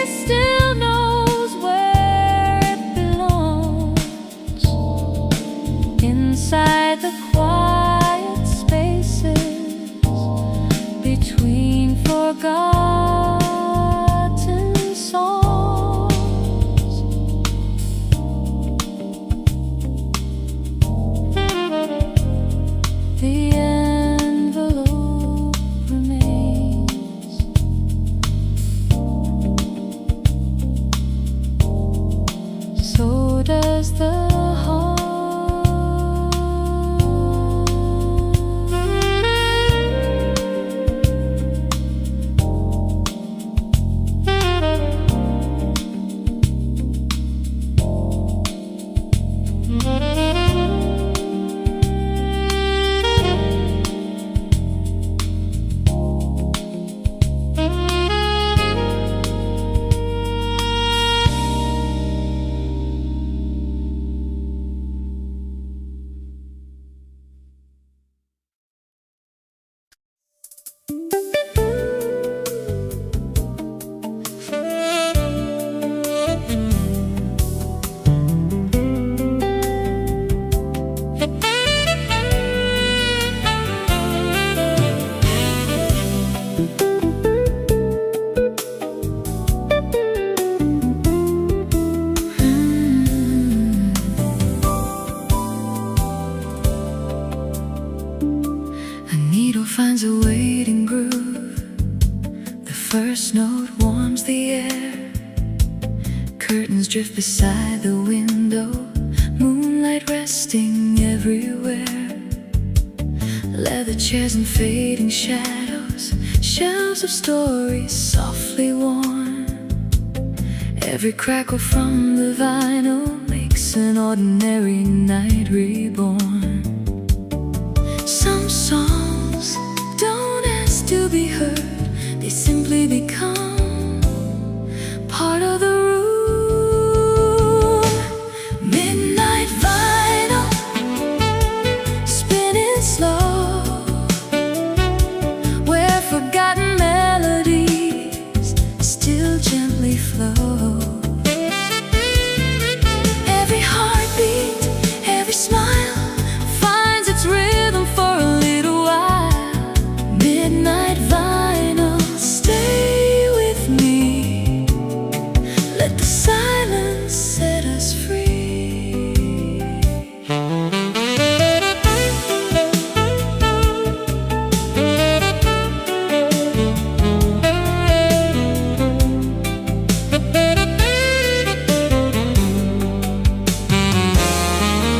Speaker 1: still knows where it belongs. Inside the quiet spaces between forgotten songs. The envelope remains. So does the heart. A needle finds a waiting groove. The first note warms the air. Curtains drift beside the window. Moonlight resting everywhere. Leather chairs and fading shadows. Shelves of stories softly worn. Every crackle from the vinyl makes an ordinary night reborn. Some songs don't ask to be heard. They simply become part of the room. Midnight vinyl, spinning slow, where forgotten melodies still gently flow. Every heartbeat, every smile finds its rhythm for a little while. Midnight vinyl, stay with me. Let the silence set us free.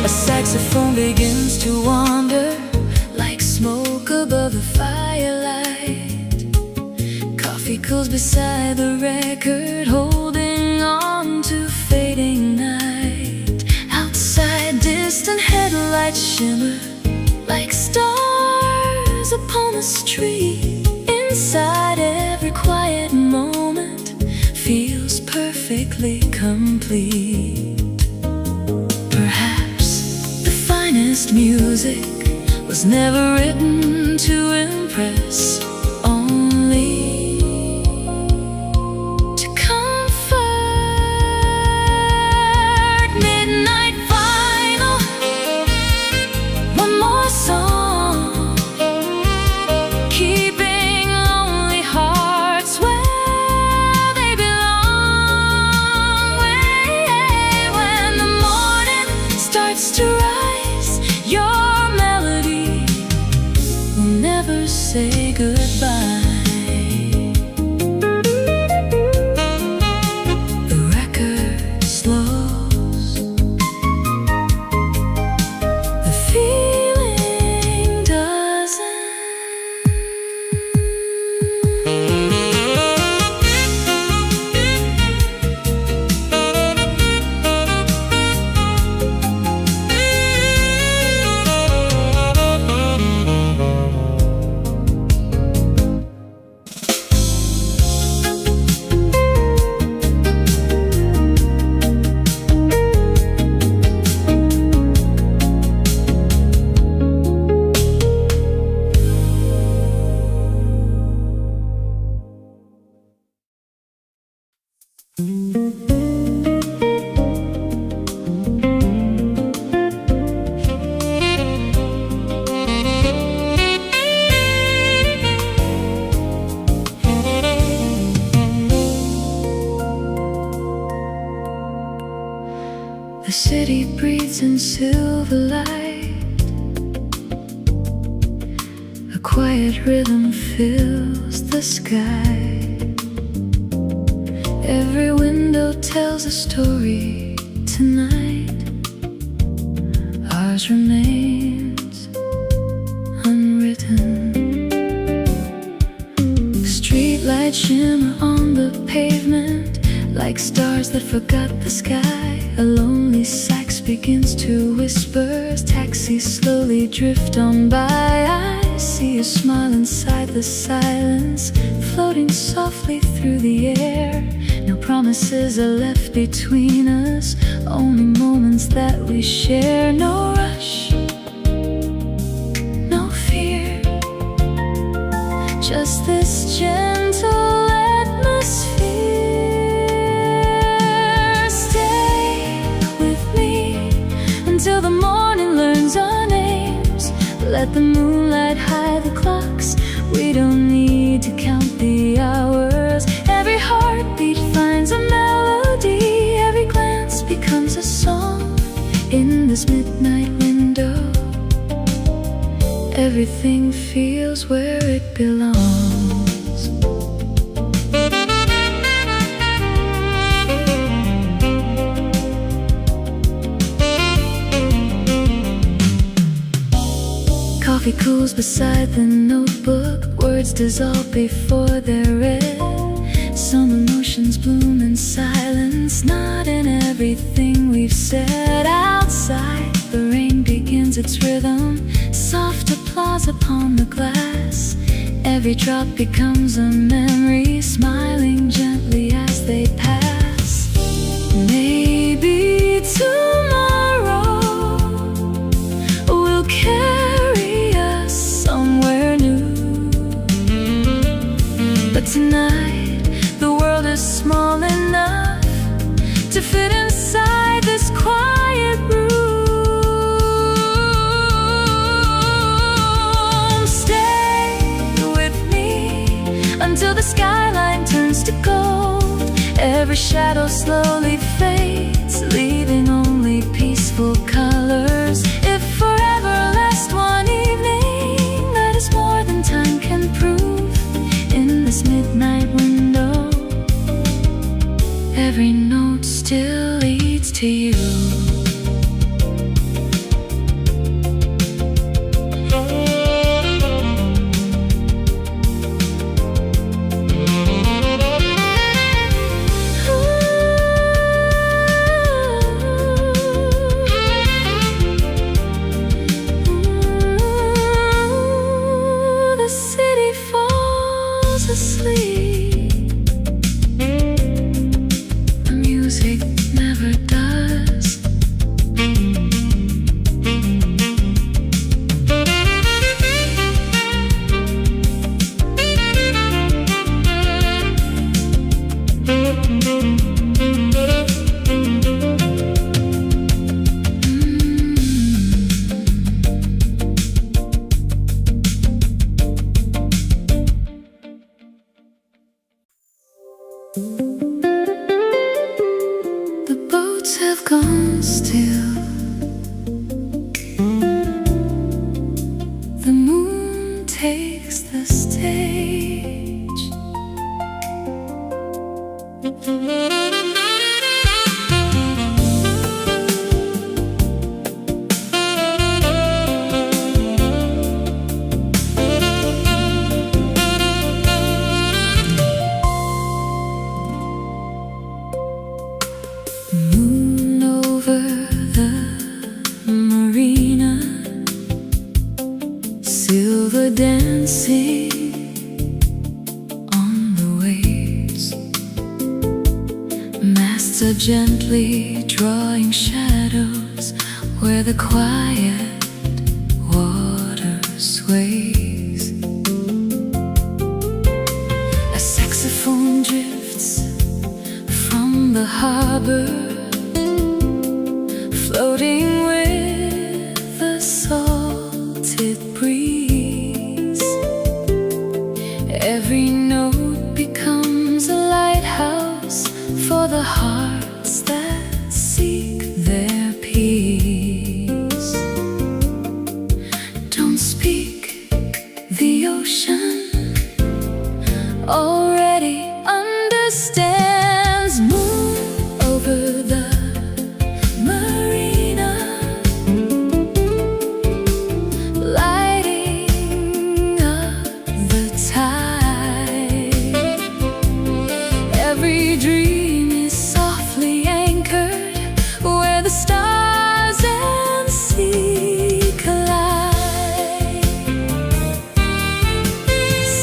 Speaker 1: A saxophone begins to wander like smoke above the firelight. Coffee cools beside the record, holding on to fading night. Outside, distant headlights shimmer like stars upon the street. Inside, every quiet moment feels perfectly complete. Perhaps the finest music was never written to impress, only The city breathes in silver light. A quiet rhythm fills the sky. Every window tells a story tonight. Ours remains unwritten. Streetlights shimmer on the pavement like stars that forgot the sky. A lonely sax begins to whisper as taxis slowly drift on by. I see a smile inside the silence, floating softly through the air. No promises are left between us, only moments that we share. No rush, no fear, just this gentle atmosphere. Till the morning learns our names. Let the moonlight hide the clocks. We don't need to count the hours. Every heartbeat finds a melody. Every glance becomes a song. In this midnight window, everything feels where it belongs. Coffee cools beside the notebook. Words dissolve before they're read. Some emotions bloom in silence, not in everything we've said. Outside, the rain begins its rhythm. Soft applause upon the glass. Every drop becomes a memory, smiling gently as they pass. Maybe tomorrow will carry us somewhere new, but tonight the world is small enough to fit inside this quiet room. Stay with me until the skyline turns to gold. Every shadow slowly fades, leaving only peaceful colors. If forever lasts one evening, that is more than time can prove. In this midnight window, every note still leads to you. The city falls asleep. The music never does. The boats have gone still. The moon takes the stage. Moon over the marina, silver dancing on the waves. Masts are gently drawing shadows where the quiet water sways. A saxophone drifts from the harbor, floating with the salted breeze. Every note becomes a lighthouse for the hearts that seek their peace. Don't speak, the ocean already understands. Moon over the marina, lighting up the tide. Every dream is softly anchored where the stars and sea collide.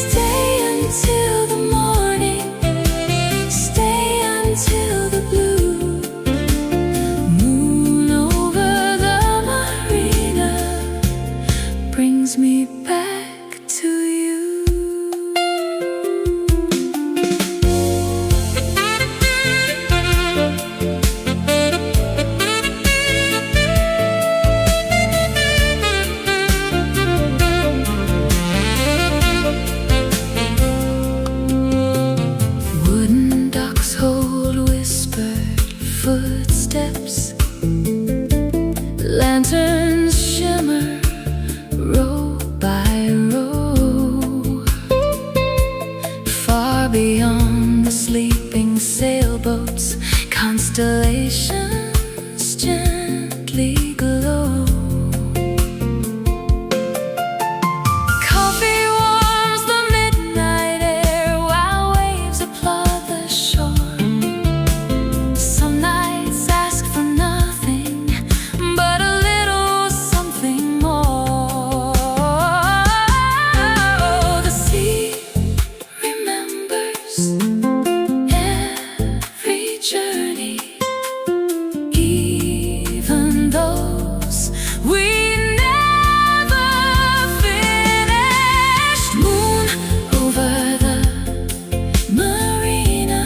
Speaker 1: Stay until the morning, stay until the blue. Moon over the marina brings me back to you. Wooden docks hold whispered footsteps. Lanterns shimmer row by row. Far beyond the sleeping sailboats, constellations gently glow. Coffee warms the midnight air while waves applaud the shore. Some nights ask for nothing but a little something more. The sea remembers every journey, even those we never finished. Moon over the marina,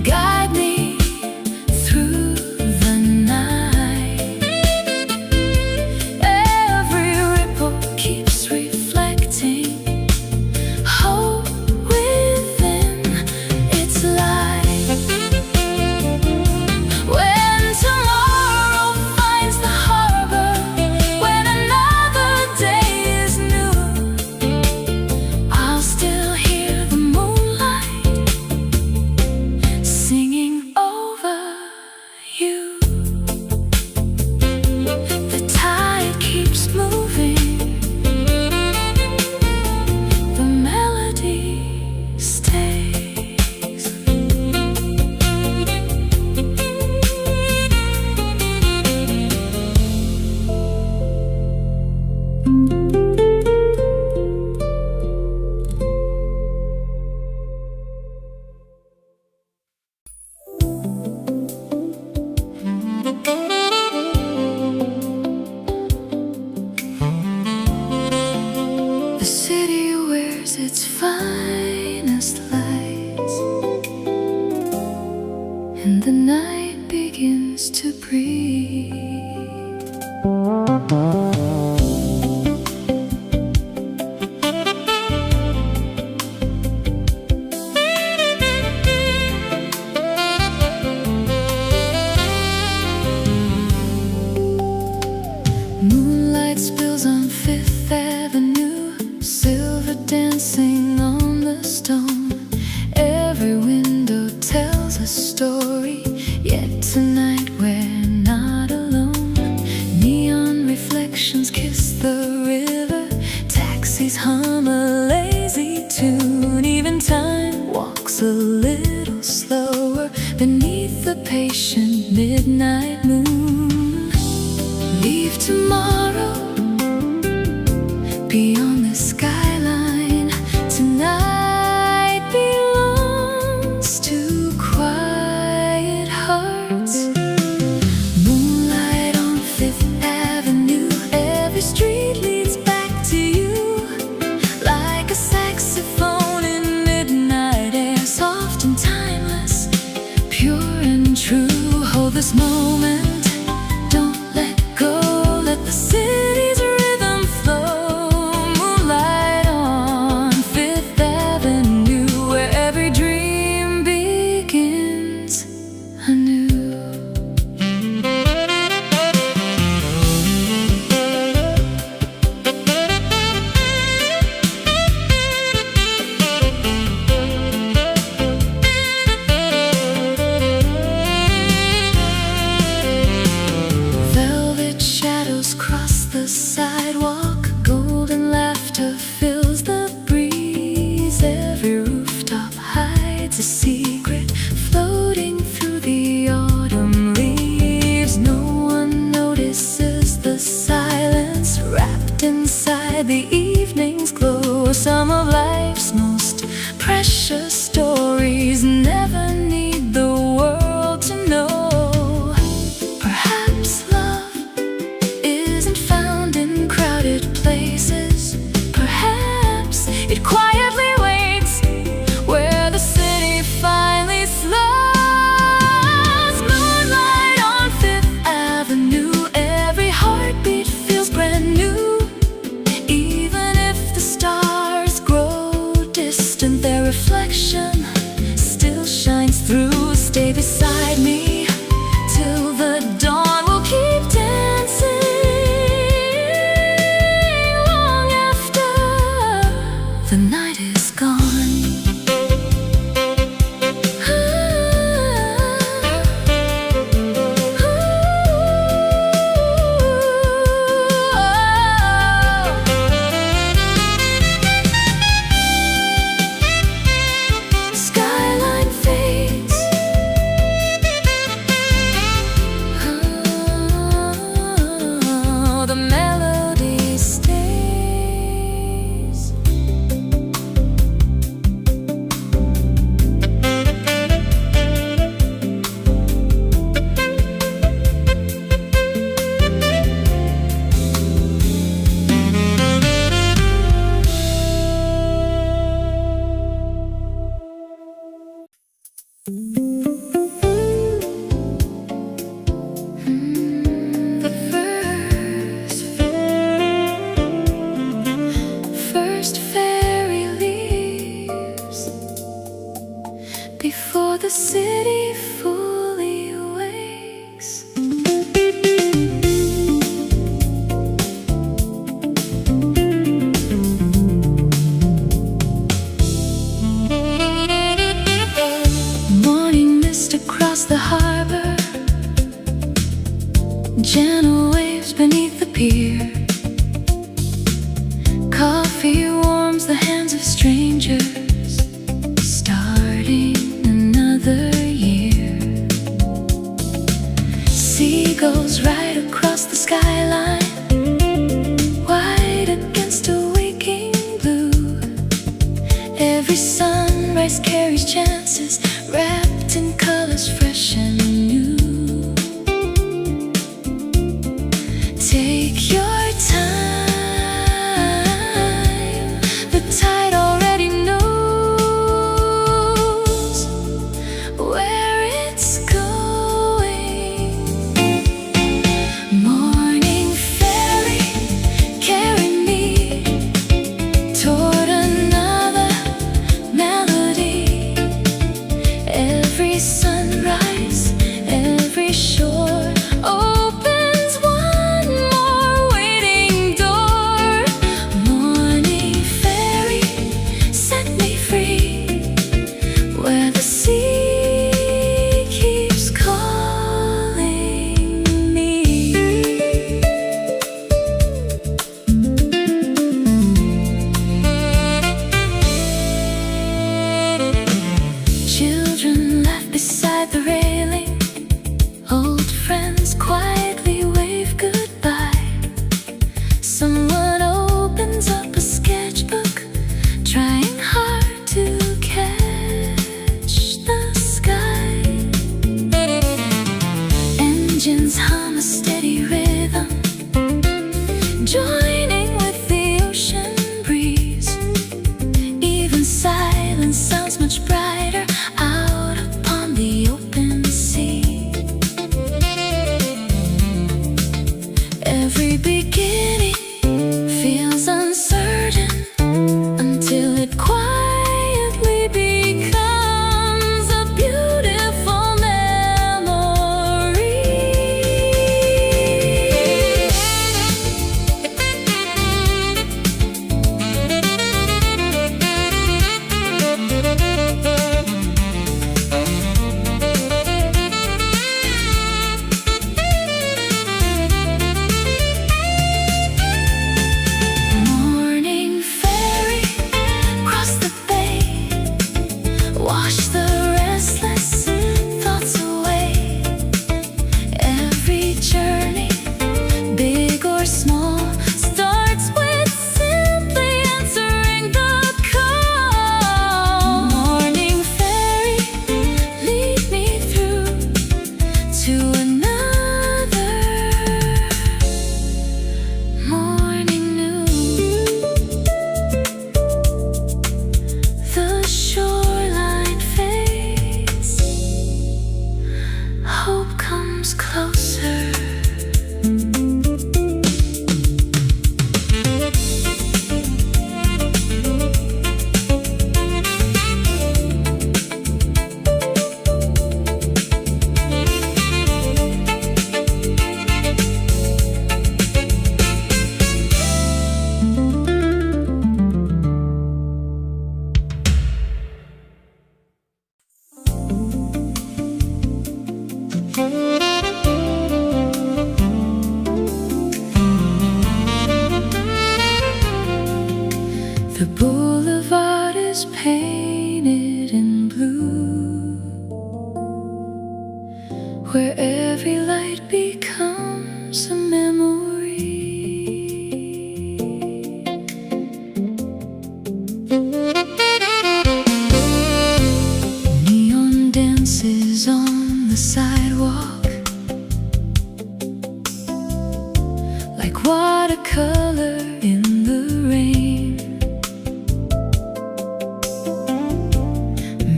Speaker 1: guide me through the night. Every ripple keeps reflecting hope within its light. When tomorrow finds the harbor, when another day is new, I'll still hear the moonlight singing over you. The tide keeps moving, the melody stays. The city wears its finest lights, and the night begins to breathe. Moonlight spills on Fifth Avenue, silver dancing on the stone. Every window tells a story, yet tonight we're not alone. Neon reflections kiss the river, taxis hum a lazy tune. Even time walks a little slower beneath the patient midnight moon. Leave tomorrow beyond the skyline. Tonight belongs to quiet hearts. Moonlight on Fifth Avenue, every street leads back to you. Like a saxophone quietly waits, where the city finally slows. Moonlight on Fifth Avenue, every heartbeat feels brand new. Even if the stars grow distant, their reflection still shines through. Stay beside me till the dawn. We'll keep dancing long after the night is gone. Skyline fades, the melody stays. The first fairy leaves before the city fully wakes. Morning mist across the harbor, gentle waves beneath the pier. Coffee warms the hands of strangers, starting another year. Seagulls ride across the skyline, white against a waking blue. Every sunrise carries chances, wrapped in colors fresh and new. Take your time, the tide already knows where it's going. Morning fairy, carry me toward another melody. Every sunrise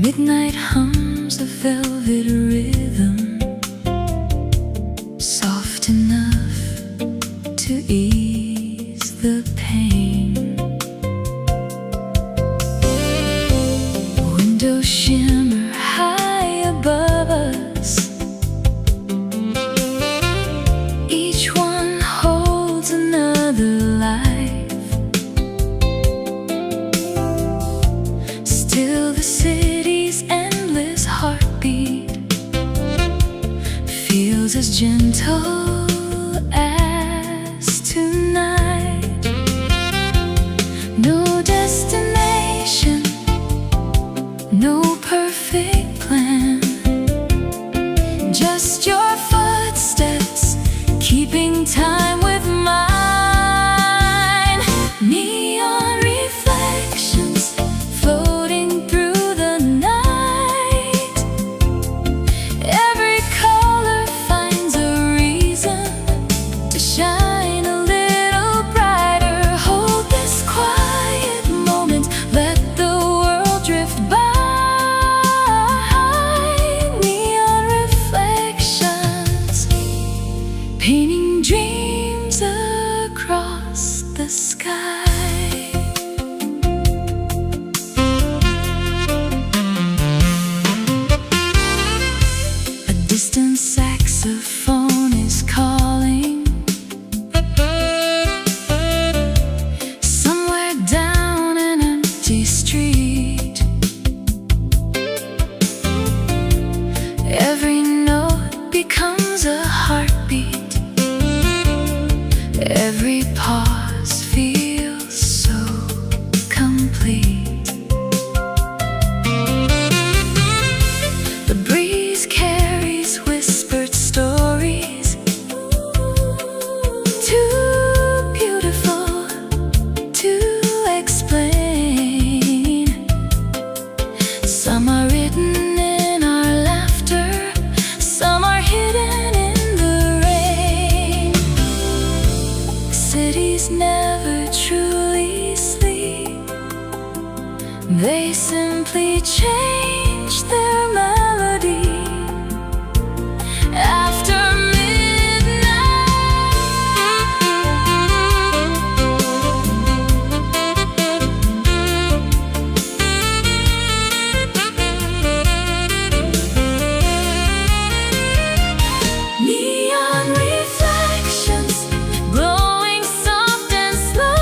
Speaker 1: Midnight hums a velvet rhythm, soft enough to ease the pain. Windows shimmer high above us, each one holds another life. Still the city's endless heartbeat feels as gentle as tonight. No destination, no perfect plan, just your footsteps keeping time with mine. Neon reflections floating through the night, every color finds a reason to shine a little brighter. Hold this quiet moment, let the world drift by. Neon reflections, painting dreams across the sky. A distant saxophone is calling, somewhere down an empty street. Every note becomes a heartbeat, every pause feels so complete. The breeze carries whispered stories, too beautiful to explain. Some are written in our laughter, some are hidden in the rain. Cities never truly sleep, they simply change their melody after neon reflections glowing soft and slow.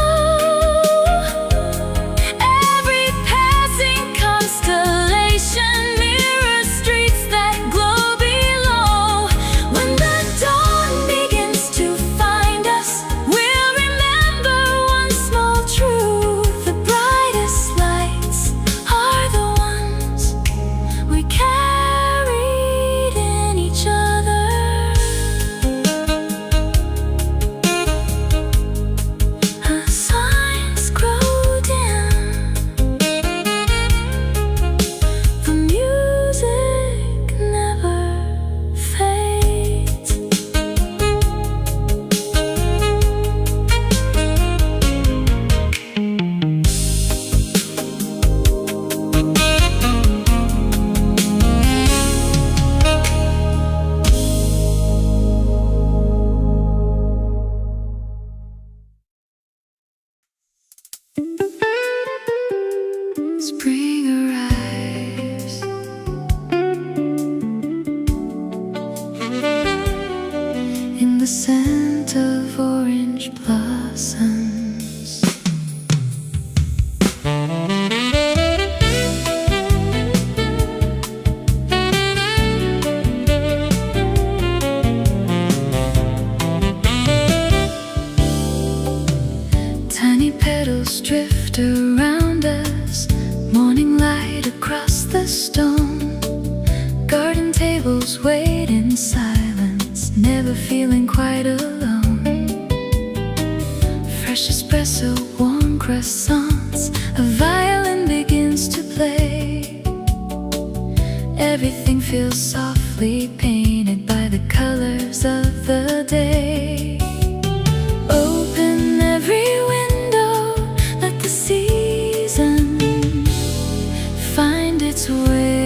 Speaker 1: Every passing constellation mirrors streets that glow below. When the dawn begins to find us, we'll remember one small truth: the brightest lights are the ones we carried in each other. As signs grow dim, the music never fades. Spring arrives, in the scent of orange blossoms. Tiny petals drift around us, morning light across the stone. Garden tables wait in silence, never feeling quite alone. Fresh espresso, warm croissants, a violin begins to play. Everything feels softly painted by the colors of the day. Open every window, let the season find its way.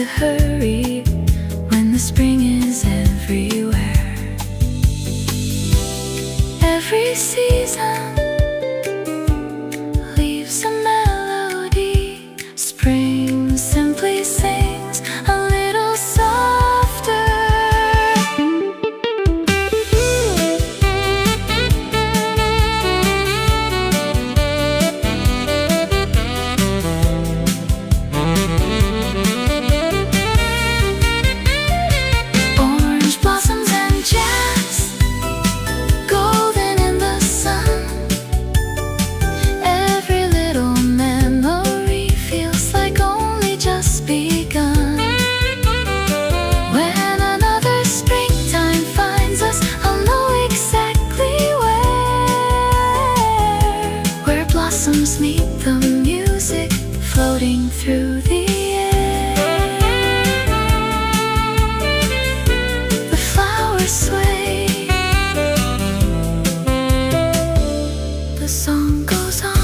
Speaker 1: to hurry when the spring is everywhere. Every season leaves a melody. Spring simply sings a little softer. Orange blossoms and jazz, golden in the sun. Every little memory feels like only just begun. When another springtime finds us, I'll know exactly where blossoms meet the music floating through the air. The flowers sway, the song goes on.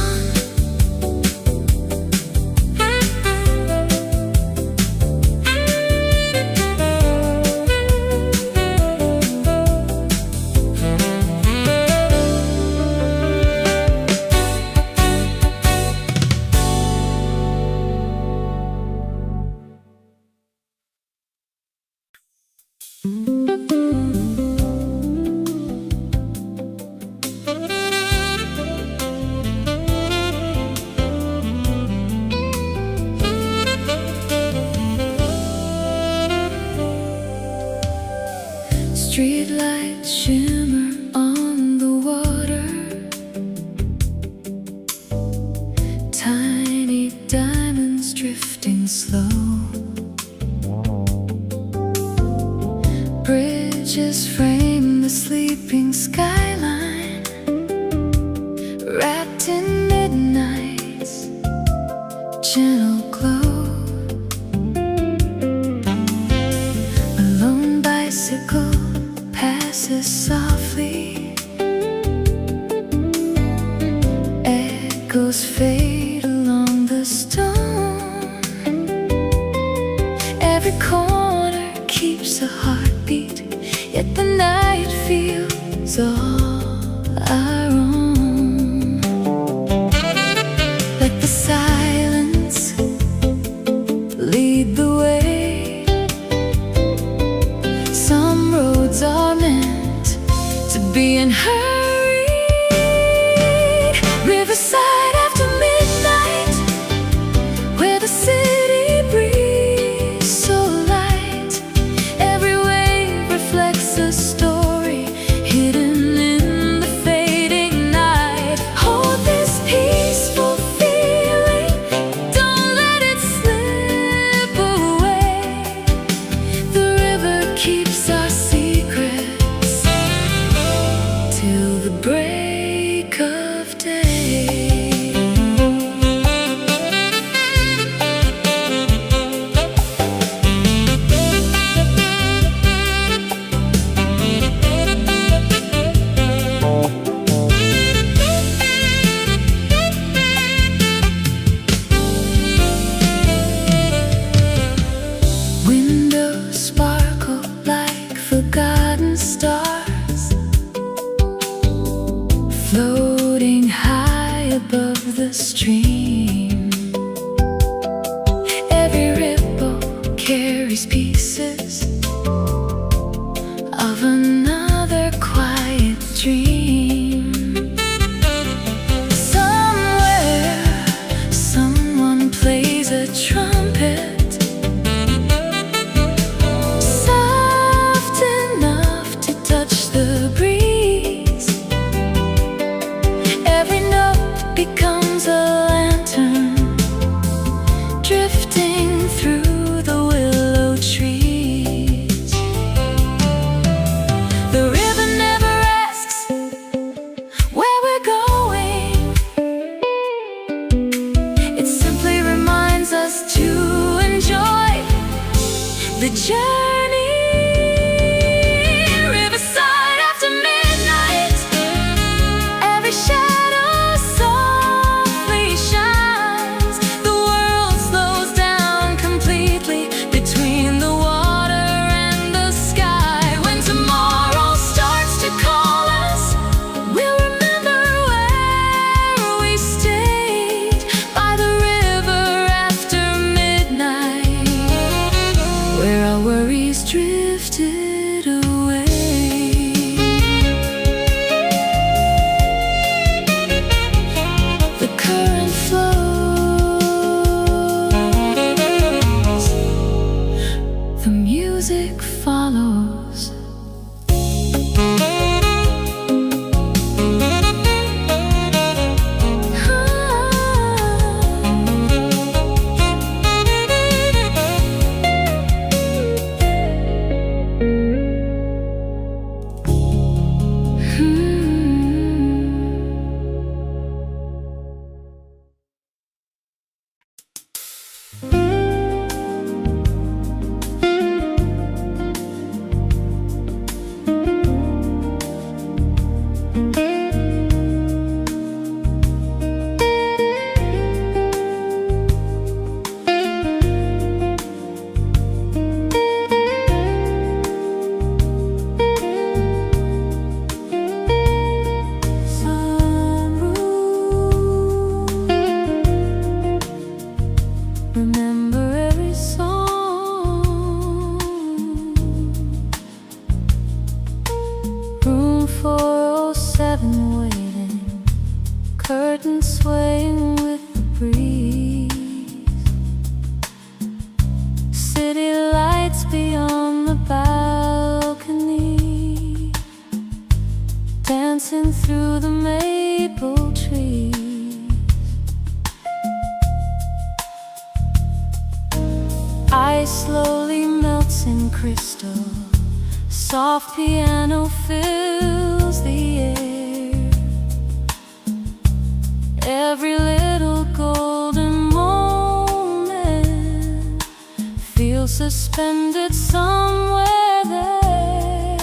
Speaker 1: Streetlights shimmer on the water. Tiny diamonds drifting slow. Bridges frame the sleeping skyline, wrapped in midnight's gentle glow. A lone bicycle passes softly. Echoes fade along the stone. Every corner keeps a heartbeat, yet the night feels all our own. Let the silence lead the way. Some roads are meant to be unhurried. Riverside after midnight, where the city breeze so light. Every wave reflects a story hidden in the fading night. Hold this peaceful feeling, don't let it slip away. The river keeps our secrets till the break of day. Windows sparkle like forgotten stars, floating high above the stream. Every ripple carries pieces of another quiet dream. Somewhere, someone plays a trumpet, soft enough to touch the breeze. Every note becomes a lantern, drifting through the willow trees. The river never asks where we're going. It simply reminds us to enjoy the journey. Riverside after midnight, every shadow softly shines. The world slows down completely between remember every song. Room 407 waiting, curtains swaying with the breeze. City lights beyond the balcony, dancing through the maple trees. Ice slowly melts in crystal, soft piano fills the air. Every little golden moment feels suspended somewhere there.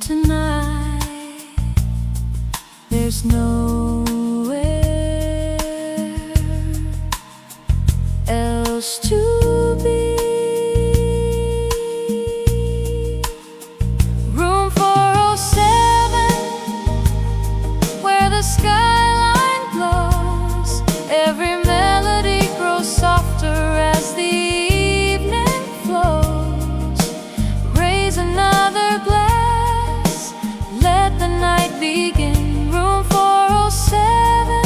Speaker 1: Tonight there's nowhere else to be. Room 407, where the skyline glows. Every melody grows softer as the evening flows. Raise another glass, let the night begin. Room 407,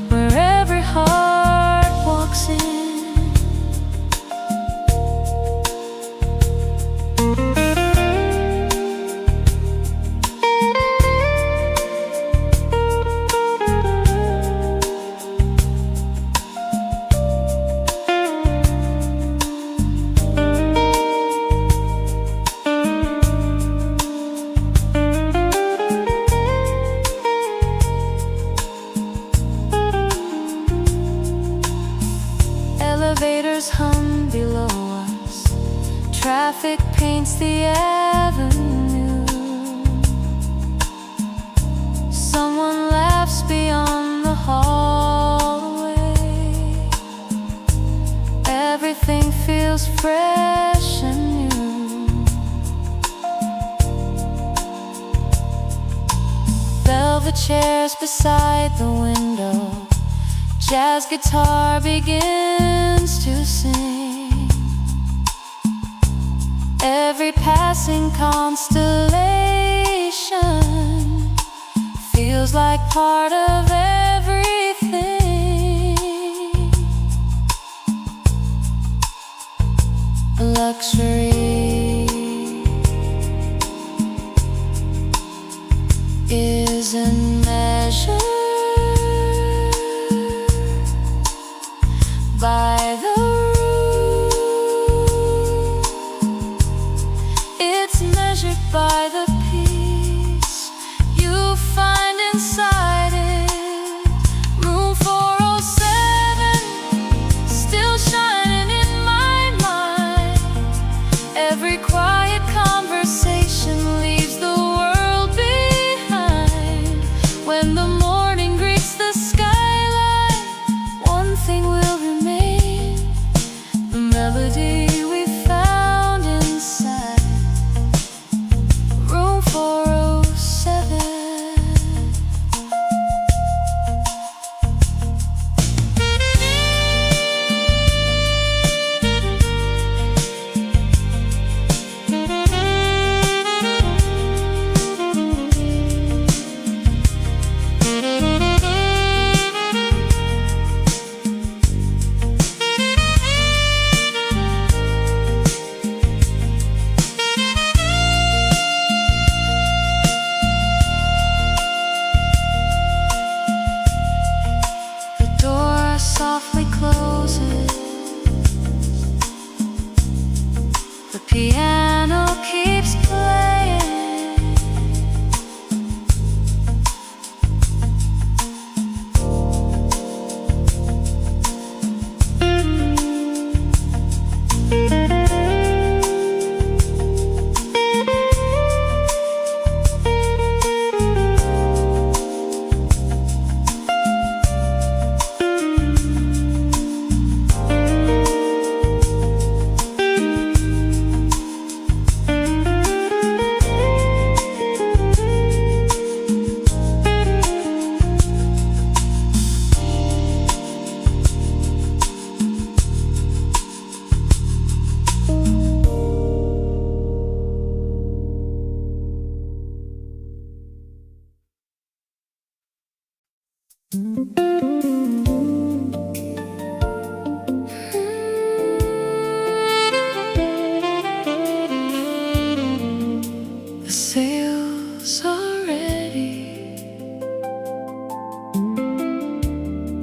Speaker 1: where every heart walks in. Elevators hum below us, traffic paints the avenue. Someone laughs beyond the hallway. Everything feels fresh and new. Velvet chairs beside the window, jazz guitar begins to sing. Every passing constellation feels like part of everything. Luxury isn't measured by the room, it's measured by the peace you find inside it. Room 407, still shining in my mind. The sails are ready.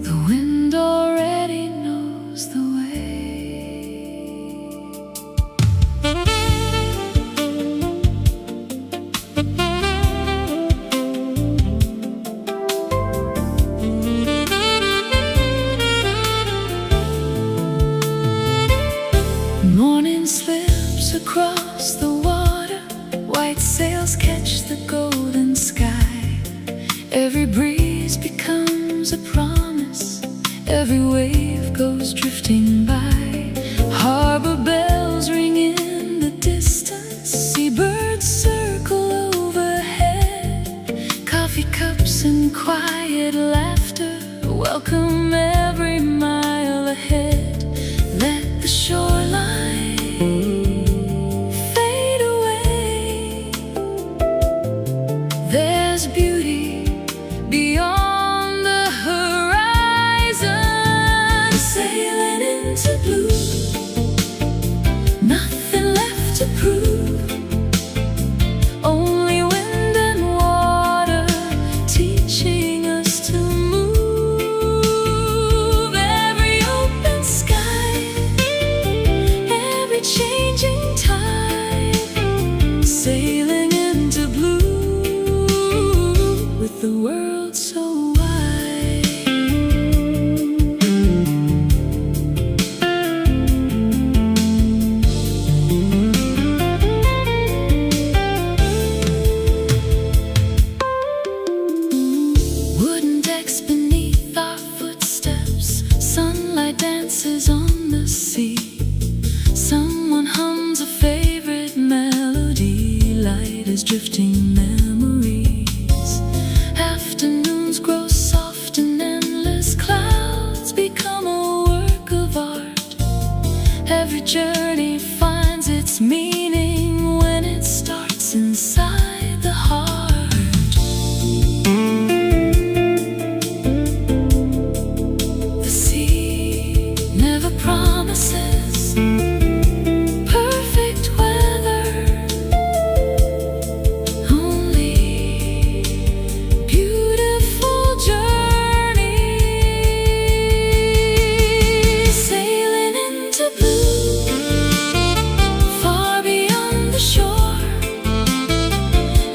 Speaker 1: The wind already knows the way. Morning slips across the water. White sails catch the golden sky. Every breeze becomes a promise. Every wave goes drifting by. Harbor bells ring in the distance. Seabirds circle overhead. Coffee cups and quiet laughter welcome every mile ahead. Let the shoreline fade away. There's beauty beyond the horizon. Sailing into blue, nothing left to prove. Only wind and water teaching us to move. Every open sky, every changing tide, sailing into blue with the world so wide. Wooden decks beneath our footsteps. Sunlight dances on the sea. Someone hums a favorite melody. Light is drifting memories. Afternoons grow soft and endless. Clouds become a work of art. Every journey finds its meaning when it starts inside the heart. The sea never promises perfect weather, only beautiful journeys. Sailing into blue, far beyond the shore.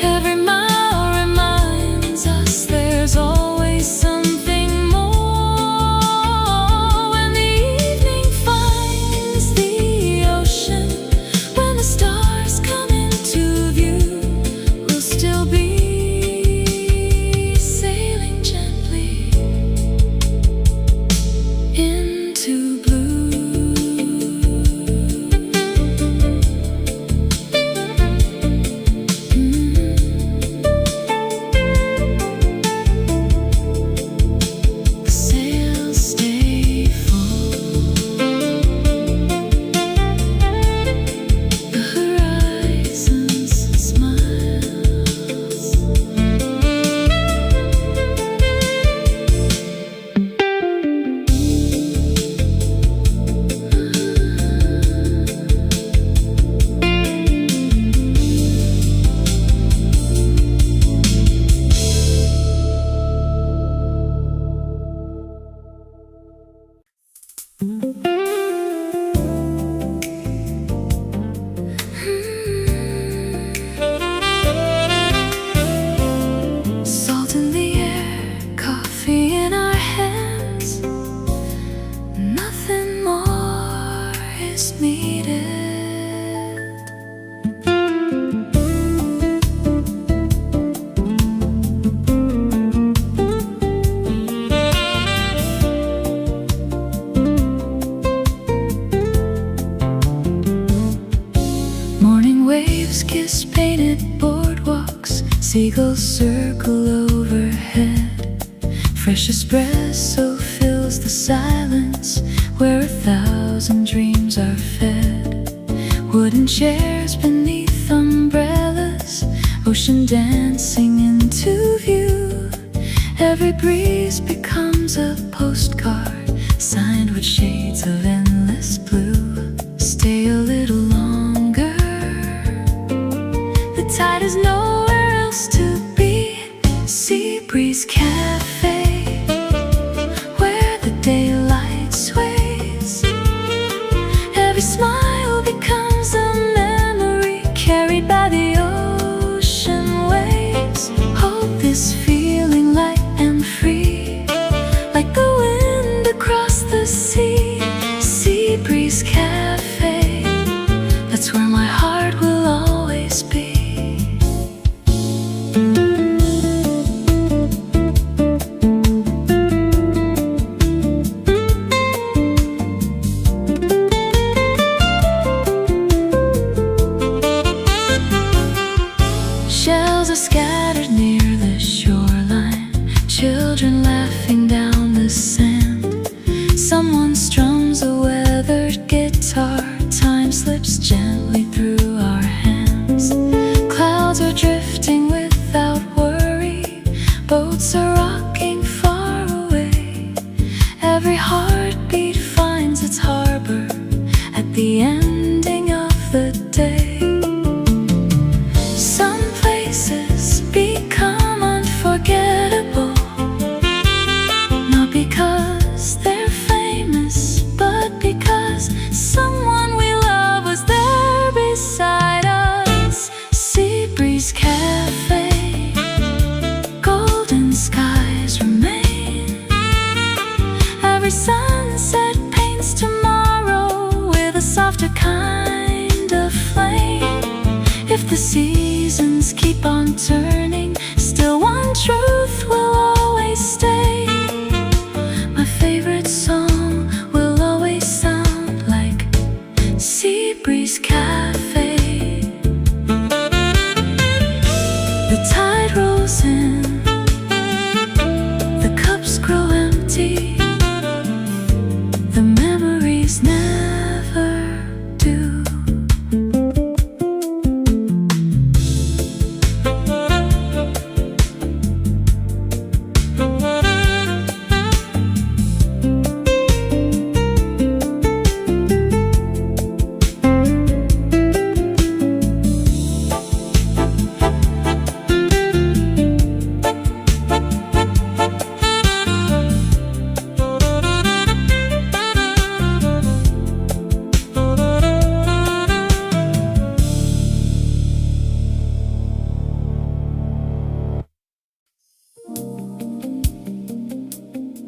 Speaker 1: Every mile reminds us there's always something more. When the evening finds the ocean, when the stars come into view, we'll still be sailing gently into blue. The sails stay full. The horizons smiles. Salt in the air, coffee in our hands. Nothing more is needed. Morning waves kiss painted boardwalks. Seagulls circle overhead. Fresh espresso fills the silence where 1,000 dreams are fed. Wooden chairs beneath umbrellas. Ocean dancing into view. Every breeze becomes becomes a postcard signed with shades of endless blue. Stay a little longer. The tide is nowhere else to be. Sea Breeze Cafe, where the daylight sways. Every smile becomes a memory carried by the ocean waves. Hold this feeling light and free, like the wind across the sea. Sea Breeze Cafe, that's where my heart will always be. Shells are scattered near the shoreline, children laughing down the sand. Someone strums a weathered guitar, time slips gently through our hands. Clouds are drifting without worry, boats are rocking far away. Every heartbeat finds its harbor at the ending of the day. Some places become unforgettable, not because they're famous, but because someone we love was there beside us. Sea Breeze Cafe, golden skies remain. Every sunset paints tomorrow with a softer kind of flame. If the seasons keep on turning, still one truth will always stay. My favorite song will always sound like Sea Breeze Cafe. The tide rolls in, the cups grow empty, the memories never do.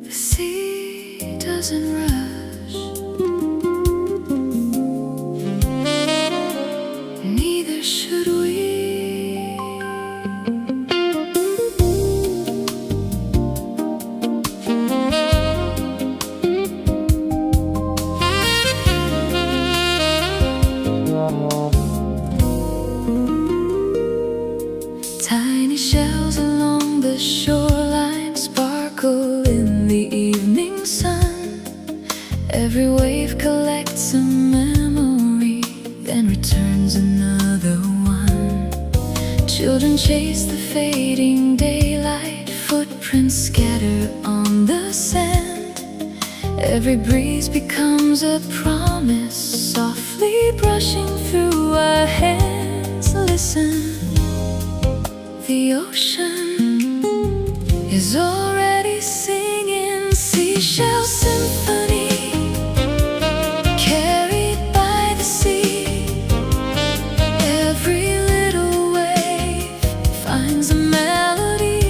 Speaker 1: The sea doesn't rush, neither should we. Tiny shells along the shoreline sparkle in the evening sun. Every wave collects a memory, then returns another one. Children chase the fading daylight, footprints scatter on the sand. Every breeze becomes a promise, softly brushing through our hands. Listen, the ocean is already singing seashell symphony, carried by the sea. Every little wave finds a melody.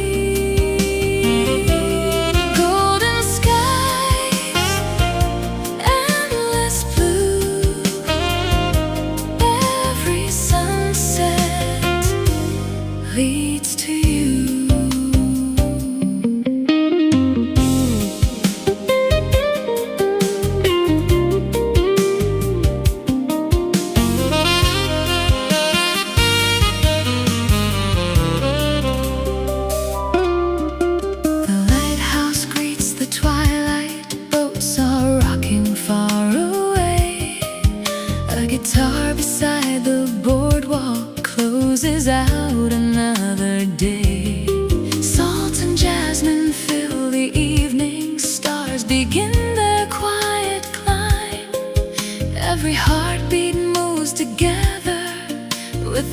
Speaker 1: Golden skies, endless blue. Every sunset leads to you.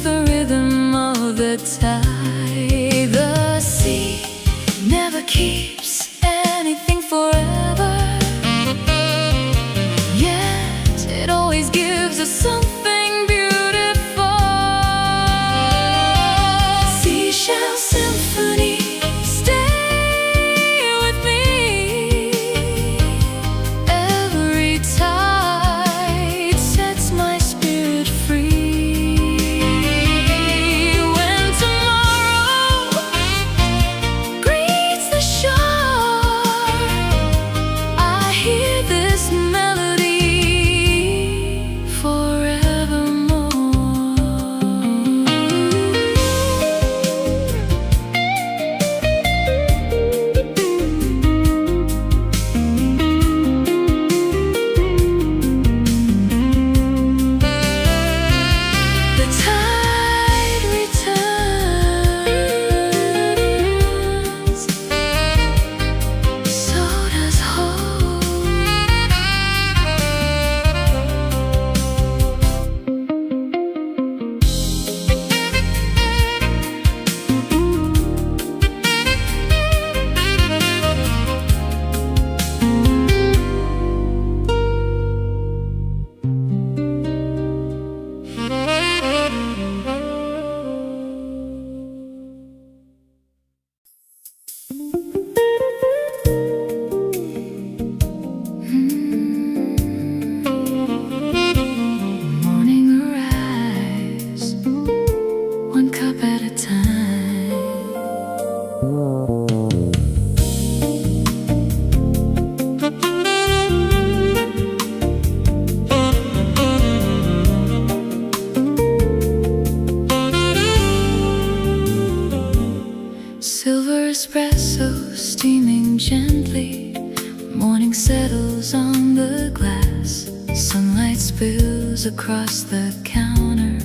Speaker 1: the rhythm of the tide. The sea never keeps anything forever, yet it always gives us something beautiful. Seashell symphony, stay with me. Every tide sets my spirit free. When tomorrow greets the shore, I hear this melody forevermore. The tide returns, so does hope. Morning arrives, one cup at a time. Silver espresso steaming gently. Morning settles on the glass. Sunlight spills across the counter.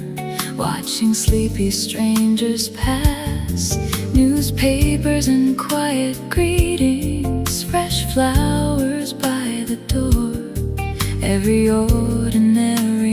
Speaker 1: Watching sleepy strangers pass. Newspapers and quiet greetings. Fresh flowers by the door. Every ordinary